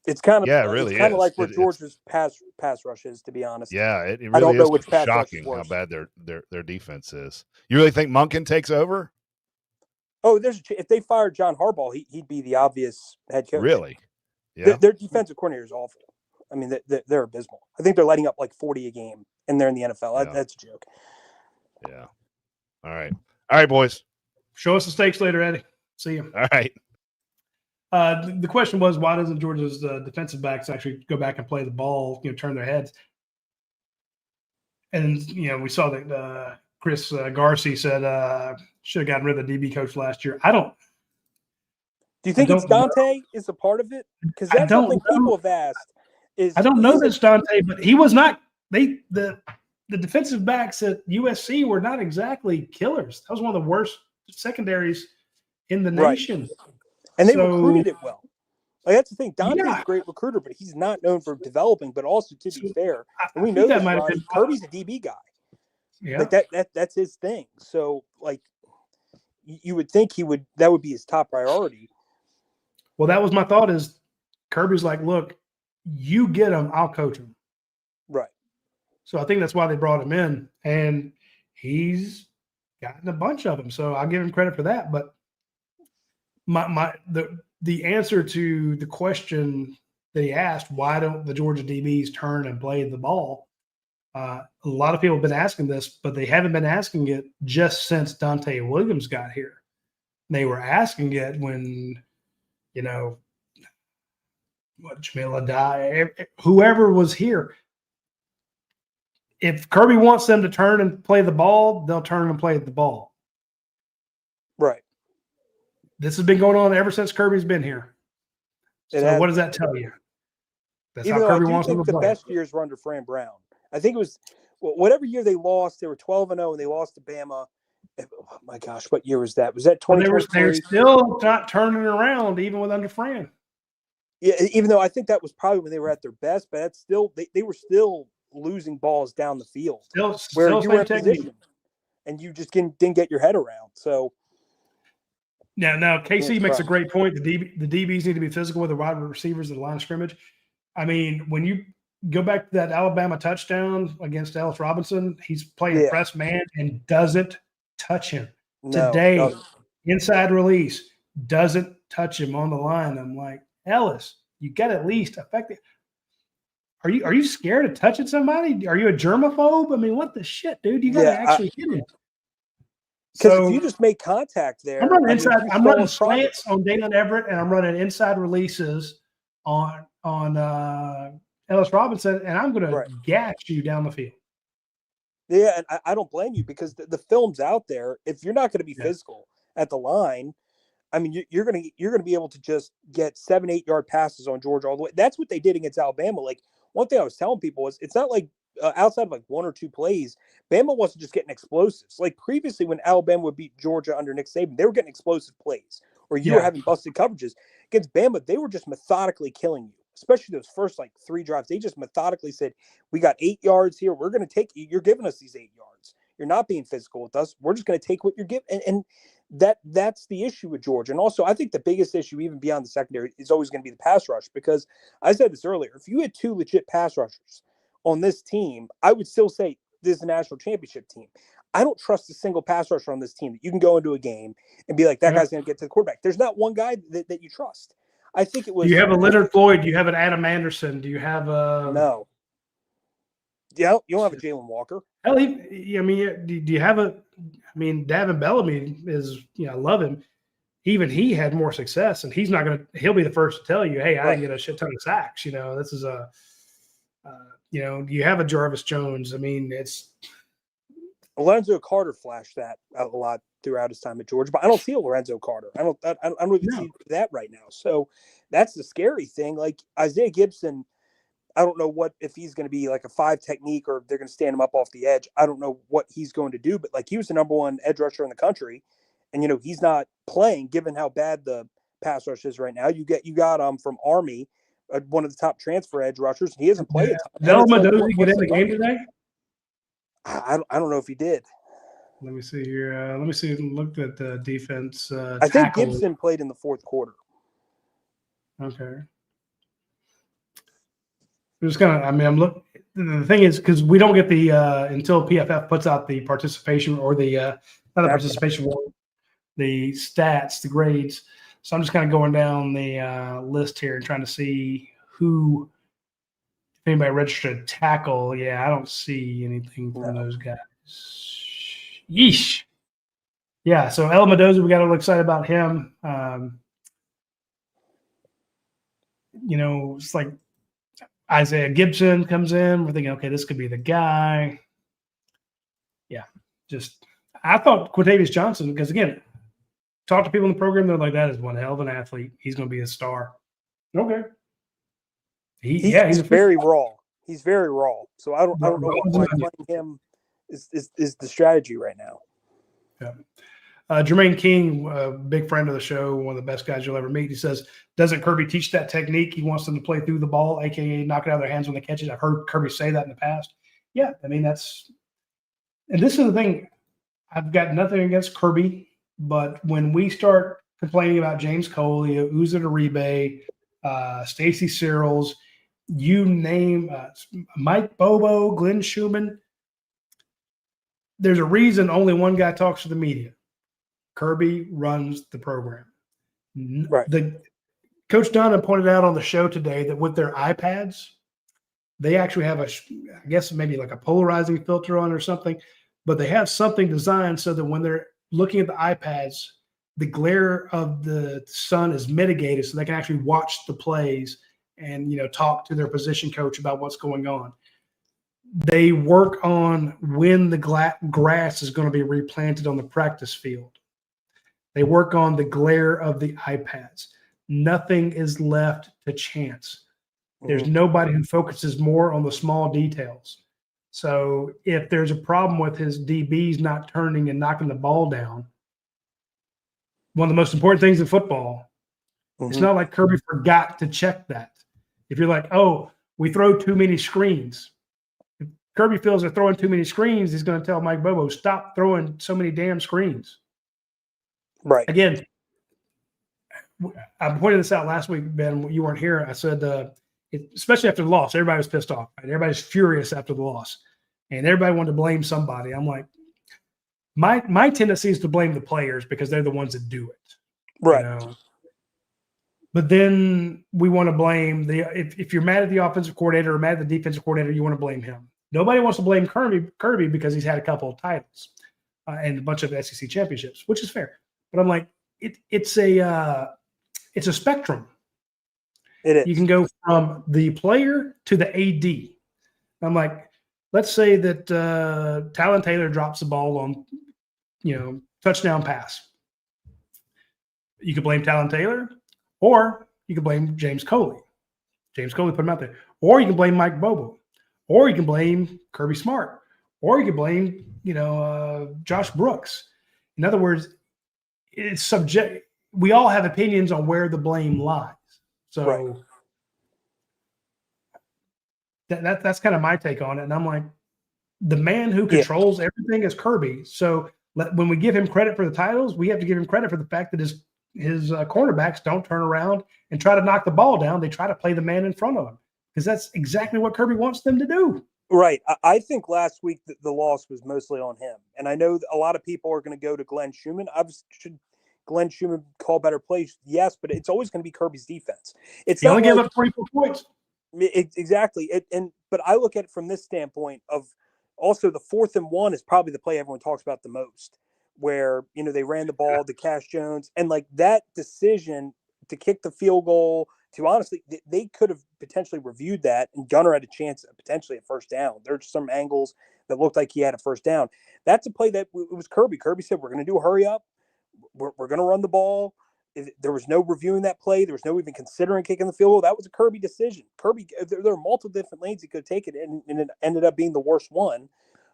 F: It's kind of
E: really
F: kind of like where Georgia's pass rush is, to be honest.
E: Yeah, it really
F: I don't know
E: is
F: which pass
E: shocking
F: rush is
E: how bad their defense is. You really think Monken takes over?
F: Oh, if they fired John Harbaugh, he'd be the obvious head coach.
E: Really? Yeah.
F: Their defensive coordinator is awful. I mean, they're abysmal. I think they're letting up like 40 a game, and they're in the NFL.
E: Yeah.
F: That's a joke.
E: Yeah. All right, boys.
C: Show us the stakes later, Eddie. See you.
E: All right.
C: The question was, why doesn't Georgia's defensive backs actually go back and play the ball, turn their heads? And, we saw that Chris Garcia said should have gotten rid of the DB coach last year.
F: Do you think it's Dante is a part of it? Because that's something people have asked.
C: I don't know that's Dante, but he was not – the defensive backs at USC were not exactly killers. That was one of the worst secondaries in the nation.
F: And they
C: So-
F: recruited it well. Like, that's the thing. Dante's
C: Yeah.
F: a great recruiter, but he's not known for developing. But also, to be fair, and we
C: I
F: know
C: think that
F: this,
C: might have
F: Ronnie,
C: been-
F: Kirby's a DB guy.
C: Yeah.
F: Like that's his thing. So like, you would think that would be his top priority.
C: Well, that was my thought. Is Kirby's like, look, you get him, I'll coach him.
F: Right.
C: So I think that's why they brought him in, and he's gotten a bunch of them. So I'll give him credit for that. But the answer to the question that he asked, why don't the Georgia DBs turn and play the ball? A lot of people have been asking this, but they haven't been asking it just since Dante Williams got here. They were asking it when, Jamila died, whoever was here. If Kirby wants them to turn and play the ball, they'll turn and play the ball.
F: Right.
C: This has been going on ever since Kirby's been here. So what does that tell you? That's
F: Even
C: how
F: though
C: Kirby
F: I do
C: wants them
F: think
C: to
F: the
C: play.
F: best years were under Fran Brown. I think it was whatever year they lost, they were 12-0 and they lost to Bama. Oh my gosh, what year was that? Was that 2023?
C: They're still not turning around even with under Fran.
F: Yeah, even though I think that was probably when they were at their best, but that's still they were still losing balls down the field where you were in position and you just didn't get your head around. So
C: now KC makes a great point. The DBs need to be physical with the wide receivers at the line of scrimmage. I mean, when you go back to that Alabama touchdown against Ellis Robinson, he's playing press man and doesn't touch him. Today, inside release, doesn't touch him on the line. I'm like, Ellis, you got to at least affect it. Are you scared of touching somebody? Are you a germaphobe? I mean, what the shit, dude? You got to actually hit him.
F: Because if you just make contact there,
C: I'm running inside. I'm running slants on Dayne Everett, and I'm running inside releases on Ellis Robinson, and I'm going to gash you down the field.
F: Yeah, and I don't blame you because the film's out there. If you're not going to be physical at the line, I mean, you're gonna be able to just get 7-8 yard passes on Georgia all the way. That's what they did against Alabama. Like, one thing I was telling people was it's not like outside of like one or two plays, Bama wasn't just getting explosives. Like previously when Alabama would beat Georgia under Nick Saban, they were getting explosive plays, or you were having busted coverages. Against Bama, they were just methodically killing you, especially those first like 3 drives. They just methodically said, we got 8 yards here. We're going to take you. You're giving us these 8 yards. You're not being physical with us. We're just going to take what you're giving. And that's the issue with Georgia. And also, I think the biggest issue, even beyond the secondary, is always going to be the pass rush. Because I said this earlier, if you had 2 legit pass rushers on this team, I would still say this is a national championship team. I don't trust a single pass rusher on this team that you can go into a game and be like, that guy's going to get to the quarterback. There's not one guy that you trust. I think it was.
C: Do you have a Leonard Floyd? Do you have an Adam Anderson? Do you have a
F: no? Yeah, you don't have a Jalen Walker.
C: Hell, do you have a? I mean, Davin Bellamy is. I love him. Even he had more success, and he's not going to. He'll be the first to tell you, "Hey, I didn't get a shit ton of sacks." This is a. You have a Jarvis Jones. I mean, it's.
F: Lorenzo Carter flashed that a lot throughout his time at Georgia, but I don't see a Lorenzo Carter. I don't even see that right now. So that's the scary thing. Like Isaiah Gibson, I don't know if he's going to be like a 5 technique or if they're going to stand him up off the edge. I don't know what he's going to do, but like he was the number 1 edge rusher in the country, and he's not playing given how bad the pass rush is right now. You got from Army, one of the top transfer edge rushers, and he hasn't played a ton.
C: Does he get in the game today?
F: I don't know if he did.
C: Let me see here. Let me see. Looked at the defense.
F: I think Gibson played in the 4th quarter.
C: Okay. Just kind of. I mean, I'm looking. The thing is, because we don't get the until PFF puts out the participation or the not the participation, the stats, the grades. So I'm just kind of going down the list here and trying to see who. If anybody registered a tackle, I don't see anything from those guys. Yeesh. Yeah, so El Mendoza, we got a little excited about him. It's like Isaiah Gibson comes in. We're thinking, okay, this could be the guy. Yeah, I thought Quintavious Johnson, because again, talk to people in the program, they're like, that is one hell of an athlete. He's going to be a star. Okay. He's
F: very raw. He's very raw. So I don't know why playing him is the strategy right now.
C: Yeah. Jermaine King, a big friend of the show, one of the best guys you'll ever meet, he says, doesn't Kirby teach that technique? He wants them to play through the ball, a.k.a. knock it out of their hands when they catch it. I've heard Kirby say that in the past. Yeah, I mean, and this is the thing. I've got nothing against Kirby, but when we start complaining about James Coley, Uza Uribe, Stacy Searles, you name Mike Bobo, Glenn Schumann, there's a reason only one guy talks to the media. Kirby runs the program.
F: Right.
C: Coach Donna pointed out on the show today that with their iPads, they actually have I guess maybe like a polarizing filter on or something, but they have something designed so that when they're looking at the iPads, the glare of the sun is mitigated so they can actually watch the plays and, talk to their position coach about what's going on. They work on when the grass is going to be replanted on the practice field. They work on the glare of the iPads. Nothing is left to chance. There's nobody who focuses more on the small details. So if there's a problem with his DBs not turning and knocking the ball down, one of the most important things in football, it's not like Kirby forgot to check that. If you're like, oh, we throw too many screens. If Kirby feels they're throwing too many screens, he's going to tell Mike Bobo, stop throwing so many damn screens.
F: Right.
C: Again, I pointed this out last week, Ben, you weren't here. I said, especially after the loss, everybody was pissed off. Right? Everybody's furious after the loss. And everybody wanted to blame somebody. I'm like, my tendency is to blame the players because they're the ones that do it.
F: Right.
C: But then we want to blame if you're mad at the offensive coordinator or mad at the defensive coordinator, you want to blame him. Nobody wants to blame Kirby because he's had a couple of titles and a bunch of SEC championships, which is fair. But I'm like, it's a spectrum.
F: It is.
C: You can go from the player to the AD. I'm like, let's say that Talon Taylor drops the ball on, touchdown pass. You could blame Talon Taylor, or you could blame James Coley. James Coley put him out there. Or you can blame Mike Bobo. Or you can blame Kirby Smart. Or you can blame, Josh Brooks. In other words, it's subject. We all have opinions on where the blame lies. So that's kind of my take on it. And I'm like, the man who controls everything is Kirby. So when we give him credit for the titles, we have to give him credit for the fact that his cornerbacks don't turn around and try to knock the ball down. They try to play the man in front of him because that's exactly what Kirby wants them to do.
F: Right. I think last week the loss was mostly on him. And I know a lot of people are going to go to Glenn Schumann. Should Glenn Schumann call better plays? Yes, but it's always going to be Kirby's defense.
C: He only gave up 24 points.
F: Exactly. But I look at it from this standpoint of also the 4th and 1 is probably the play everyone talks about the most, where, they ran the ball to Cash Jones, and like that decision to kick the field goal, to honestly, they could have potentially reviewed that, and Gunner had a chance potentially at first down. There's some angles that looked like he had a first down. That's a play that it was Kirby. Kirby said, we're going to do a hurry up. We're going to run the ball. There was no reviewing that play. There was no even considering kicking the field goal. That was a Kirby decision. Kirby, there are multiple different lanes he could have taken, and it ended up being the worst one.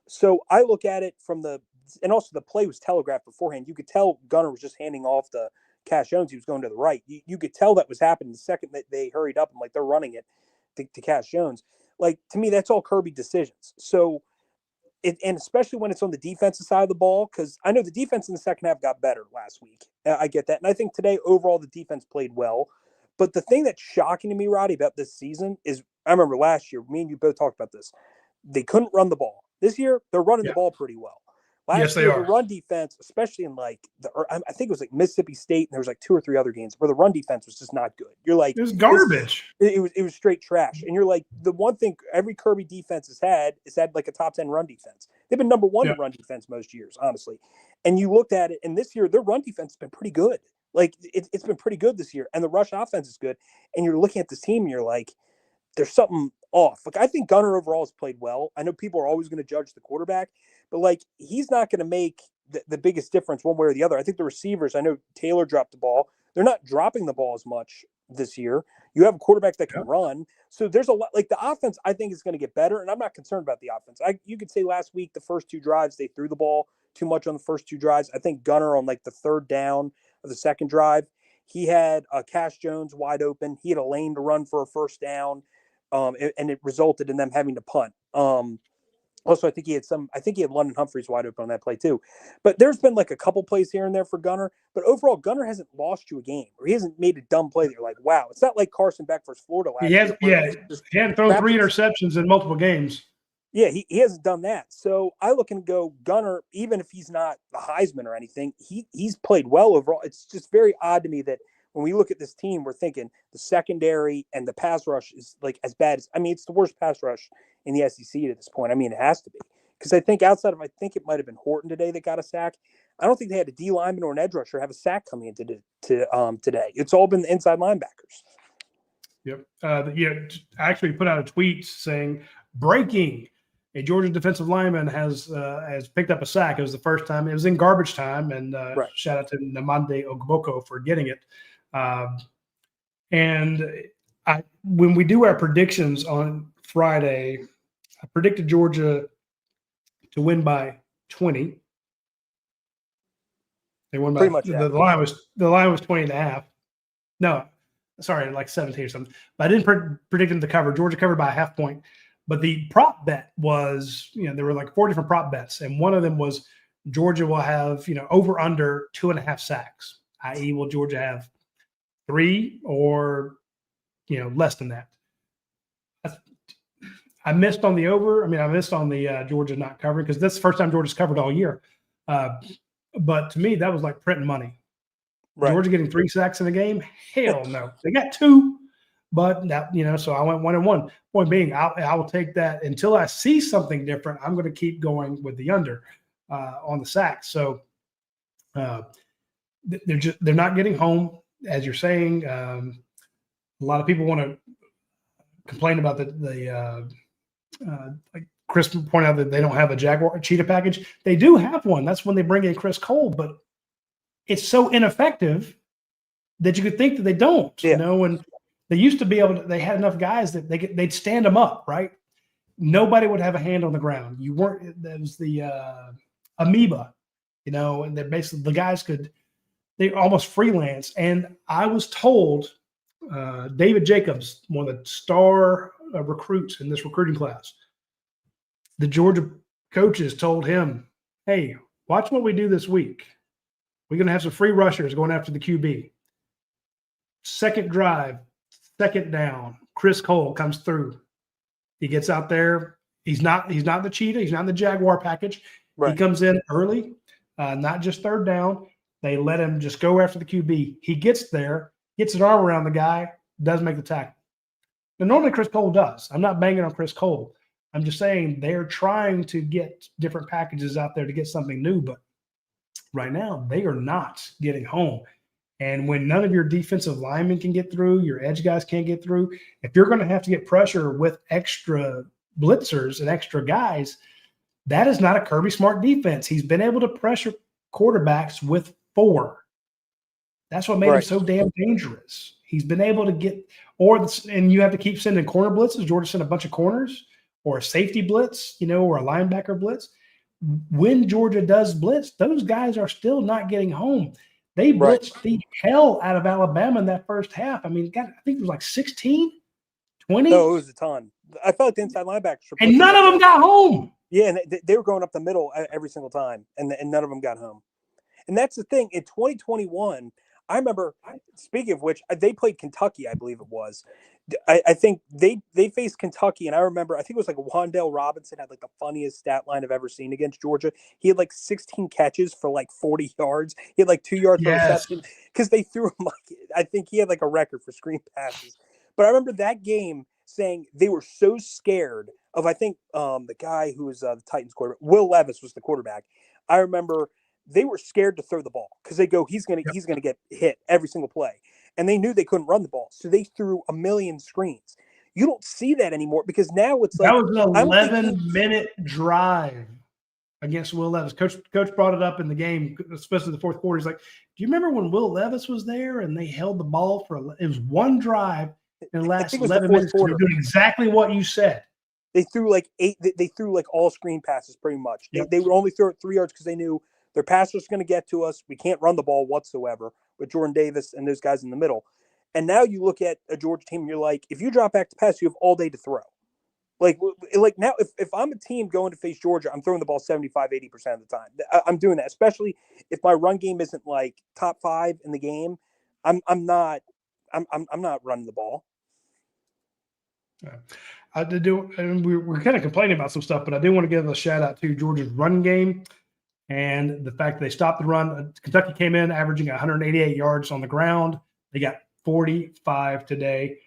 F: So I look at it and also the play was telegraphed beforehand. You could tell Gunner was just handing off to Cash Jones. He was going to the right. You could tell that was happening the second that they hurried up and like they're running it to Cash Jones. Like, to me, that's all Kirby decisions. So, and especially when it's on the defensive side of the ball, because I know the defense in the second half got better last week. I get that. And I think today, overall, the defense played well. But the thing that's shocking to me, Roddy, about this season is, I remember last year, me and you both talked about this. They couldn't run the ball. This year, they're running the ball pretty well. Last year, the run defense, especially in I think it was like Mississippi State, and there was like 2 or 3 other games where the run defense was just not good. You're like,
C: it was garbage.
F: It was straight trash. And you're like, the one thing every Kirby defense has had is like a top 10 run defense. They've been number 1 in run defense most years, honestly. And you looked at it, and this year their run defense has been pretty good. Like it's been pretty good this year, and the rush offense is good. And you're looking at this team, and you're like, there's something off. Like, I think Gunner overall has played well. I know people are always going to judge the quarterback, but like, he's not going to make the biggest difference one way or the other. I think the receivers, I know Taylor dropped the ball. They're not dropping the ball as much this year. You have a quarterback that can run. So there's a lot, like the offense, I think is going to get better. And I'm not concerned about the offense. You could say last week, the first 2 drives, they threw the ball too much on the first 2 drives. I think Gunner on like the 3rd down of the 2nd drive, he had Cash Jones wide open. He had a lane to run for a 1st down, and it resulted in them having to punt. Also, I think he had London Humphreys wide open on that play too. But there's been like a couple plays here and there for Gunner. But overall, Gunner hasn't lost you a game, or he hasn't made a dumb play that you're like, wow. It's not like Carson Beck versus Florida last year.
C: He hadn't thrown 3 interceptions in multiple games.
F: Yeah, he hasn't done that. So I look and go, Gunner, even if he's not the Heisman or anything, he's played well overall. It's just very odd to me that when we look at this team, we're thinking the secondary and the pass rush is like as bad as, I mean, it's the worst pass rush in the SEC at this point. I mean, it has to be. Because I think I think it might have been Horton today that got a sack. I don't think they had a D lineman or an edge rusher have a sack coming into today. It's all been the inside linebackers.
C: Yep. Actually put out a tweet saying, breaking, a Georgia defensive lineman has picked up a sack. It was the first time. It was in garbage time, and shout out to Namande Ogboko for getting it. When we do our predictions on Friday, I predicted Georgia to win by 20. They won by
F: pretty much.
C: The line was 20 and a half. No, sorry, like 17 or something. But I didn't predict them to cover. Georgia covered by a half point. But the prop bet was, there were like 4 different prop bets, and one of them was Georgia will have, over under 2.5 sacks, i.e., will Georgia have 3 or, less than that. I missed on the over. I mean, I missed on the Georgia not covering because that's the first time Georgia's covered all year. But to me, that was like printing money. Right. Georgia getting 3 sacks in a game? Hell no. They got 2. But that, so I went 1-1. Point being, I will take that until I see something different. I'm going to keep going with the under on the sacks. So they're not getting home, as you're saying. A lot of people want to complain about like Chris pointed out that they don't have a Jaguar cheetah package. They do have one. That's when they bring in Chris Cole, but it's so ineffective that you could think that they don't. And they used to be able to, they had enough guys that they'd stand them up, right? Nobody would have a hand on the ground. That was the amoeba, and they're basically, the guys they almost freelance. And I was told David Jacobs, one of the star recruits in this recruiting class, the Georgia coaches told him, hey, watch what we do this week. We're going to have some free rushers going after the QB. Second drive, 2nd down, Chris Cole comes through. He gets out there. He's not the cheetah. He's not the Jaguar package. Right. He comes in early, not just 3rd down. They let him just go after the QB. He gets there, gets an arm around the guy, does make the tackle. Now, normally Chris Cole does. I'm not banging on Chris Cole. I'm just saying they're trying to get different packages out there to get something new, but right now they are not getting home. And when none of your defensive linemen can get through, your edge guys can't get through, if you're going to have to get pressure with extra blitzers and extra guys, that is not a Kirby Smart defense. He's been able to pressure quarterbacks with 4. That's what made him so damn dangerous. He's been able to get and you have to keep sending corner blitzes. Georgia sent a bunch of corners or a safety blitz, or a linebacker blitz. When Georgia does blitz, those guys are still not getting home. They blitzed the hell out of Alabama in that first half. I mean, I think it was like 16, 20.
F: No, it was a ton. I felt like the inside linebackers.
C: And none of them got home.
F: Yeah, and they were going up the middle every single time, and none of them got home. And that's the thing. In 2021, I remember, speaking of which, they played Kentucky, I believe it was. I think they faced Kentucky, and I remember, I think it was like Wan'Dale Robinson had like the funniest stat line I've ever seen against Georgia. He had like 16 catches for like 40 yards. He had like 2 yards per reception because they threw him like, I think he had like a record for screen passes. But I remember that game saying they were so scared of, I think the guy who was the Titans quarterback, Will Levis was the quarterback. I remember they were scared to throw the ball because they go, he's gonna get hit every single play. And they knew they couldn't run the ball. So they threw a million screens. You don't see that anymore because now it's like
C: that was an 11-minute drive against Will Levis. Coach brought it up in the game, especially the 4th quarter. He's like, do you remember when Will Levis was there and they held the ball it was one drive in the last 11 minutes? They're doing exactly what you said.
F: They threw like 8. They threw like all screen passes pretty much.
C: Yep.
F: They would only throw it 3 yards because they knew their pass was going to get to us. We can't run the ball whatsoever with Jordan Davis and those guys in the middle. And now you look at a Georgia team and you're like, if you drop back to pass, you have all day to throw. Like now, if I'm a team going to face Georgia, I'm throwing the ball 75, 80% of the time. I'm doing that, especially if my run game isn't like top 5 in the game. I'm not running the ball.
C: And we're kind of complaining about some stuff, but I do want to give a shout out to Georgia's run game and the fact that they stopped the run. Kentucky came in averaging 188 yards on the ground. They got 45 today.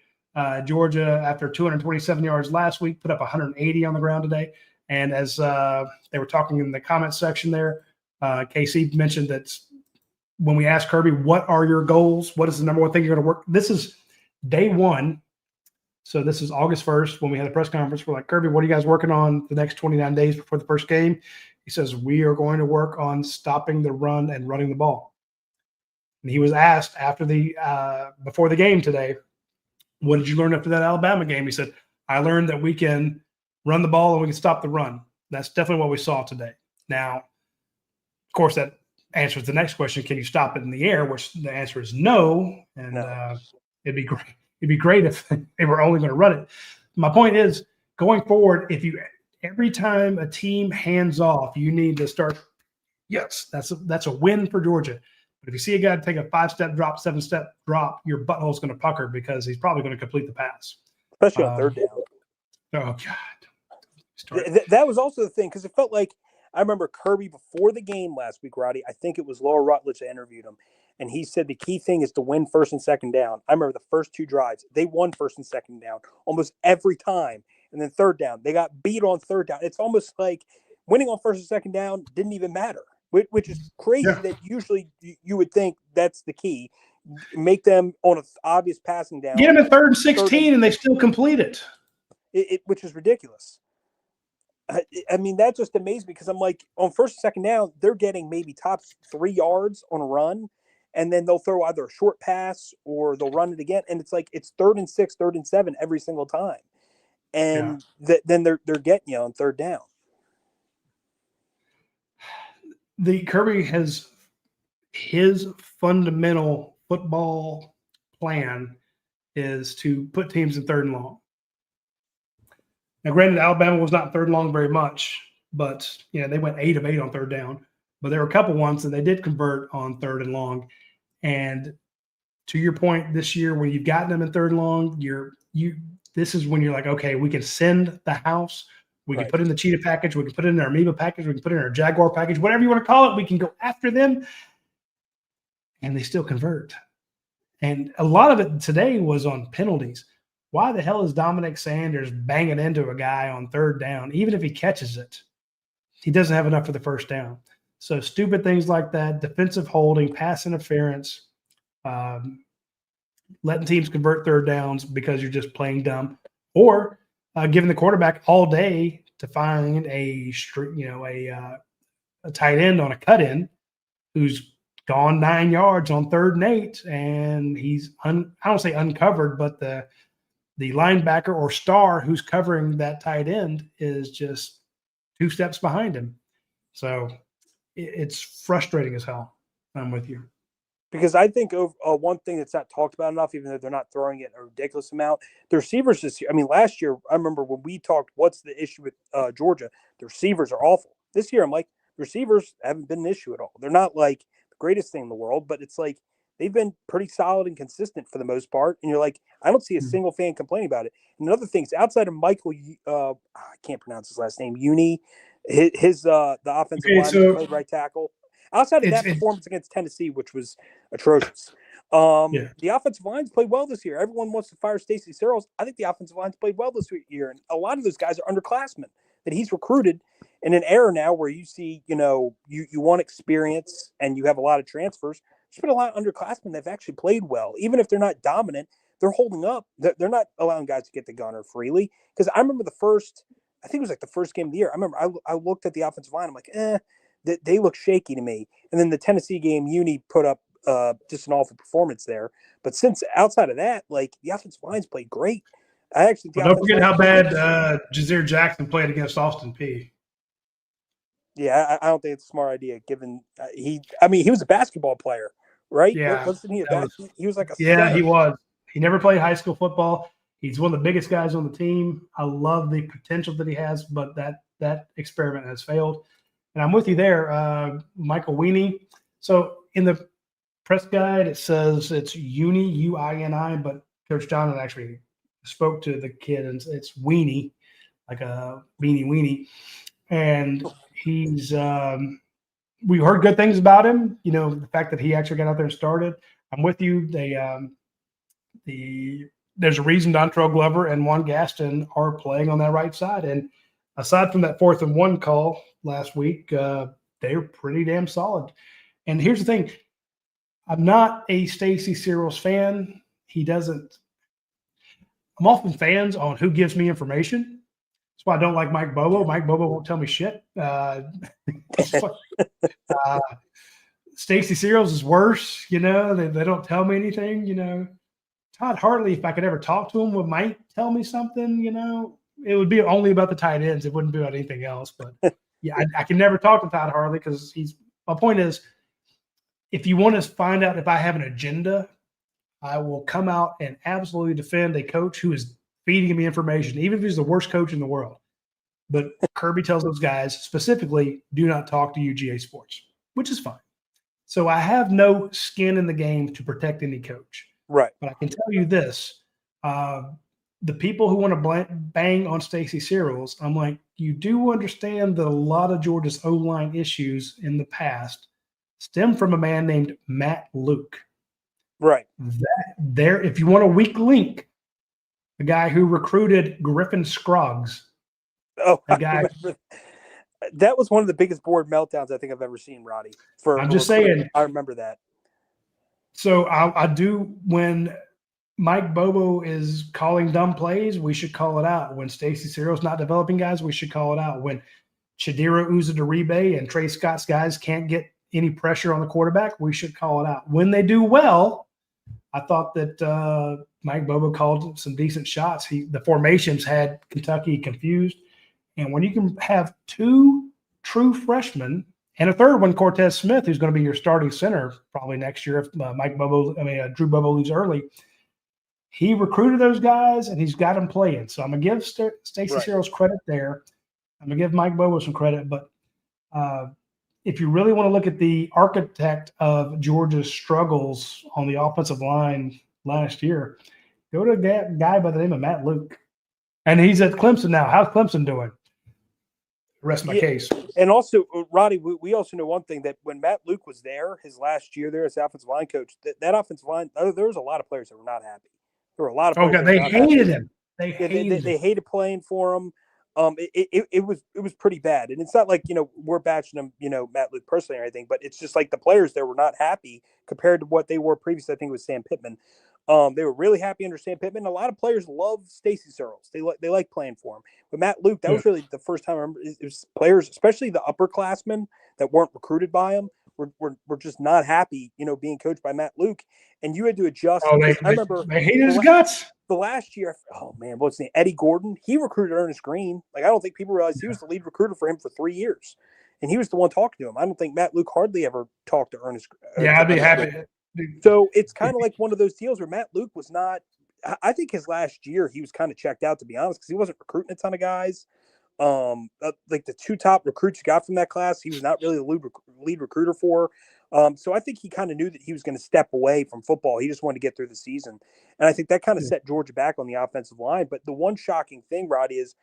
C: Georgia, after 227 yards last week, put up 180 on the ground today. And as they were talking in the comment section there, KC mentioned that when we asked Kirby, what are your goals? What is the number one thing you're going to work? This is day one. So this is August 1st when we had a press conference. We're like, Kirby, what are you guys working on the next 29 days before the first game? He says, we are going to work on stopping the run and running the ball. And he was asked after before the game today, what did you learn after that Alabama game? He said, I learned that we can run the ball and we can stop the run. That's definitely what we saw today. Now, of course, that answers the next question. Can you stop it in the air? Which the answer is no. And it'd be great. It'd be great if they were only going to run it. My point is, going forward, every time a team hands off, you need to start. Yes, that's a win for Georgia. But if you see a guy take a 5-step drop, 7-step drop, your butthole's going to pucker because he's probably going to complete the pass,
F: especially on third down.
C: Oh God,
F: that was also the thing because it felt like I remember Kirby before the game last week, Roddy. I think it was Laura Rutledge that interviewed him. And he said the key thing is to win first and second down. I remember the first 2 drives. They won first and second down almost every time. And then third down, they got beat on third down. It's almost like winning on first and second down didn't even matter, which is crazy that usually you would think that's the key. Make them on an obvious passing down.
C: Get them at 3rd and 16 and they still complete it.
F: Which is ridiculous. I mean, that just amazed me because I'm like, on first and second down, they're getting maybe top 3 yards on a run. And then they'll throw either a short pass or they'll run it again. And it's like it's 3rd and 6, 3rd and 7 every single time. And then they're getting you on third down.
C: The Kirby has his fundamental football plan is to put teams in 3rd and long. Now, granted, Alabama was not 3rd and long very much, but they went 8 of 8 on 3rd down. But there were a couple ones that they did convert on 3rd and long. And to your point, this year when you've gotten them in 3rd and long, this is when you're like, okay, we can send the house. We can put in the cheetah package. We can put it in our amoeba package. We can put it in our jaguar package, whatever you want to call it. We can go after them. And they still convert. And a lot of it today was on penalties. Why the hell is Dominic Sanders banging into a guy on 3rd down? Even if he catches it, he doesn't have enough for the first down. So stupid things like that, defensive holding, pass interference, letting teams convert 3rd downs because you're just playing dumb, or giving the quarterback all day to find a tight end on a cut in who's gone 9 yards on 3rd and 8, and he's I don't say uncovered, but the linebacker or star who's covering that tight end is just 2 steps behind him. So it's frustrating as hell. I'm with you.
F: Because I think one thing that's not talked about enough, even though they're not throwing it a ridiculous amount, the receivers this year. I mean, last year, I remember when we talked, what's the issue with Georgia? The receivers are awful. This year, I'm like, receivers haven't been an issue at all. They're not like the greatest thing in the world, but it's like they've been pretty solid and consistent for the most part. And you're like, I don't see a single fan complaining about it. And another thing is outside of Michael, I can't pronounce his last name, the offensive line played right tackle. Outside of that performance against Tennessee, which was atrocious, the offensive lines played well this year. Everyone wants to fire Stacey Searles. I think the offensive lines played well this year, and a lot of those guys are underclassmen that he's recruited in an era now where you see, you want experience and you have a lot of transfers. There's been a lot of underclassmen that have actually played well, even if they're not dominant. They're holding up. They're not allowing guys to get the gunner freely. Because I remember I think it was like the first game of the year. I remember I looked at the offensive line. I'm like, they look shaky to me. And then the Tennessee game, Uni put up just an awful performance there. But since outside of that, like the offensive line's played great. I actually
C: Well, don't forget how bad Jazeer Jackson played against Austin P.
F: Yeah, I don't think it's a smart idea. Given he was a basketball player, right?
C: Yeah,
F: Wasn't he? He was like a
C: yeah,
F: center.
C: he was. He never played high school football. He's one of the biggest guys on the team. I love the potential that he has, but that experiment has failed. And I'm with you there, Michael Weenie. So in the press guide, it says it's Uni, U-I-N-I, but Coach John actually spoke to the kid, and it's Weenie, like a beanie weenie. And he's we heard good things about him. You know, the fact that he actually got out there and started. I'm with you. There's a reason Dontrell Glover and Juan Gaston are playing on that right side. And aside from that 4th and 1 call last week, they were pretty damn solid. And here's the thing. I'm not a Stacy Searles fan. I'm often fans on who gives me information. That's why I don't like Mike Bobo. Mike Bobo won't tell me shit. Stacy Searles is worse. You know, they don't tell me anything. You know, Todd Hartley, if I could ever talk to him, might tell me something. You know, it would be only about the tight ends. It wouldn't be about anything else. But yeah, I can never talk to Todd Hartley because my point is, if you want to find out if I have an agenda, I will come out and absolutely defend a coach who is feeding me information, even if he's the worst coach in the world. But Kirby tells those guys specifically, do not talk to UGA Sports, which is fine. So I have no skin in the game to protect any coach.
F: Right.
C: But I can tell you this. The people who want to bang on Stacy Searles, I'm like, you do understand that a lot of Georgia's O-line issues in the past stem from a man named Matt Luke.
F: Right.
C: If you want a weak link, the guy who recruited Griffin Scruggs.
F: Oh, that was one of the biggest board meltdowns I think I've ever seen, Roddy.
C: I'm just saying.
F: I remember that.
C: So I do, when Mike Bobo is calling dumb plays, we should call it out. When Stacy Searles not developing guys, we should call it out. When Chidira Uzadaribe and Trey Scott's guys can't get any pressure on the quarterback, we should call it out. When they do well, I thought that Mike Bobo called some decent shots. The formations had Kentucky confused. And when you can have 2 true freshmen and a third one, Cortez Smith, who's going to be your starting center probably next year if Drew Bobo leaves early, he recruited those guys and he's got them playing. So I'm going to give Stacy Searles credit there. I'm going to give Mike Bobo some credit. But if you really want to look at the architect of Georgia's struggles on the offensive line last year, go to a guy by the name of Matt Luke. And he's at Clemson now. How's Clemson doing? Rest my case.
F: And also, Roddy, we also know one thing, that when Matt Luke was there, his last year there as offensive line coach, that offensive line, there was a lot of players that were not happy. There were a lot of players
C: they hated him. They
F: hated playing for him. It was pretty bad. And it's not like, we're bashing him, Matt Luke personally or anything, but it's just like the players there were not happy compared to what they were previously. I think it was Sam Pittman. They were really happy under Sam Pittman. A lot of players love Stacy Searles. They like playing for him. But Matt Luke, that was really the first time I remember it was players, especially the upperclassmen that weren't recruited by him, were just not happy, being coached by Matt Luke. And you had to adjust. I remember
C: they hated his guts.
F: The last year, oh man, what's his name? Eddie Gordon. He recruited Ernest Green. Like, I don't think people realize he was the lead recruiter for him for 3 years, and he was the one talking to him. I don't think Matt Luke hardly ever talked to Ernest.
C: I'd be happy.
F: So it's kind of like one of those deals where Matt Luke was not. I think his last year he was kind of checked out, to be honest, because he wasn't recruiting a ton of guys. Like the 2 top recruits he got from that class, he was not really the lead recruiter for. So I think he kind of knew that he was going to step away from football. He just wanted to get through the season. And I think that kind of set Georgia back on the offensive line. But the one shocking thing, Roddy, is,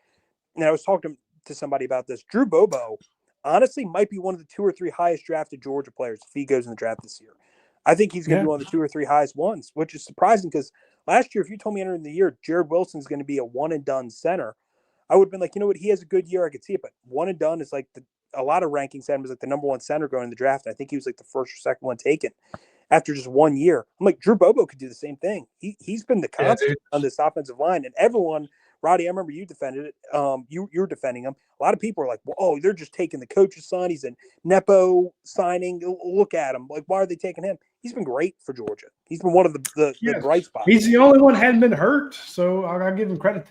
F: and I was talking to somebody about this, Drew Bobo honestly might be one of the 2 or 3 highest drafted Georgia players if he goes in the draft this year. I think he's going to be one of the 2 or 3 highest ones, which is surprising because last year, if you told me entering the year, Jared Wilson's going to be a one-and-done center, I would have been like, you know what, he has a good year, I could see it, but one-and-done is like a lot of rankings had him as like the number 1 center going in the draft. I think he was like the first or second one taken after just 1 year. I'm like, Drew Bobo could do the same thing. He's been the constant on this offensive line, and everyone, Roddy, I remember you defended it. You were defending him. A lot of people are like, well, they're just taking the coach's son. He's a Nepo signing. Look at him. Like, why are they taking him? he's been great for Georgia. He's been one of the bright spots.
C: He's the only one who hadn't been hurt, so I'll give him credit.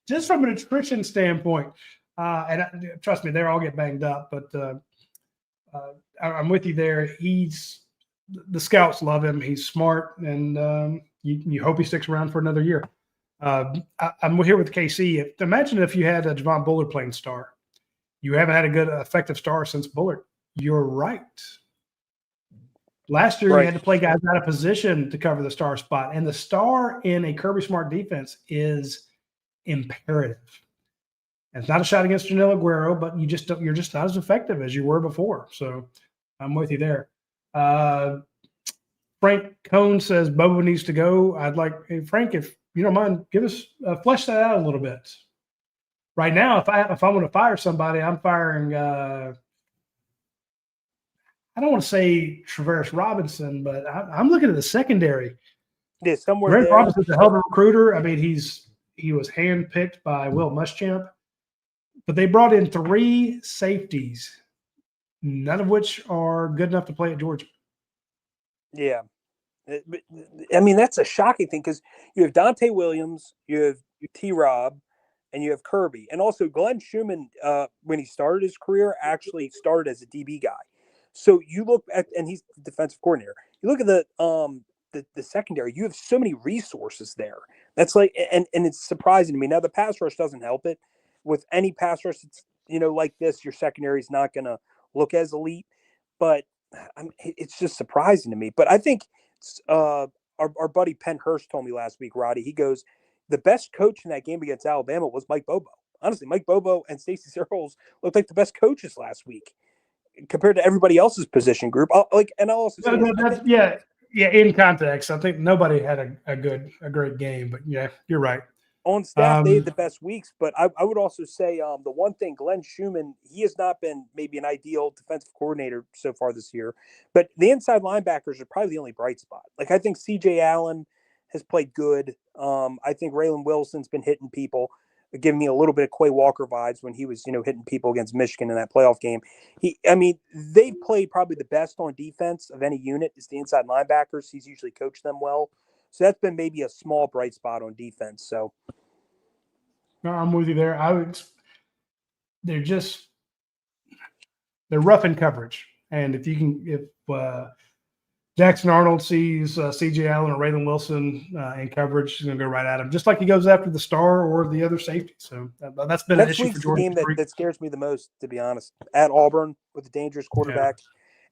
C: Just from an attrition standpoint, trust me, they all get banged up, but I'm with you there. The scouts love him. He's smart, and you hope he sticks around for another year. I'm here with KC. Imagine if you had a Javon Bullard playing star. You haven't had a good, effective star since Bullard. You're right. Last year, you had to play guys out of position to cover the star spot, and the star in a Kirby Smart defense is imperative. And it's not a shot against Janelle Aguero, but you're just not as effective as you were before. So I'm with you there. Frank Cohn says Bobo needs to go. Hey, Frank, if you don't mind, give us flesh that out a little bit. Right now, if I want to fire somebody, I'm firing. I don't want to say Travaris Robinson, but I'm looking at the secondary.
F: Yeah, somewhere.
C: Grant Robinson's a hell of a recruiter. I mean, he was handpicked by Will Muschamp, but they brought in 3 safeties, none of which are good enough to play at Georgia.
F: Yeah. I mean, that's a shocking thing because you have Dante Williams, you have T-Rob, and you have Kirby. And also Glenn Schumann, when he started his career, actually started as a DB guy. So you look at – and he's the defensive coordinator. You look at the secondary, you have so many resources there. That's like – and it's surprising to me. Now, the pass rush doesn't help it. With any pass rush, it's, like this, your secondary is not going to look as elite. But it's just surprising to me. But I think our buddy Penn Hurst told me last week, Roddy, he goes, the best coach in that game against Alabama was Mike Bobo. Honestly, Mike Bobo and Stacey Searles looked like the best coaches last week compared to everybody else's position group. I'll also say
C: in context, I think nobody had a great game, but yeah, you're right.
F: On staff, they had the best weeks, but I would also say the one thing, Glenn Schumann, he has not been maybe an ideal defensive coordinator so far this year, but the inside linebackers are probably the only bright spot. Like, I think C.J. Allen has played good. I think Raylan Wilson's been hitting people, giving me a little bit of Quay Walker vibes when he was, hitting people against Michigan in that playoff game. They've played probably the best on defense of any unit is the inside linebackers. He's usually coached them well. So that's been maybe a small bright spot on defense. So,
C: no, I'm with you there. They're rough in coverage, and if Jackson Arnold sees C.J. Allen or Raylan Wilson in coverage, he's going to go right at him, just like he goes after the star or the other safety. So that's been an issue for Georgia.
F: The game that scares me the most, to be honest, at Auburn with a dangerous quarterback,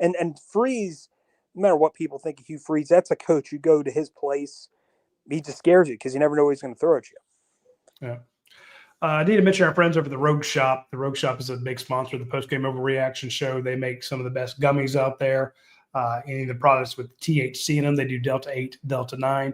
F: and Freeze. No matter what people think of Hugh Freeze, that's a coach. You go to his place, he just scares you because you never know what he's going to throw at you.
C: Yeah. I need to mention our friends over at the Rogue Shop. The Rogue Shop is a big sponsor of the Postgame Overreaction show. They make some of the best gummies out there. Any of the products with THC in them, they do Delta 8, Delta 9.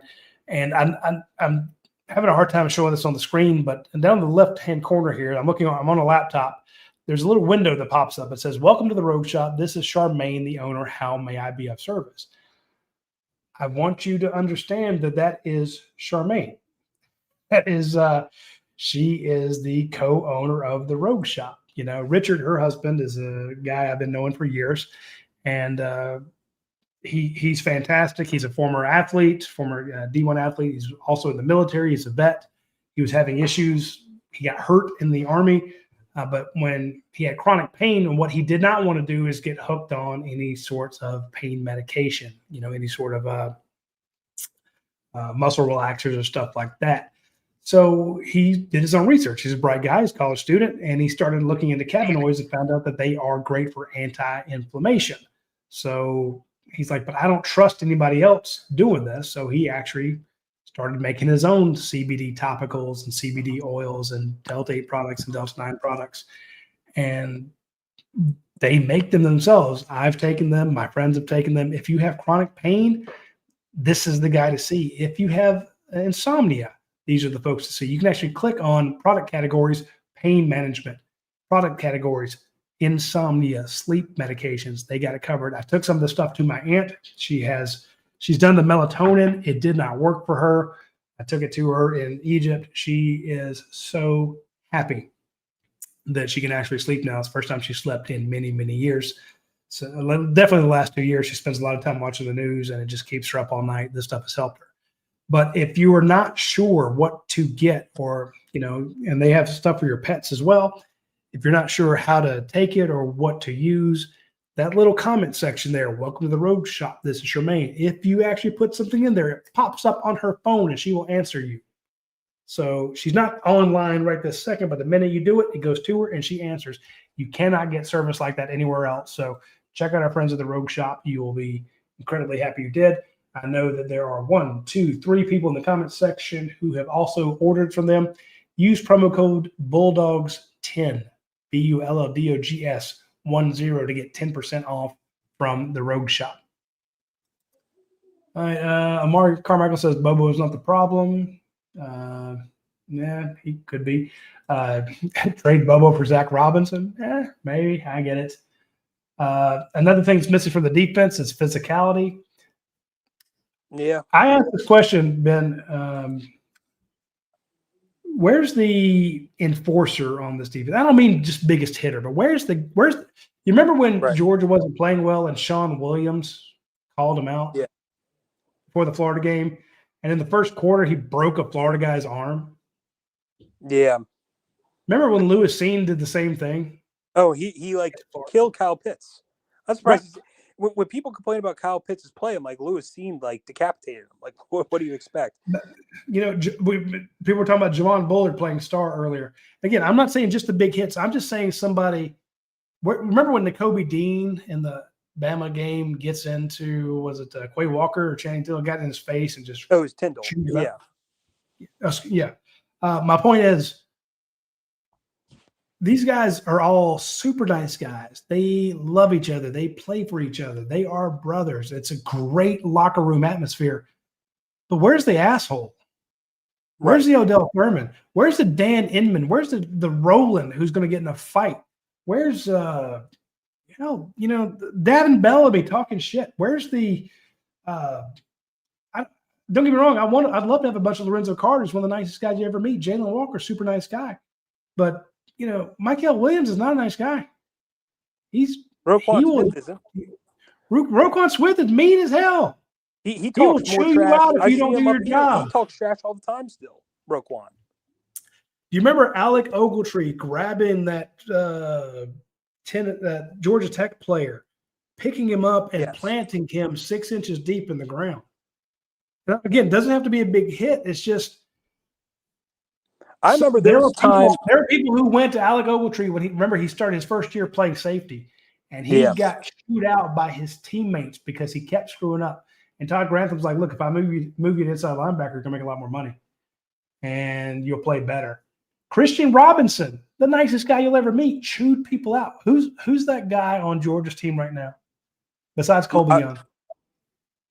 C: And I'm having a hard time showing this on the screen, but down the left-hand corner here, I'm on a laptop. There's a little window that pops up. It says, "Welcome to the Rogue Shop. This is Charmaine, the owner. How may I be of service?" I want you to understand that is Charmaine. That is she is the co-owner of the Rogue Shop. Richard, her husband, is a guy I've been knowing for years, and he's fantastic. He's a former athlete, former D1 athlete. He's also in the military. He's a vet. He was having issues. He got hurt in the Army. But when he had chronic pain, and what he did not want to do is get hooked on any sorts of pain medication, any sort of muscle relaxers or stuff like that. So he did his own research. He's a bright guy. He's a college student, and he started looking into cannabinoids and found out that they are great for anti-inflammation. So he's like, but I don't trust anybody else doing this. So he actually started making his own CBD topicals and CBD oils and Delta 8 products and Delta 9 products. And they make them themselves. I've taken them. My friends have taken them. If you have chronic pain, this is the guy to see. If you have insomnia, these are the folks to see. You can actually click on product categories, pain management, product categories, insomnia, sleep medications. They got it covered. I took some of the stuff to my aunt. She's done the melatonin. It did not work for her. I took it to her in Egypt. She is so happy that she can actually sleep now. It's the first time she slept in many, many years. So definitely the last 2 years, she spends a lot of time watching the news, and it just keeps her up all night. This stuff has helped her. But if you are not sure what to get, or, and they have stuff for your pets as well, if you're not sure how to take it or what to use, that little comment section there, welcome to the Rogue Shop, this is Charmaine. If you actually put something in there, it pops up on her phone and she will answer you. So she's not online right this second, but the minute you do it, it goes to her and she answers. You cannot get service like that anywhere else. So check out our friends at the Rogue Shop. You will be incredibly happy you did. I know that there are 1, 2, 3 people in the comments section who have also ordered from them. Use promo code Bulldogs10, BULLDOGS 10 to get 10% off from the Rogue Shop. All right, Amari Carmichael says Bobo is not the problem. Yeah, he could be. Trade Bobo for Zach Robinson. Maybe. I get it. Another thing that's missing from the defense is physicality.
F: Yeah.
C: I asked this question, Ben. Where's the enforcer on this defense? I don't mean just biggest hitter, but where's you remember when Georgia wasn't playing well and Sean Williams called him out before the Florida game? And in the first quarter, he broke a Florida guy's arm.
F: Yeah.
C: Remember when Lewis Seen did the same thing?
F: Oh, he like killed Kyle Pitts. I'm surprised. Right. When people complain about Kyle Pitts' play, I'm like, Lewis Seen like decapitated him. Like, what do you expect?
C: People were talking about Javon Bullard playing star earlier. Again, I'm not saying just the big hits. I'm just saying somebody. Remember when Nakobe Dean in the Bama game gets into, was it Quay Walker or Channing Tindall, got in his face and just.
F: Oh, it was Tindall.
C: Yeah. My point is, these guys are all super nice guys. They love each other. They play for each other. They are brothers. It's a great locker room atmosphere. But where's the asshole? Where's the Odell Furman? Where's the Dan Inman? Where's the Roland who's going to get in a fight? Where's Davin Bellamy talking shit? Where's the don't get me wrong, I'd love to have a bunch of Lorenzo Carters, one of the nicest guys you ever meet. Jalen Walker, super nice guy. But Michael Williams is not a nice guy.
F: Roquan Smith isn't.
C: Roquan Smith is mean as hell.
F: He talks more
C: chew
F: trash.
C: you out if you don't do your job.
F: He talks trash all the time still, Roquan.
C: Do you remember Alec Ogletree grabbing that Georgia Tech player, picking him up and planting him 6 inches deep in the ground? Now, again, it doesn't have to be a big hit. It's just
F: I remember there were
C: people who went to Alec Ogletree when he started his first year playing safety, and he got chewed out by his teammates because he kept screwing up. And Todd Grantham's like, "Look, if I move you to inside linebacker, you're gonna make a lot more money, and you'll play better." Christian Robinson, the nicest guy you'll ever meet, chewed people out. Who's that guy on Georgia's team right now besides Colby Young?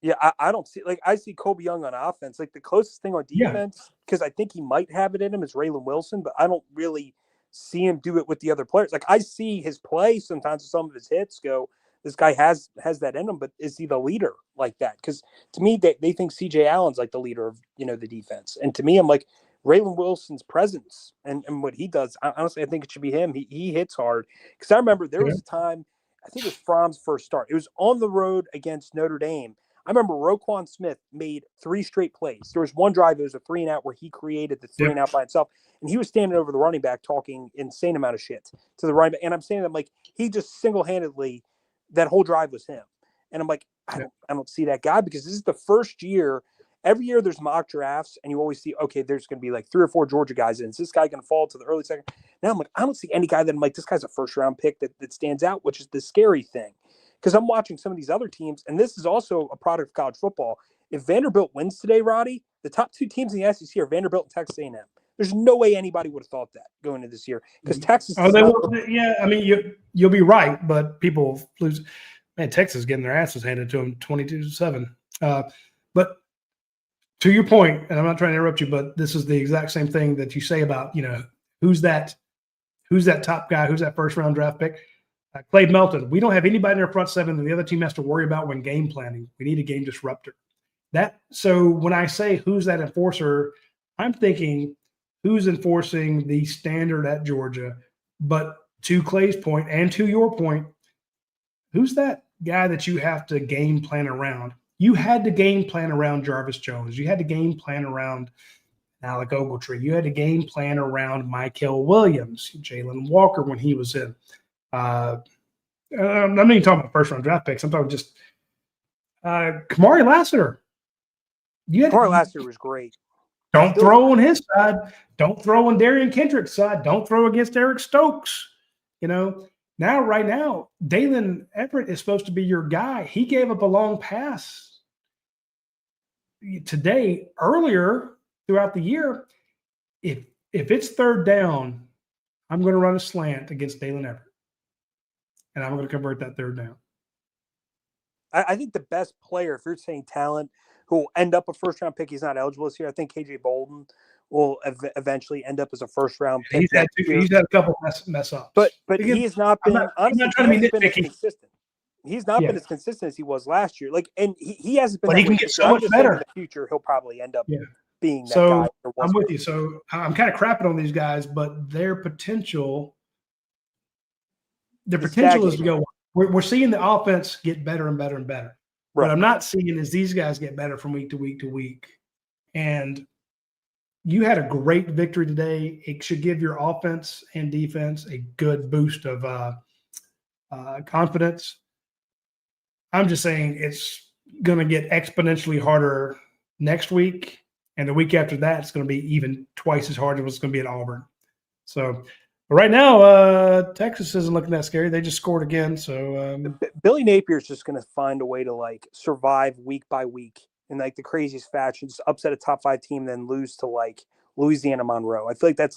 F: Yeah, I don't see, I see Colby Young on offense. Like, the closest thing on defense, because I think he might have it in him, is Raylan Wilson, but I don't really see him do it with the other players. Like, I see his play sometimes with some of his hits go, this guy has that in him, but is he the leader like that? Because to me, they think CJ Allen's like the leader of, the defense. And to me, I'm like, Raylan Wilson's presence and what he does, honestly, I think it should be him. He hits hard. Because I remember there was a time, I think it was Fromm's first start. It was on the road against Notre Dame. I remember Roquan Smith made 3 straight plays. There was one drive, it was a 3-and-out where he created the 3-and-out by himself. And he was standing over the running back talking insane amount of shit to the running back. And I'm saying that, like, he just single-handedly, that whole drive was him. And I'm like, I don't see that guy, because this is the first year. Every year there's mock drafts, and you always see, okay, there's going to be like 3 or 4 Georgia guys in. Is this guy going to fall to the early second? Now I'm like, I don't see any guy that I'm like, this guy's a first-round pick that stands out, which is the scary thing. Because I'm watching some of these other teams, and this is also a product of college football. If Vanderbilt wins today, Roddy, the top 2 teams in the SEC are Vanderbilt and Texas A&M. There's no way anybody would have thought that going into this year, because Texas.
C: I mean, you'll be right, but people lose. Man, Texas getting their asses handed to them 22-7. But to your point, and I'm not trying to interrupt you, but this is the exact same thing that you say about, who's that top guy, who's that first round draft pick. Clay Melton, we don't have anybody in our front seven that the other team has to worry about when game planning. We need a game disruptor. So when I say who's that enforcer, I'm thinking who's enforcing the standard at Georgia. But to Clay's point and to your point, who's that guy that you have to game plan around? You had to game plan around Jarvis Jones. You had to game plan around Alec Ogletree. You had to game plan around Michael Williams, Jalen Walker when he was in. I'm not even talking about first-round draft picks. I'm talking just Kamari Lassiter.
F: Kamari Lassiter was great.
C: Don't throw on his side. Don't throw on Darian Kendrick's side. Don't throw against Eric Stokes. Right now, Daylen Everett is supposed to be your guy. He gave up a long pass today, earlier throughout the year. If it's third down, I'm going to run a slant against Daylen Everett, and I'm going to convert that third down.
F: I think the best player, if you're saying talent, who will end up a first-round pick, he's not eligible this year. I think KJ Bolden will eventually end up as a first-round pick.
C: He's had a couple mess ups.
F: But he has not been consistent. He's not been as consistent as he was last year. And he hasn't been.
C: But he can get so much better
F: in the future. He'll probably end up being that
C: guy.
F: So
C: I'm with you. So I'm kind of crapping on these guys, but their potential is to go. We're seeing the offense get better and better and better. Right. What I'm not seeing is these guys get better from week to week to week. And you had a great victory today. It should give your offense and defense a good boost of confidence. I'm just saying it's going to get exponentially harder next week. And the week after that, it's going to be even twice as hard as what's going to be at Auburn. So right now, Texas isn't looking that scary. They just scored again. So
F: Billy Napier's just going to find a way to survive week by week in the craziest fashion, just upset a top 5 team, then lose to Louisiana Monroe. I feel like that's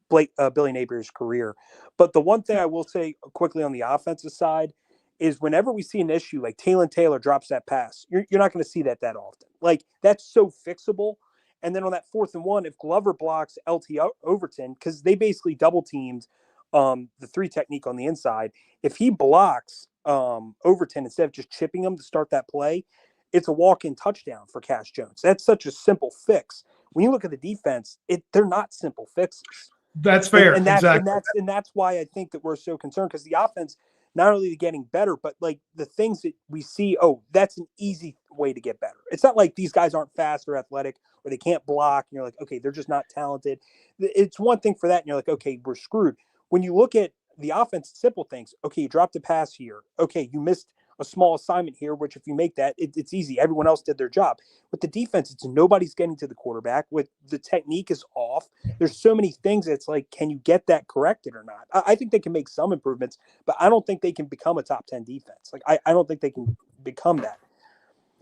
F: Billy Napier's career. But the one thing I will say quickly on the offensive side is whenever we see an issue like Taylon Taylor drops that pass, you're not going to see that often. That's so fixable. And then on that 4th and 1, if Glover blocks LT Overton, because they basically double teamed the 3 technique on the inside, if he blocks Overton instead of just chipping him to start that play, it's a walk-in touchdown for Cash Jones. That's such a simple fix. When you look at the defense, they're not simple fixes.
C: That's fair.
F: Exactly. And that's why I think that we're so concerned, because the offense, not only getting better, but the things that we see, that's an easy way to get better. It's not like these guys aren't fast or athletic or they can't block. And you're like, okay, they're just not talented. It's one thing for that. And you're like, okay, we're screwed. When you look at the offense, simple things. Okay, you dropped a pass here. Okay, you missed a small assignment here, which if you make that, it's easy. Everyone else did their job. With the defense, it's nobody's getting to the quarterback. With the technique is off. There's so many things. It's can you get that corrected or not? I think they can make some improvements, but I don't think they can become a top 10 defense. I don't think they can become that.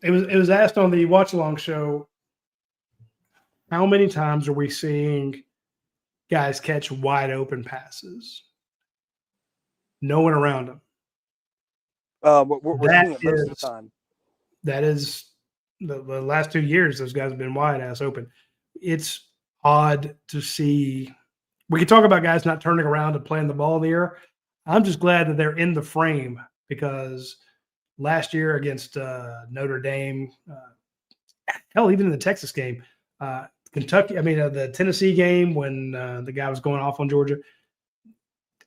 C: It was asked on the watch along show, how many times are we seeing guys catch wide open passes? No one around them.
F: We're seeing it most of the time.
C: That is the last 2 years, those guys have been wide ass open. It's odd to see. We can talk about guys not turning around and playing the ball in the air. I'm just glad that they're in the frame, because last year against Notre Dame, hell, even in the Texas game, the Tennessee game when the guy was going off on Georgia,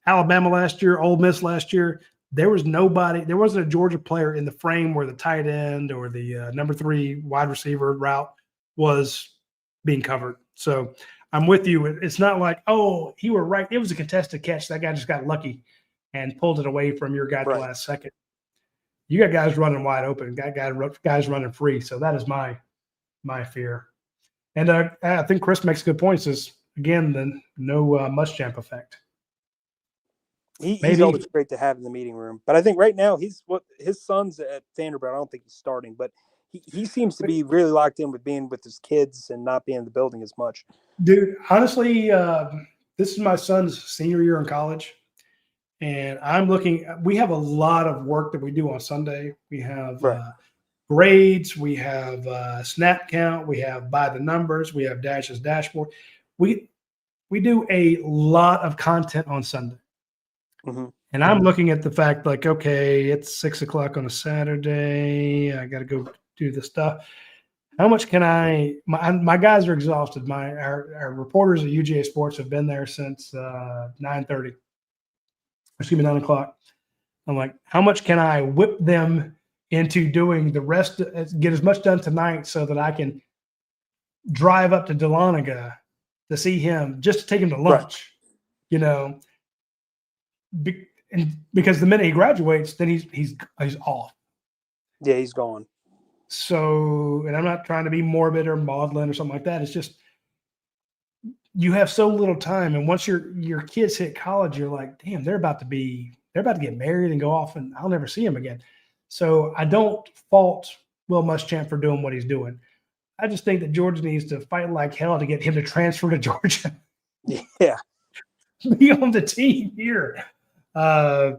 C: Alabama last year, Ole Miss last year, there wasn't a Georgia player in the frame where the tight end or the number 3 wide receiver route was being covered. So I'm with you. It's not like, you were right. It was a contested catch. That guy just got lucky and pulled it away from your guy at the last second. You got guys running wide open, guys running free. So that is my fear. And I think Chris makes good points. Is again the no Muschamp effect.
F: He's always great to have in the meeting room, but I think right now his son's at Vanderbilt. I don't think he's starting, but he seems to be really locked in with being with his kids and not being in the building as much.
C: Dude, honestly, this is my son's senior year in college, and we have a lot of work that we do on Sunday. We have grades, we have snap count, we have by the numbers, we have Dash's dashboard. We do a lot of content on Sunday.
F: Mm-hmm.
C: And I'm looking at the fact okay, it's 6:00 on a Saturday. I got to go do this stuff. How much can my guys are exhausted. Our reporters at UGA Sports have been there since 9:30. Excuse me, 9 o'clock. I'm like, how much can I whip them into doing the rest, get as much done tonight so that I can drive up to Dahlonega to see him, just to take him to lunch, you know, because the minute he graduates, then he's off.
F: Yeah, he's gone.
C: So, and I'm not trying to be morbid or maudlin or something like that. It's just, you have so little time. And once your kids hit college, you're like, damn, they're about to get married and go off, and I'll never see them again. So I don't fault Will Muschamp for doing what he's doing. I just think that Georgia needs to fight like hell to get him to transfer to Georgia.
F: Yeah.
C: Be on the team here. So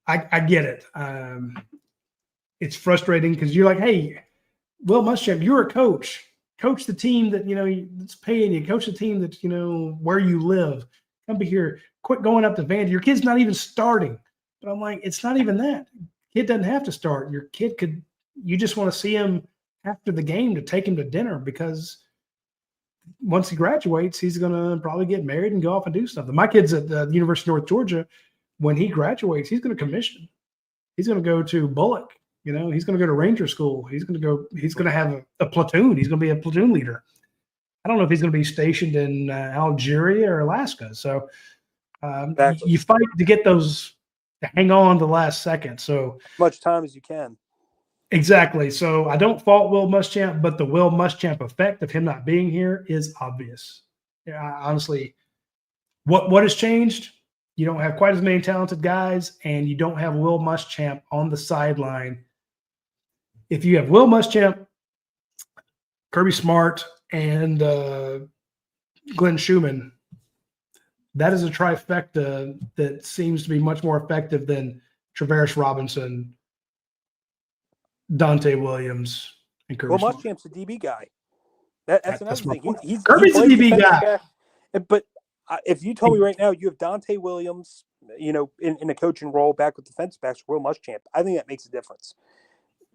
C: I get it. It's frustrating because you're like, hey, Will Muschamp, you're a coach. Coach the team that, that's paying you. Coach the team that, where you live. Come be here. Quit going up to Vandy. Your kid's not even starting. But I'm like, it's not even that. Kid doesn't have to start. Your kid could – you just want to see him after the game to take him to dinner, because once he graduates, he's going to probably get married and go off and do something. My kid's at the University of North Georgia. When he graduates, he's going to commission. He's going to go to Bullock. He's going to go to Ranger School. He's going to have a platoon. He's going to be a platoon leader. I don't know if he's going to be stationed in Algeria or Alaska. So you fight to get those, to hang on to the last second. So
F: as much time as you can.
C: Exactly. So I don't fault Will Muschamp, but the Will Muschamp effect of him not being here is obvious. Honestly, what has changed? You don't have quite as many talented guys, and you don't have Will Muschamp on the sideline. If you have Will Muschamp, Kirby Smart, and Glenn Schumann, that is a trifecta that seems to be much more effective than Travaris Robinson, Dante Williams, and Kirby Smart.
F: Muschamp's a DB guy. That's another thing.
C: Kirby's a DB guy.
F: But if you told me right now you have Dante Williams, in a coaching role back with defensive backs, Will Muschamp, I think that makes a difference.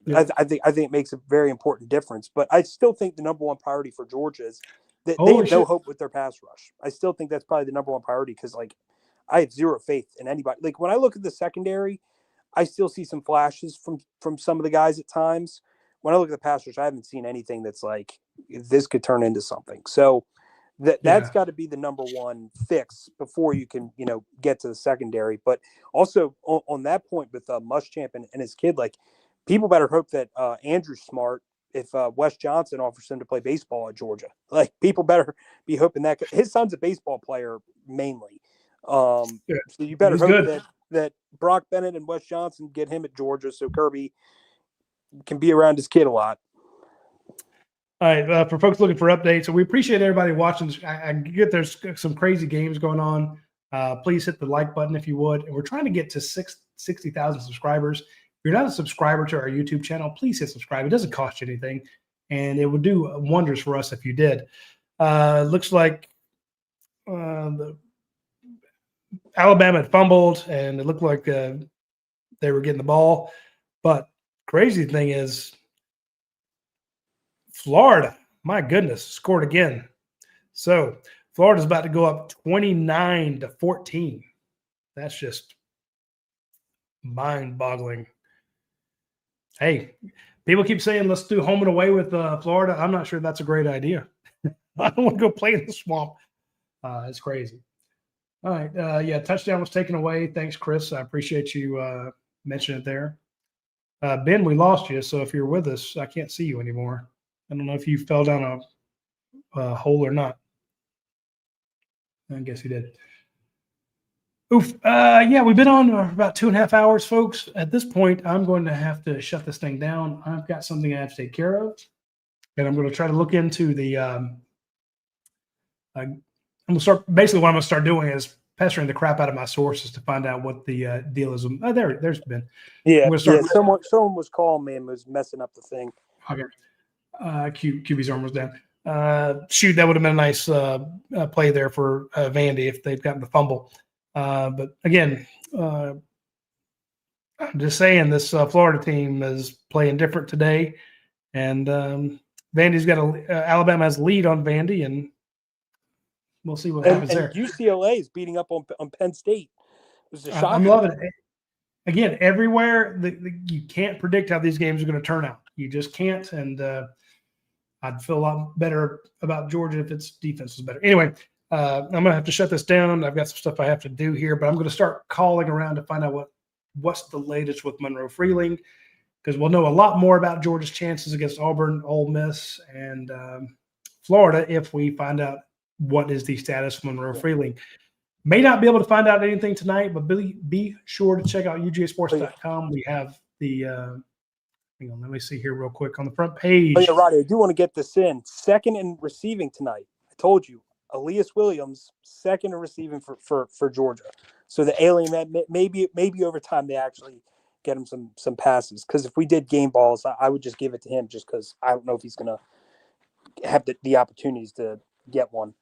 F: Yeah. I think it makes a very important difference. But I still think the number one priority for Georgia is that they have no hope with their pass rush. I still think that's probably the number one priority, because, I have zero faith in anybody. When I look at the secondary, I still see some flashes from some of the guys at times. When I look at the pass rush, I haven't seen anything that's like, this could turn into something. So that's got to be the number one fix before you can, get to the secondary. But also on that point with Muschamp and his kid, people better hope that Andrew's smart if Wes Johnson offers him to play baseball at Georgia. People better be hoping that his son's a baseball player mainly. So you better hope that Brock Bennett and Wes Johnson get him at Georgia so Kirby can be around his kid a lot.
C: All right, for folks looking for updates, so we appreciate everybody watching. I get there's some crazy games going on. Please hit the like button if you would. And we're trying to get to 60,000 subscribers. If you're not a subscriber to our YouTube channel, please hit subscribe. It doesn't cost you anything, and it would do wonders for us if you did. Looks like the Alabama had fumbled, and it looked like they were getting the ball. But crazy thing is, Florida, my goodness, scored again. So Florida's about to go up 29-14. That's just mind-boggling. Hey, people keep saying let's do home and away with Florida. I'm not sure that's a great idea. I don't want to go play in the swamp. It's crazy. All right. Touchdown was taken away. Thanks, Chris. I appreciate you mentioning it there. Ben, we lost you, so if you're with us, I can't see you anymore. I don't know if you fell down a hole or not. I guess you did. Oof. We've been on for about 2.5 hours, folks. At this point, I'm going to have to shut this thing down. I've got something I have to take care of, and I'm going to try to look into the I'm going to start. Basically, what I'm going to start doing is pestering the crap out of my sources to find out what the deal is. There's been.
F: Yeah. Someone was calling me and was messing up the thing.
C: Okay. QB's arm was down. That would have been a nice play there for Vandy if they'd gotten the fumble. But again, I'm just saying this Florida team is playing different today, and Vandy's got Alabama has a lead on Vandy, and we'll see what happens there.
F: UCLA is beating up on Penn State. was a
C: I'm
F: shocker.
C: loving it. Again, everywhere you can't predict how these games are going to turn out. You just can't. And I'd feel a lot better about Georgia if its defense was better. Anyway, I'm going to have to shut this down. I've got some stuff I have to do here, but I'm going to start calling around to find out what's the latest with Monroe Freeling, because we'll know a lot more about Georgia's chances against Auburn, Ole Miss, and Florida if we find out what is the status of Monroe Freeling. May not be able to find out anything tonight, but be sure to check out UGAsports.com. We have the hang on, let me see here real quick on the front page.
F: Oh, yeah, Roddy, I do want to get this in. Second in receiving tonight. I told you, Elias Williams, second in receiving for Georgia. So the alien, maybe over time they actually get him some passes. Because if we did game balls, I would just give it to him just because I don't know if he's going to have the opportunities to get one.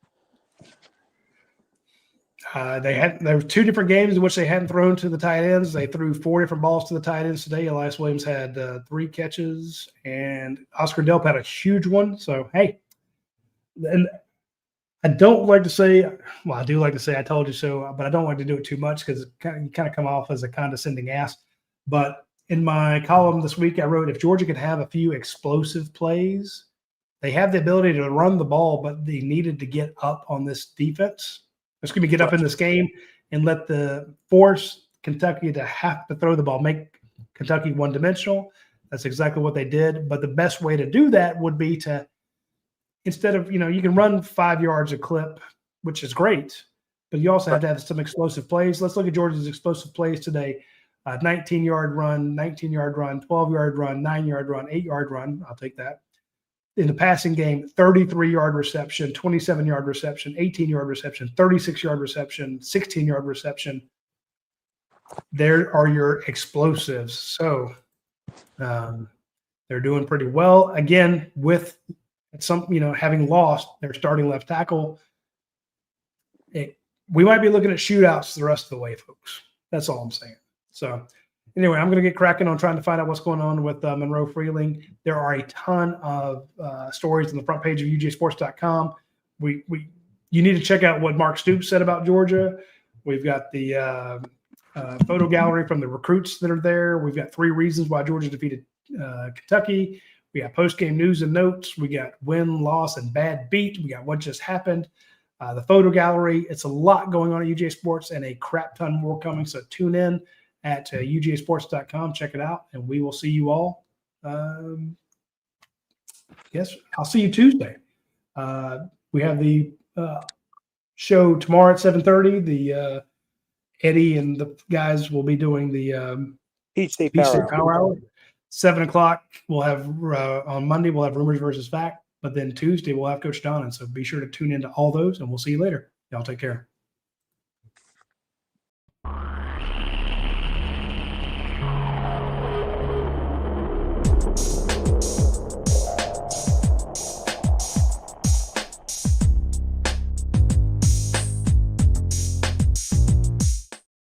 C: There were two different games in which they hadn't thrown to the tight ends. They threw 4 different balls to the tight ends today. Elias Williams had 3 catches, and Oscar Delp had a huge one. So, hey, and I don't like to say, well, I do like to say I told you so, but I don't like to do it too much because you kind of come off as a condescending ass. But in my column this week, I wrote, if Georgia could have a few explosive plays, they have the ability to run the ball, but they needed to get up on this defense. Excuse me, get up in this game and let the force Kentucky to have to throw the ball, make Kentucky one-dimensional. That's exactly what they did. But the best way to do that would be to, instead of, you can run 5 yards a clip, which is great, but you also have to have some explosive plays. Let's look at Georgia's explosive plays today. 19-yard run, 19-yard run, 12-yard run, 9-yard run, 8-yard run. I'll take that. In the passing game, 33-yard reception, 27-yard reception, 18-yard reception, 36-yard reception, 16-yard reception. There are your explosives. So they're doing pretty well. Again, with some, having lost their starting left tackle, we might be looking at shootouts the rest of the way, folks. That's all I'm saying. So anyway, I'm going to get cracking on trying to find out what's going on with Monroe Freeling. There are a ton of stories on the front page of UGAsports.com. You need to check out what Mark Stoops said about Georgia. We've got the photo gallery from the recruits that are there. We've got 3 reasons why Georgia defeated Kentucky. We got post-game news and notes. We got win, loss, and bad beat. We got what just happened. The photo gallery. It's a lot going on at UGA Sports and a crap ton more coming. So tune in at UGAsports.com. Check it out, and we will see you all. Yes, I'll see you Tuesday. We have the show tomorrow at 7:30. The Eddie and the guys will be doing the
F: Peach State
C: Power Hour. 7 o'clock, we'll have on Monday, we'll have Rumors versus Fact. But then Tuesday, we'll have Coach Donnan. So be sure to tune into all those, and we'll see you later. Y'all take care.